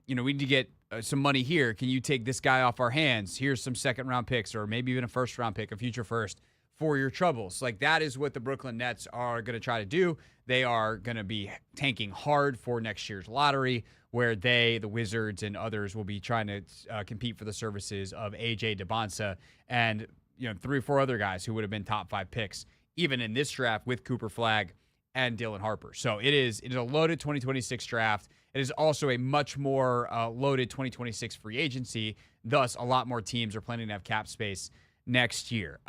money here. Can you take this guy off our hands? Here's some second-round picks, or maybe even a first-round pick, a future first, for your troubles. Like, that is what the Brooklyn Nets are going to try to do. They are going to be tanking hard for next year's lottery, where the Wizards and others will be trying to compete for the services of A.J. DeBonsa and 3 or 4 other guys who would have been top 5 picks, even in this draft with Cooper Flagg and Dylan Harper. So it is a loaded 2026 draft. It is also a much more loaded 2026 free agency. Thus, a lot more teams are planning to have cap space next year.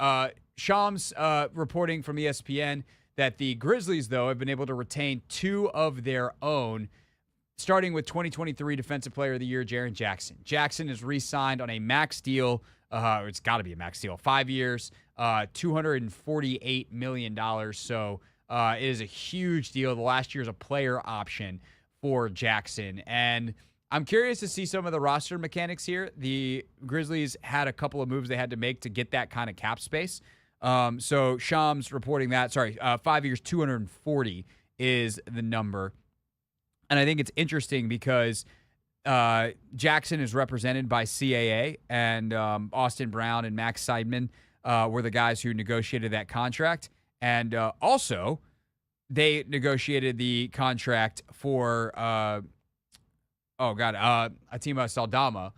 Shams reporting from ESPN that the Grizzlies, though, have been able to retain 2 of their own, starting with 2023 Defensive Player of the Year, Jaren Jackson. Jackson is re-signed on a max deal. It's got to be a max deal. 5 years, $248 million. So it is a huge deal. The last year is a player option for Jackson. And I'm curious to see some of the roster mechanics here. The Grizzlies had a couple of moves they had to make to get that kind of cap space. So Shams reporting that. 5 years, 240 is the number. And I think it's interesting because Jackson is represented by CAA, and Austin Brown and Max Seidman were the guys who negotiated that contract. And also, they negotiated the contract for, Atima Saldama,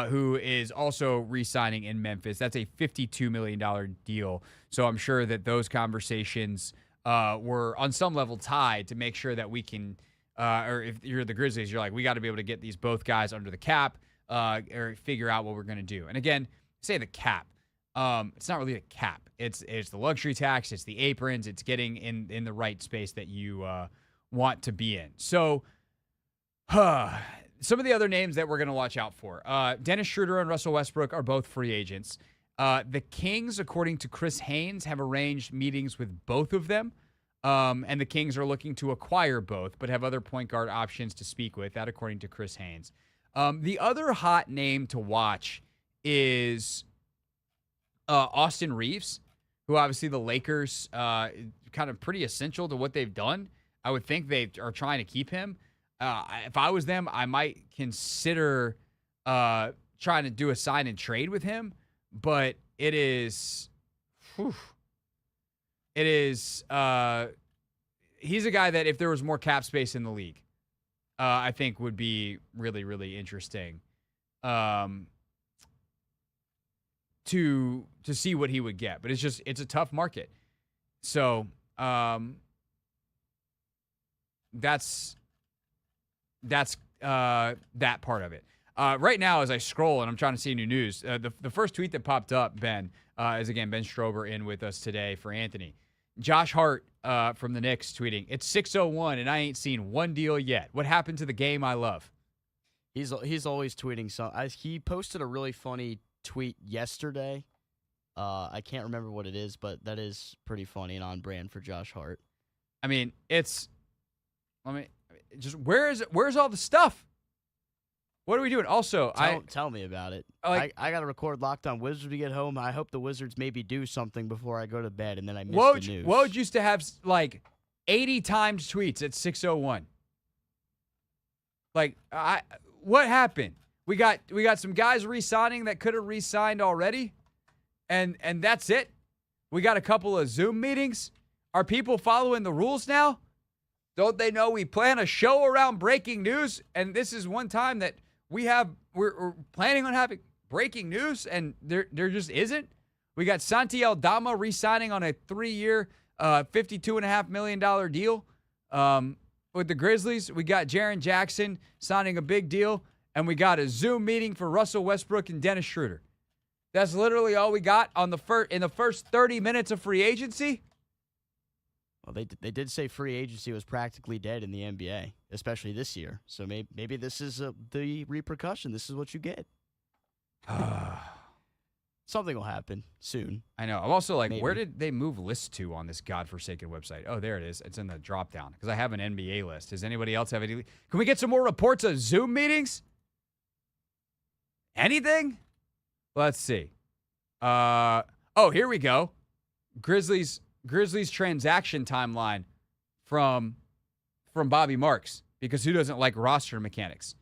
who is also re-signing in Memphis. That's a $52 million deal. So I'm sure that those conversations were on some level tied to make sure that we can or if you're the Grizzlies, you're like, we got to be able to get these both guys under the cap or figure out what we're going to do. And again, say the cap. It's not really a cap. It's the luxury tax. It's the aprons. It's getting in the right space that you want to be in. So some of the other names that we're going to watch out for. Dennis Schroeder and Russell Westbrook are both free agents. The Kings, according to Chris Haynes, have arranged meetings with both of them. And the Kings are looking to acquire both, but have other point guard options to speak with. That, according to Chris Haynes. The other hot name to watch is Austin Reeves, who obviously the Lakers kind of pretty essential to what they've done. I would think they are trying to keep him. If I was them, I might consider trying to do a sign and trade with him. But it is... It is, he's a guy that if there was more cap space in the league, I think would be really, really interesting to see what he would get. But it's a tough market. So that's that part of it. Right now, as I scroll and I'm trying to see new news, the first tweet that popped up, Ben, is again Ben Strober in with us today for Anthony. Josh Hart from the Knicks tweeting, "It's 6:01 and I ain't seen one deal yet. What happened to the game I love?" He's always tweeting something. He posted a really funny tweet yesterday. I can't remember what it is, but that is pretty funny and on brand for Josh Hart. I mean, where's all the stuff? What are we doing? Also, tell me about it. I got to record Locked On Wizards to get home. I hope the Wizards maybe do something before I go to bed, and then I miss the news. Woj used to have like 80 timed tweets at 6:01. Like, what happened? We got some guys re-signing that could have re-signed already, and that's it. We got a couple of Zoom meetings. Are people following the rules now? Don't they know we plan a show around breaking news? And this is one time that we're planning on having breaking news, and there just isn't. We got Santi Aldama re-signing on a 3-year, $52.5 million deal with the Grizzlies. We got Jaren Jackson signing a big deal, and we got a Zoom meeting for Russell Westbrook and Dennis Schroeder. That's literally all we got on in the first 30 minutes of free agency? Well, they did say free agency was practically dead in the NBA, especially this year. So maybe this is the repercussion. This is what you get. Something will happen soon. I know. I'm also like, Maybe. Where did they move list to on this godforsaken website? Oh, there it is. It's in the drop down because I have an NBA list. Does anybody else have any? Can we get some more reports of Zoom meetings? Anything? Let's see. Oh, here we go. Grizzlies transaction timeline from Bobby Marks, because who doesn't like roster mechanics?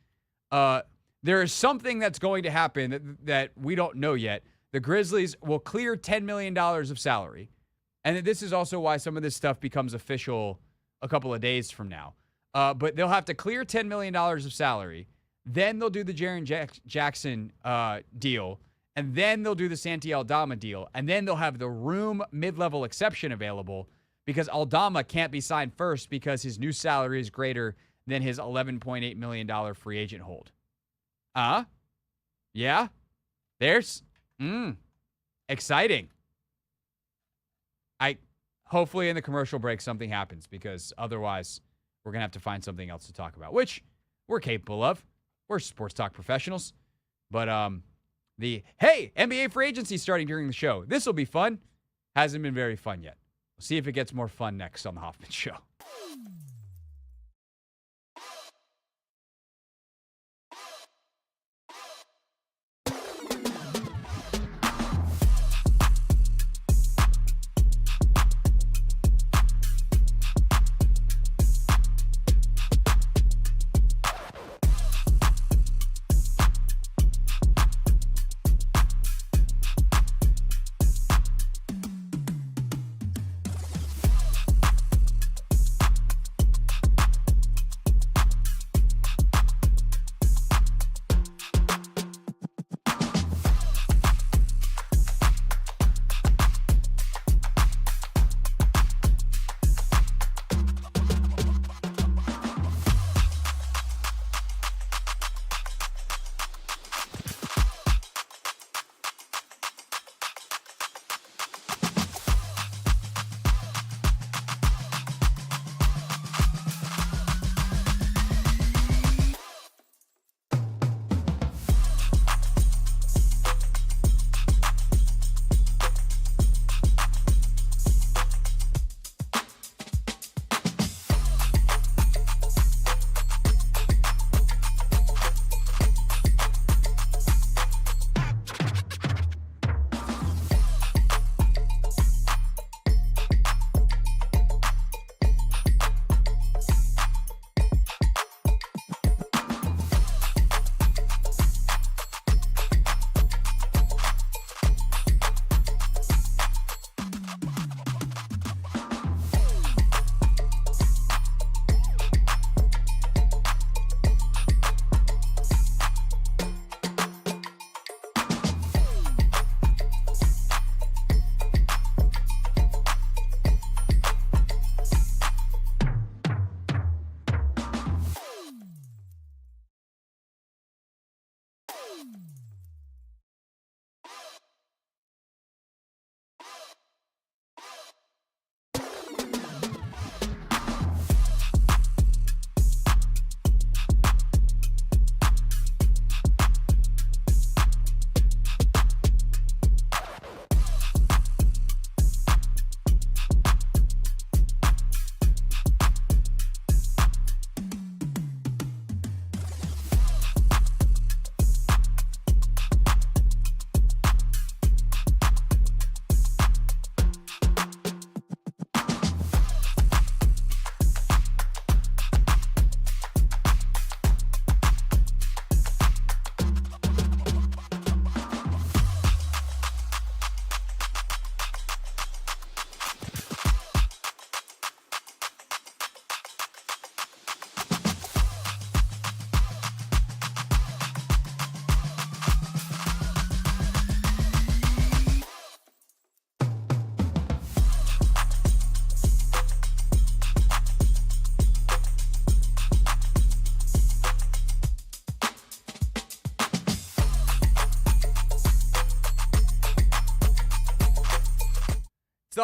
There is something that's going to happen that we don't know yet. The Grizzlies will clear $10 million of salary. And this is also why some of this stuff becomes official a couple of days from now. But they'll have to clear $10 million of salary. Then they'll do the Jaren Jackson deal. And then they'll do the Santi Aldama deal. And then they'll have the room mid-level exception available because Aldama can't be signed first because his new salary is greater than his $11.8 million free agent hold. Yeah? There's... exciting. Hopefully in the commercial break something happens, because otherwise we're going to have to find something else to talk about, which we're capable of. We're sports talk professionals. But hey, NBA free agency starting during the show. This will be fun. Hasn't been very fun yet. We'll see if it gets more fun next on the Hoffman Show.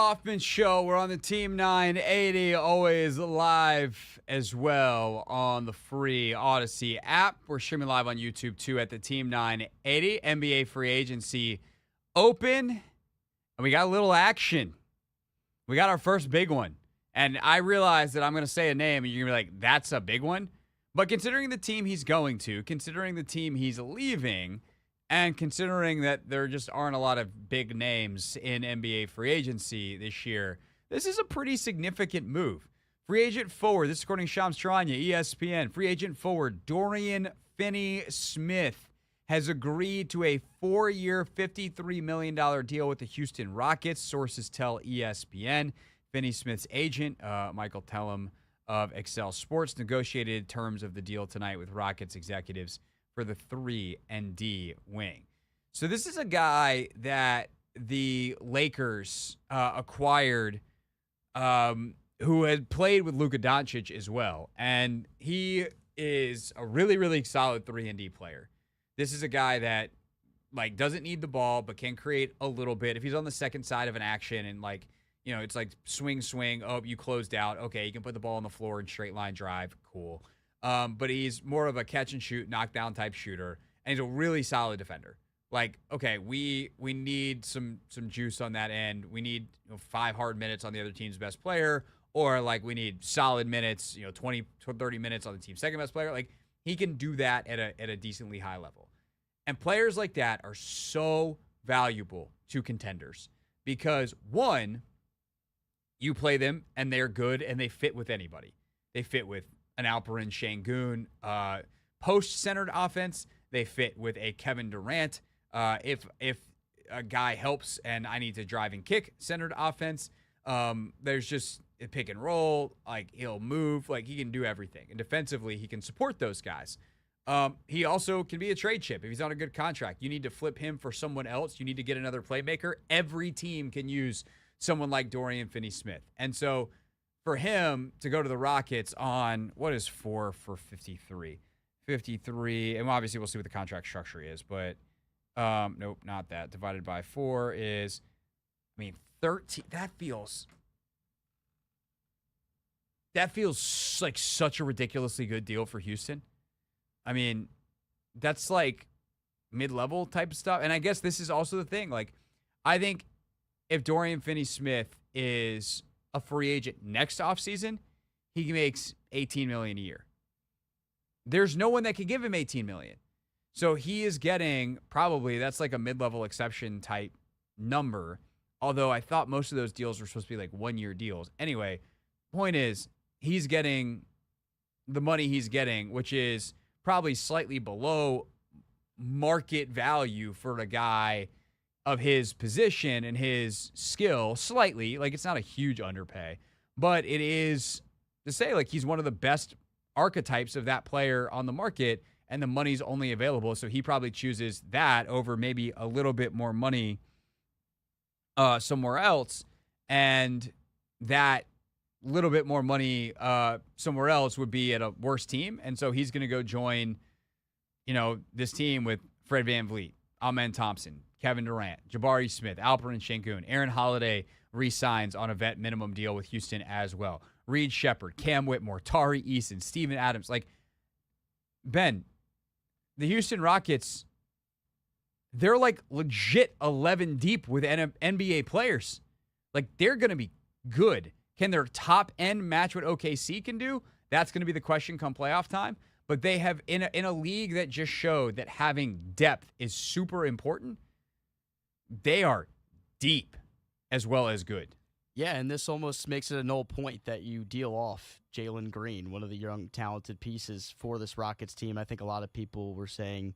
Hoffman Show. We're on the Team 980, always live as well on the free Odyssey app. We're streaming live on YouTube too at the Team 980. NBA free agency open, and we got a little action. We got our first big one. And I realize that I'm going to say a name, and you're going to be like, that's a big one. But considering the team he's going to, considering the team he's leaving, and considering that there just aren't a lot of big names in NBA free agency this year, this is a pretty significant move. Free agent forward, this is according to Shams Charania, ESPN, free agent forward Dorian Finney-Smith has agreed to a 4-year, $53 million deal with the Houston Rockets, sources tell ESPN. Finney-Smith's agent, Michael Tellem of Excel Sports, negotiated terms of the deal tonight with Rockets executives for the 3-and-D wing. So this is a guy that the Lakers acquired who had played with Luka Doncic as well. And he is a really, really solid 3-and-D player. This is a guy that doesn't need the ball but can create a little bit. If he's on the second side of an action and it's like swing, oh, you closed out. Okay, you can put the ball on the floor and straight line drive. Cool. But he's more of a catch and shoot, knockdown type shooter, and he's a really solid defender. Okay, we need some juice on that end. We need 5 hard minutes on the other team's best player, or we need solid minutes, 20 to 30 minutes on the team's second best player. He can do that at a decently high level. And players like that are so valuable to contenders because, one, you play them and they're good and they fit with anybody. They fit with an Alperen Şengün post-centered offense. They fit with a Kevin Durant. If a guy helps and I need to drive and kick centered offense, there's just a pick and roll. He'll move. He can do everything. And defensively, he can support those guys. He also can be a trade chip. If he's on a good contract, you need to flip him for someone else. You need to get another playmaker. Every team can use someone like Dorian Finney-Smith. And so for him to go to the Rockets on, what is 4 for 53? 53, and obviously we'll see what the contract structure is, but nope, not that. Divided by 4 is, 13. That feels like such a ridiculously good deal for Houston. That's mid-level type of stuff. And I guess this is also the thing. I think if Dorian Finney-Smith is a free agent next offseason, he makes $18 million a year. There's no one that could give him $18 million. So he is getting that's a mid-level exception type number. Although I thought most of those deals were supposed to be 1-year deals. Anyway, point is he's getting the money he's getting, which is probably slightly below market value for a guy of his position and his skill, slightly. It's not a huge underpay, but it is to say he's one of the best archetypes of that player on the market, and the money's only available, so he probably chooses that over maybe a little bit more money somewhere else, and that little bit more money somewhere else would be at a worse team, and so he's going to go join, this team with Fred VanVleet, Amen Thompson, Kevin Durant, Jabari Smith, Alperen Şengün, Aaron Holiday re-signs on a vet minimum deal with Houston as well. Reed Shepherd, Cam Whitmore, Tari Eason, Steven Adams. Ben, the Houston Rockets, they're legit 11 deep with NBA players. They're going to be good. Can their top end match what OKC can do? That's going to be the question come playoff time. But they have, in a league that just showed that having depth is super important, they are deep as well as good. Yeah, and this almost makes it a null point that you deal off Jalen Green, one of the young, talented pieces for this Rockets team. I think a lot of people were saying,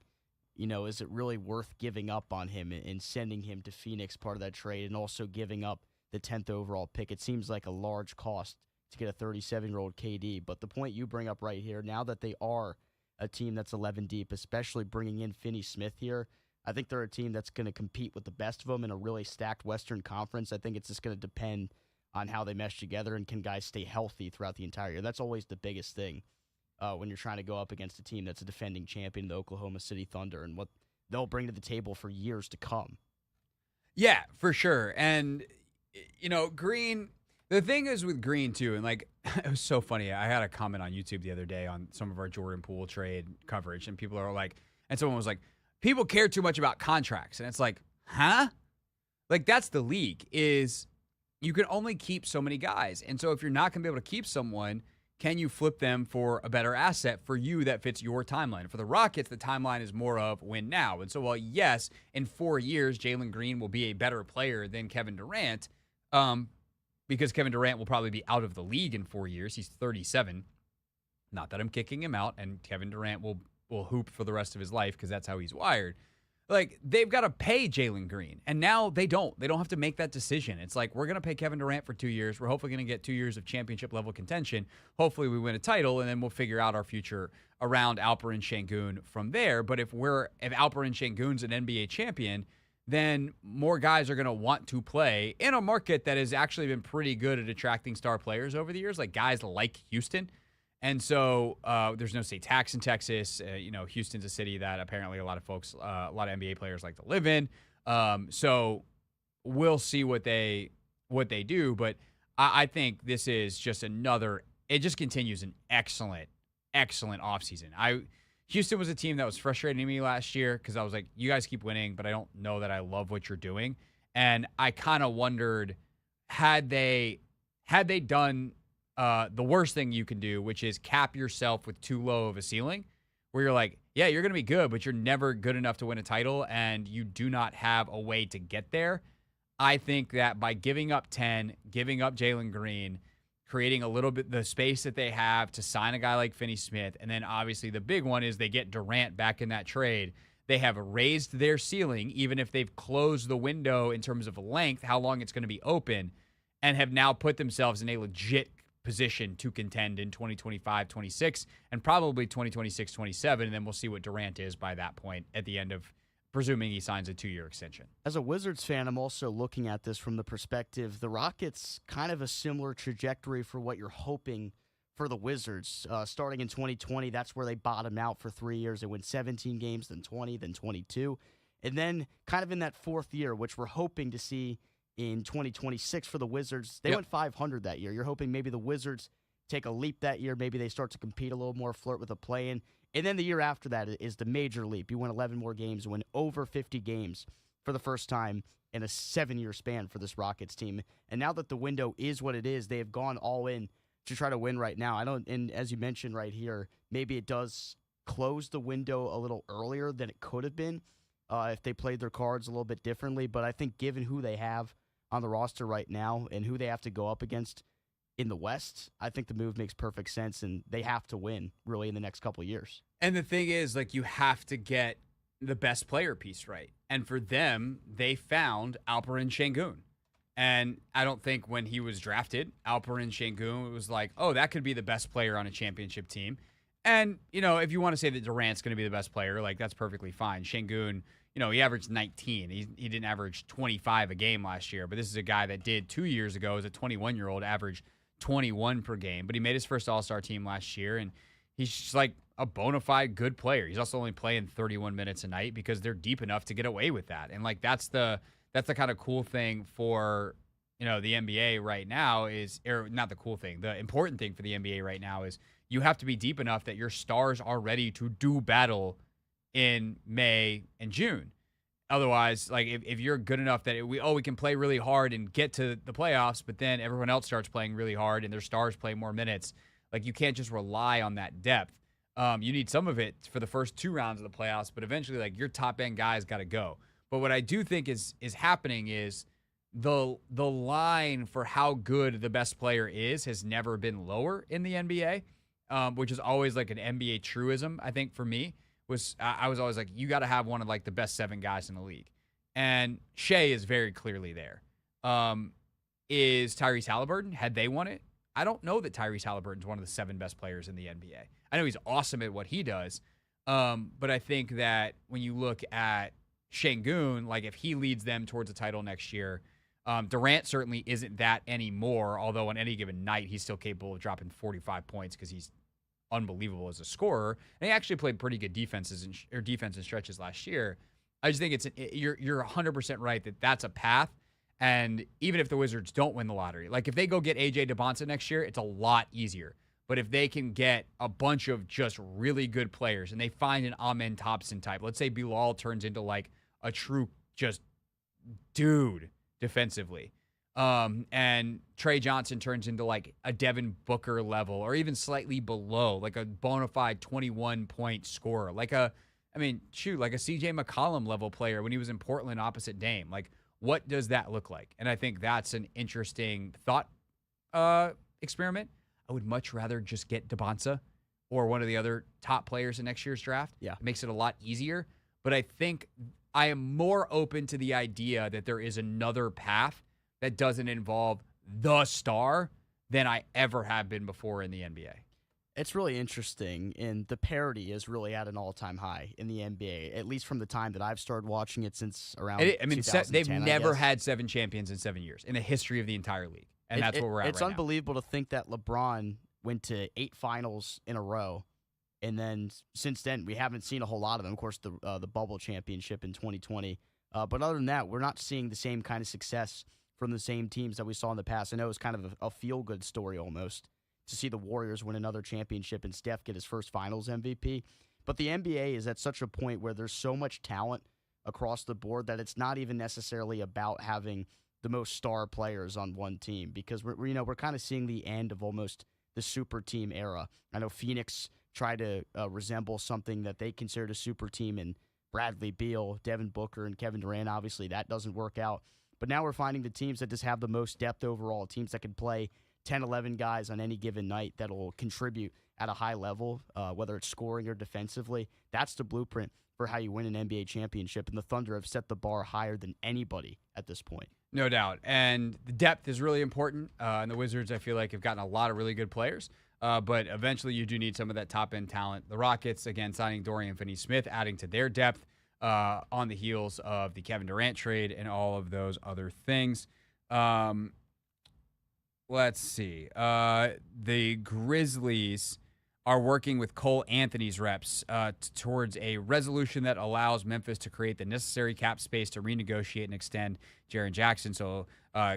is it really worth giving up on him and sending him to Phoenix, part of that trade, and also giving up the 10th overall pick? It seems like a large cost to get a 37-year-old KD. But the point you bring up right here, now that they are a team that's 11 deep, especially bringing in Finney-Smith here, I think they're a team that's going to compete with the best of them in a really stacked Western Conference. I think it's just going to depend on how they mesh together and can guys stay healthy throughout the entire year. That's always the biggest thing when you're trying to go up against a team that's a defending champion, the Oklahoma City Thunder, and what they'll bring to the table for years to come. Yeah, for sure. And Green. The thing is with Green too, and like it was so funny. I had a comment on YouTube the other day on some of our Jordan Poole trade coverage, and people are like, and someone was like, people care too much about contracts, and it's like, huh? Like that's the league. Is you can only keep so many guys, and so if you're not going to be able to keep someone, can you flip them for a better asset for you that fits your timeline? For the Rockets, the timeline is more of win now, and so while yes, in 4 years, Jalen Green will be a better player than Kevin Durant. Because Kevin Durant will probably be out of the league in 4 years. He's 37. Not that I'm kicking him out, and Kevin Durant will hoop for the rest of his life because that's how he's wired. Like, they've got to pay Jalen Green, and now they don't. They don't have to make that decision. It's like, we're going to pay Kevin Durant for 2 years. We're hopefully going to get 2 years of championship-level contention. Hopefully we win a title, and then we'll figure out our future around Alperen Şengün from there. But if Alperen Şengün's an NBA champion, then more guys are going to want to play in a market that has actually been pretty good at attracting star players over the years, like guys like Houston. And so there's no state tax in Texas. Houston's a city that apparently a lot of NBA players like to live in. So we'll see what they do. But I think this is just it just continues an excellent offseason. Houston was a team that was frustrating me last year because I was like, you guys keep winning, but I don't know that I love what you're doing. And I kind of wondered, had they done the worst thing you can do, which is cap yourself with too low of a ceiling, where you're like, yeah, you're going to be good, but you're never good enough to win a title, and you do not have a way to get there. I think that by giving up 10, giving up Jalen Green, creating a little bit the space that they have to sign a guy like Finney Smith. And then obviously the big one is they get Durant back in that trade. They have raised their ceiling, even if they've closed the window in terms of length, how long it's going to be open, and have now put themselves in a legit position to contend in 2025-26 and probably 2026-27. And then we'll see what Durant is by that point at the end of, presuming he signs a 2-year extension. As a Wizards fan, I'm also looking at this from the perspective, the Rockets, kind of a similar trajectory for what you're hoping for the Wizards. Starting in 2020, that's where they bottomed out for 3 years. They win 17 games, then 20, then 22. And then kind of in that fourth year, which we're hoping to see in 2026 for the Wizards, they went 500 that year. You're hoping maybe the Wizards take a leap that year. Maybe they start to compete a little more, flirt with a play-in. And then the year after that is the major leap. You win 11 more games, win over 50 games for the first time in a 7-year span for this Rockets team. And now that the window is what it is, they have gone all in to try to win right now. And as you mentioned right here, maybe it does close the window a little earlier than it could have been if they played their cards a little bit differently. But I think given who they have on the roster right now and who they have to go up against in the West, I think the move makes perfect sense, and they have to win really in the next couple of years. And the thing is, like, you have to get the best player piece right. And for them, they found Alperen Şengün. And I don't think when he was drafted, Alperen Şengün was like, oh, that could be the best player on a championship team. And, if you want to say that Durant's going to be the best player, like, that's perfectly fine. Şengün, he averaged 19. He didn't average 25 a game last year, but this is a guy that did 2 years ago as a 21-year-old average 21 per game, but he made his first All-Star team last year, and he's just like a bona fide good player. He's also only playing 31 minutes a night because they're deep enough to get away with that. And like that's the kind of cool thing for the NBA right now or not the cool thing. The important thing for the NBA right now is you have to be deep enough that your stars are ready to do battle in May and June. Otherwise, like if you're good enough that we can play really hard and get to the playoffs, but then everyone else starts playing really hard and their stars play more minutes, like you can't just rely on that depth. You need some of it for the first 2 rounds of the playoffs, but eventually, like your top end guys got to go. But what I do think is happening is the line for how good the best player has never been lower in the NBA, which is always like an NBA truism. I think for me. I was always like, you got to have one of like the best 7 guys in the league. And Shea is very clearly there. Is Tyrese Halliburton? Had they won it? I don't know that Tyrese Halliburton's one of the 7 best players in the NBA. I know he's awesome at what he does. But I think that when you look at Şengün, like if he leads them towards a title next year, Durant certainly isn't that anymore, although on any given night, he's still capable of dropping 45 points because he's unbelievable as a scorer, and he actually played pretty good defense and stretches last year. I just think you're 100% right that that's a path, And even if the Wizards don't win the lottery, like if they go get A.J. Debonsa next year, it's a lot easier. But if they can get a bunch of just really good players and they find an Amen Thompson type, let's say Bilal turns into like a true just dude defensively, and Tre Johnson turns into like a Devin Booker level or even slightly below, like a bona fide 21-point scorer, like a C.J. McCollum level player when he was in Portland opposite Dame. Like, what does that look like? And I think that's an interesting thought experiment. I would much rather just get Debonsa or one of the other top players in next year's draft. Yeah. It makes it a lot easier. But I think I am more open to the idea that there is another path that doesn't involve the star than I ever have been before in the NBA. It's really interesting, and the parity is really at an all-time high in the NBA, at least from the time that I've started watching it since around 2010, they've never had 7 champions in 7 years in the history of the entire league, and that's where we're at It's right unbelievable to think that LeBron went to 8 finals in a row, and then since then, we haven't seen a whole lot of them. Of course, the bubble championship in 2020. But other than that, we're not seeing the same kind of success from the same teams that we saw in the past. I know it's kind of a feel-good story almost to see the Warriors win another championship and Steph get his first finals MVP. But the NBA is at such a point where there's so much talent across the board that it's not even necessarily about having the most star players on one team, because we're kind of seeing the end of almost the super team era. I know Phoenix tried to resemble something that they considered a super team in Bradley Beal, Devin Booker, and Kevin Durant. Obviously, that doesn't work out. But now we're finding the teams that just have the most depth overall, teams that can play 10, 11 guys on any given night that will contribute at a high level, whether it's scoring or defensively. That's the blueprint for how you win an NBA championship, and the Thunder have set the bar higher than anybody at this point. No doubt. And the depth is really important. And the Wizards, I feel like, have gotten a lot of really good players. But eventually you do need some of that top-end talent. The Rockets, again, signing Dorian Finney-Smith, adding to their depth on the heels of the Kevin Durant trade and all of those other things. Let's see. The Grizzlies are working with Cole Anthony's reps towards a resolution that allows Memphis to create the necessary cap space to renegotiate and extend Jaren Jackson. So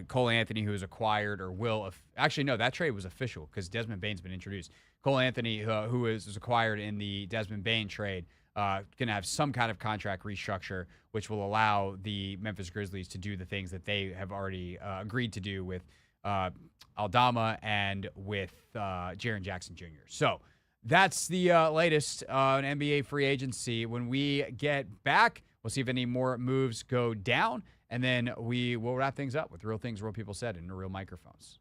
Cole Anthony, who is acquired or will actually, no, that trade was official because Desmond Bane's been introduced. Cole Anthony, who was acquired in the Desmond Bane trade, going to have some kind of contract restructure, which will allow the Memphis Grizzlies to do the things that they have already agreed to do with Aldama and with Jaren Jackson Jr. So that's the latest on NBA free agency. When we get back, we'll see if any more moves go down, and then we will wrap things up with real things, real people said, in real microphones.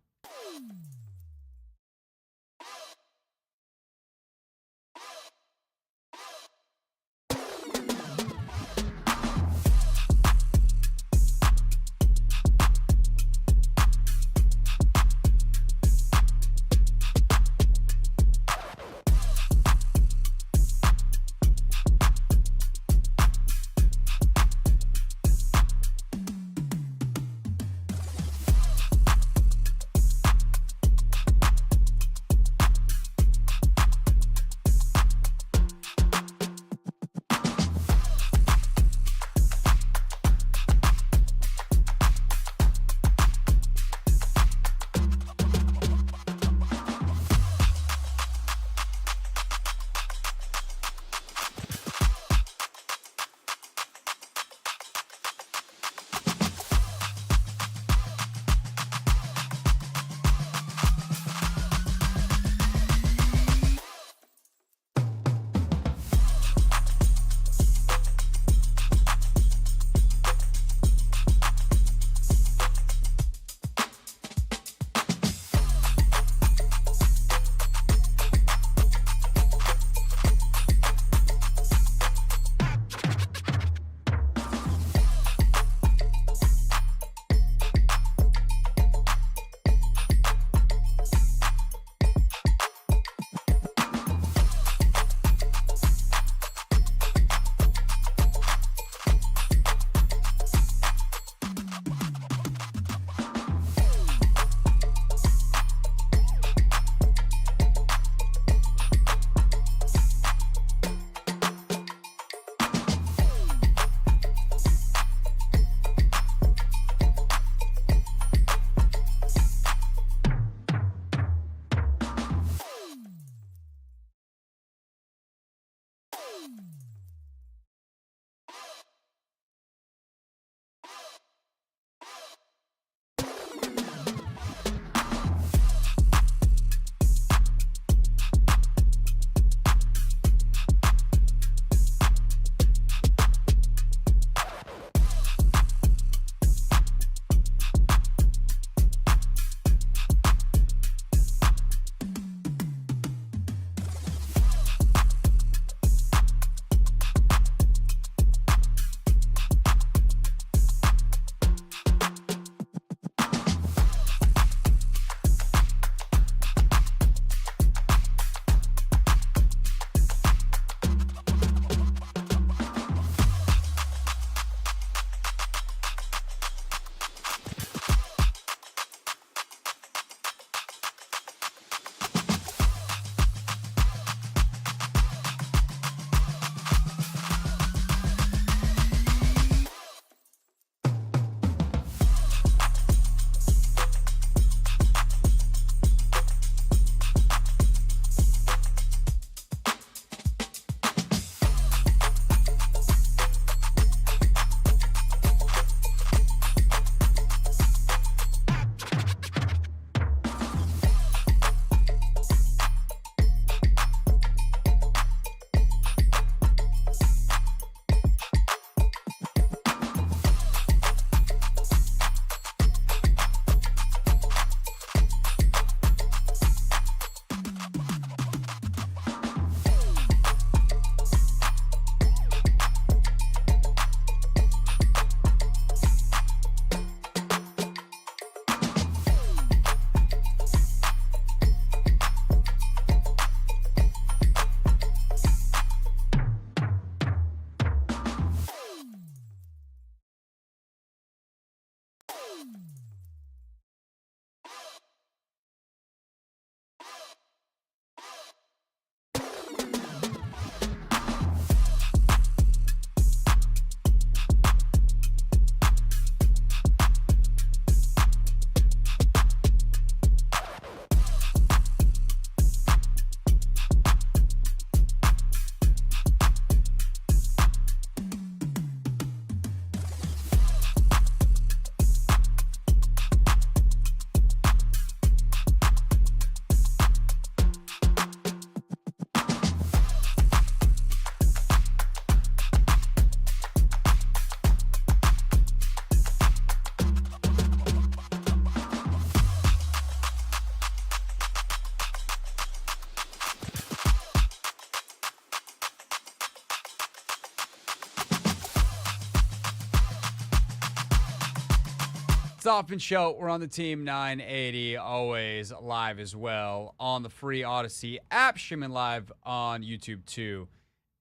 It's the Hoffman Show. We're on the Team 980, always live as well on the free Odyssey app, streaming live on YouTube too,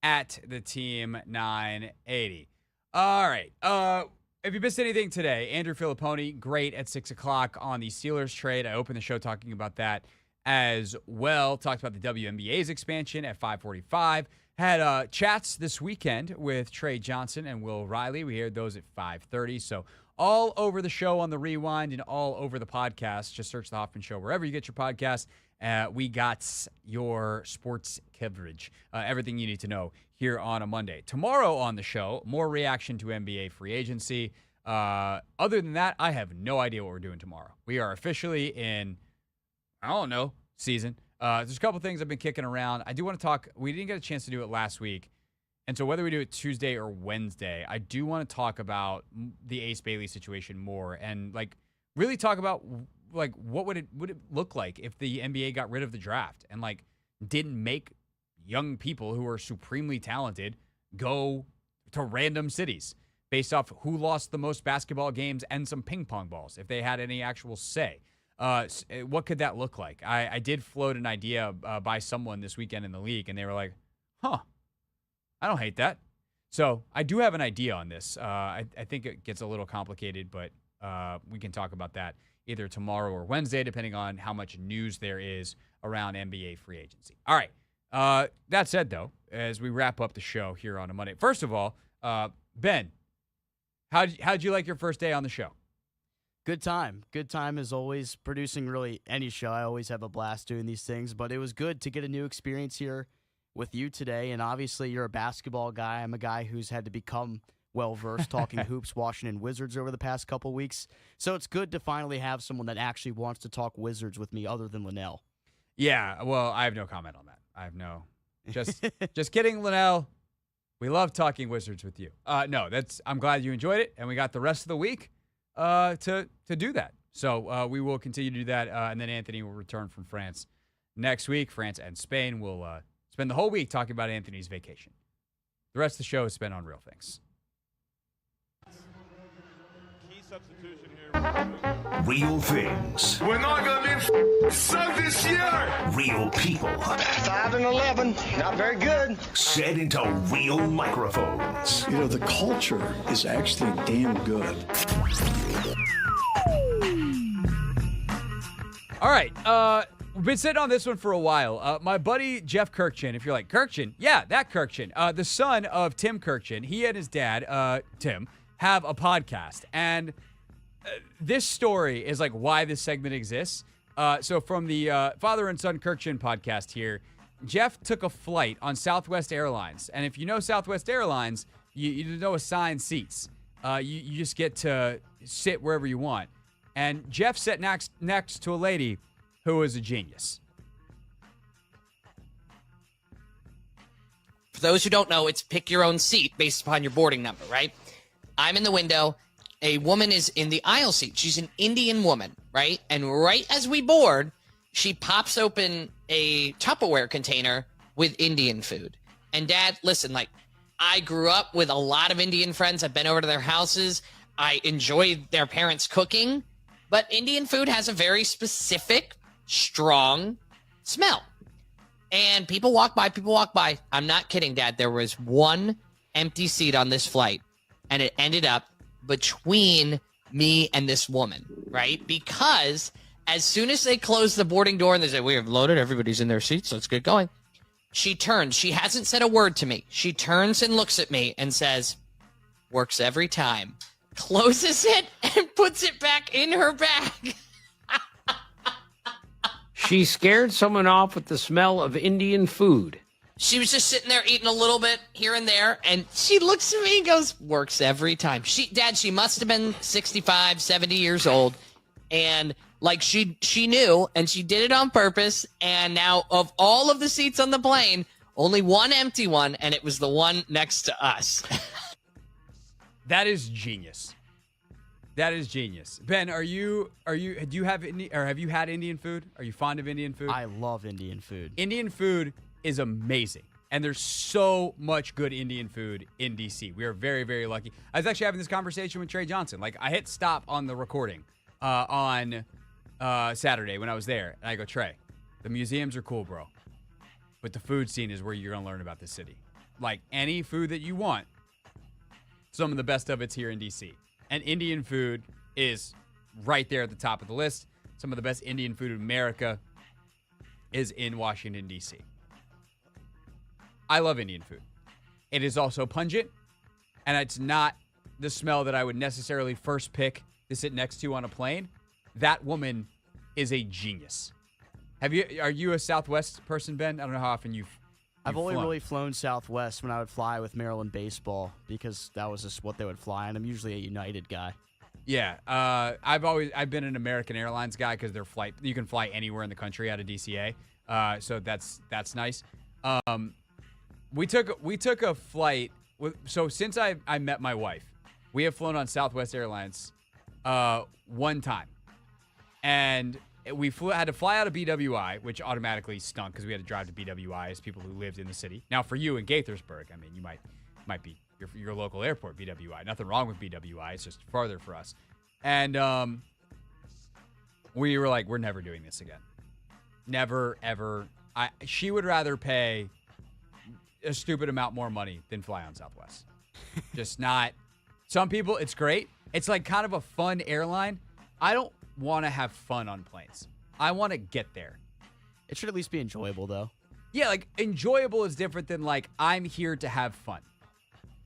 at the Team 980. All right. If you missed anything today, Andrew Filipponi, great at 6 o'clock on the Steelers trade. I opened the show talking about that as well. Talked about the WNBA's expansion at 5:45. Had chats this weekend with Tre Johnson and Will Riley. We aired those at 5:30. So all over the show on the Rewind and all over the podcast. Just search the Hoffman Show wherever you get your podcast. We got your sports coverage, everything you need to know here on a Monday. Tomorrow on the show, more reaction to NBA free agency. Other than that, I have no idea what we're doing tomorrow. We are officially in, I don't know, season. There's a couple things I've been kicking around. I do want to talk. We didn't get a chance to do it last week. And so whether we do it Tuesday or Wednesday, I do want to talk about the Ace Bailey situation more and like really talk about like what would it look like if the NBA got rid of the draft and like didn't make young people who are supremely talented go to random cities based off who lost the most basketball games and some ping pong balls, if they had any actual say. What could that look like? I did float an idea by someone this weekend in the league, and they were like, huh, I don't hate that. So I do have an idea on this. I think it gets a little complicated, but we can talk about that either tomorrow or Wednesday, depending on how much news there is around NBA free agency. All right. That said, though, as we wrap up the show here on a Monday, first of all, Ben, how'd you like your first day on the show? Good time. Good time as always. Producing really any show. I always have a blast doing these things, but it was good to get a new experience here with you today. And obviously, you're a basketball guy. I'm a guy who's had to become well-versed talking hoops, Washington Wizards over the past couple weeks. So it's good to finally have someone that actually wants to talk Wizards with me other than Linnell. Yeah, well, I have no comment on that. I have no, just kidding, Linnell. We love talking Wizards with you. No, I'm glad you enjoyed it, and we got the rest of the week to do that. So we will continue to do that, and then Anthony will return from France next week. France and Spain will spend the whole week talking about Anthony's vacation. The rest of the show is spent on real things. Key substitution here. Real things. We're not going to be sucked this year. Real people. 5-11, not very good. Said into real microphones. You know, the culture is actually damn good. All right. We've been sitting on this one for a while. My buddy Jeff Kirkchin, if you're like, Kirkchin? Yeah, that Kirkchin. The son of Tim Kirkchin, he and his dad, Tim, have a podcast. And this story is like why this segment exists. So from the Father and Son Kirkchin podcast here, Jeff took a flight on Southwest Airlines. And if you know Southwest Airlines, you know assigned seats. You just get to sit wherever you want. And Jeff sat next to a lady who was a genius. For those who don't know, it's pick your own seat based upon your boarding number, right? I'm in the window. A woman is in the aisle seat. She's an Indian woman, right? And right as we board, she pops open a Tupperware container with Indian food. And Dad, listen, like, I grew up with a lot of Indian friends. I've been over to their houses. I enjoy their parents' cooking. But Indian food has a very specific, strong smell. And people walk by. I'm not kidding, Dad. There was one empty seat on this flight, and it ended up between me and this woman, right? Because as soon as they close the boarding door and they say, we have loaded, everybody's in their seats, let's get going. She turns. She hasn't said a word to me. She turns and looks at me and says, works every time. Closes it and puts it back in her bag. She scared someone off with the smell of Indian food. She was just sitting there eating a little bit here and there, and she looks at me and goes, works every time. Dad, she must have been 65, 70 years old, and like she knew, and she did it on purpose, and now of all of the seats on the plane, only one empty one, and it was the one next to us. That is genius. That is genius. Ben, do you have have you had Indian food? Are you fond of Indian food? I love Indian food. Indian food is amazing. And there's so much good Indian food in D.C. We are very, very lucky. I was actually having this conversation with Tre Johnson. Like, I hit stop on the recording on Saturday when I was there. And I go, Tre, the museums are cool, bro. But the food scene is where you're going to learn about the city. Like, any food that you want, some of the best of it's here in D.C. And Indian food is right there at the top of the list. Some of the best Indian food in America is in Washington, D.C. I love Indian food. It is also pungent, and it's not the smell that I would necessarily first pick to sit next to on a plane. That woman is a genius. Are you a Southwest person, Ben? I don't know how often I've only really flown Southwest when I would fly with Maryland baseball because that was just what they would fly, and I'm usually a United guy. Yeah, I've been an American Airlines guy because their flight, you can fly anywhere in the country out of DCA, so that's nice. We took a flight. So since I met my wife, we have flown on Southwest Airlines one time. And we had to fly out of BWI, which automatically stunk because we had to drive to BWI as people who lived in the city. Now, for you in Gaithersburg, I mean, you might be your local airport, BWI. Nothing wrong with BWI. It's just farther for us. And we were like, we're never doing this again. Never, ever. She would rather pay a stupid amount more money than fly on Southwest. Just not. Some people, it's great. It's like kind of a fun airline. I don't want to have fun on planes. I want to get there. It should at least be enjoyable, though. Yeah, like enjoyable is different than like I'm here to have fun.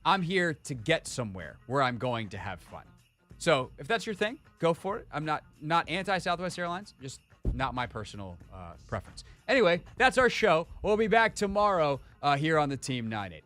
I'm here to get somewhere where I'm going to have fun. So if that's your thing, go for it. I'm not anti-Southwest Airlines, just not my personal preference. Anyway, that's our show. We'll be back tomorrow here on the Team 9-8.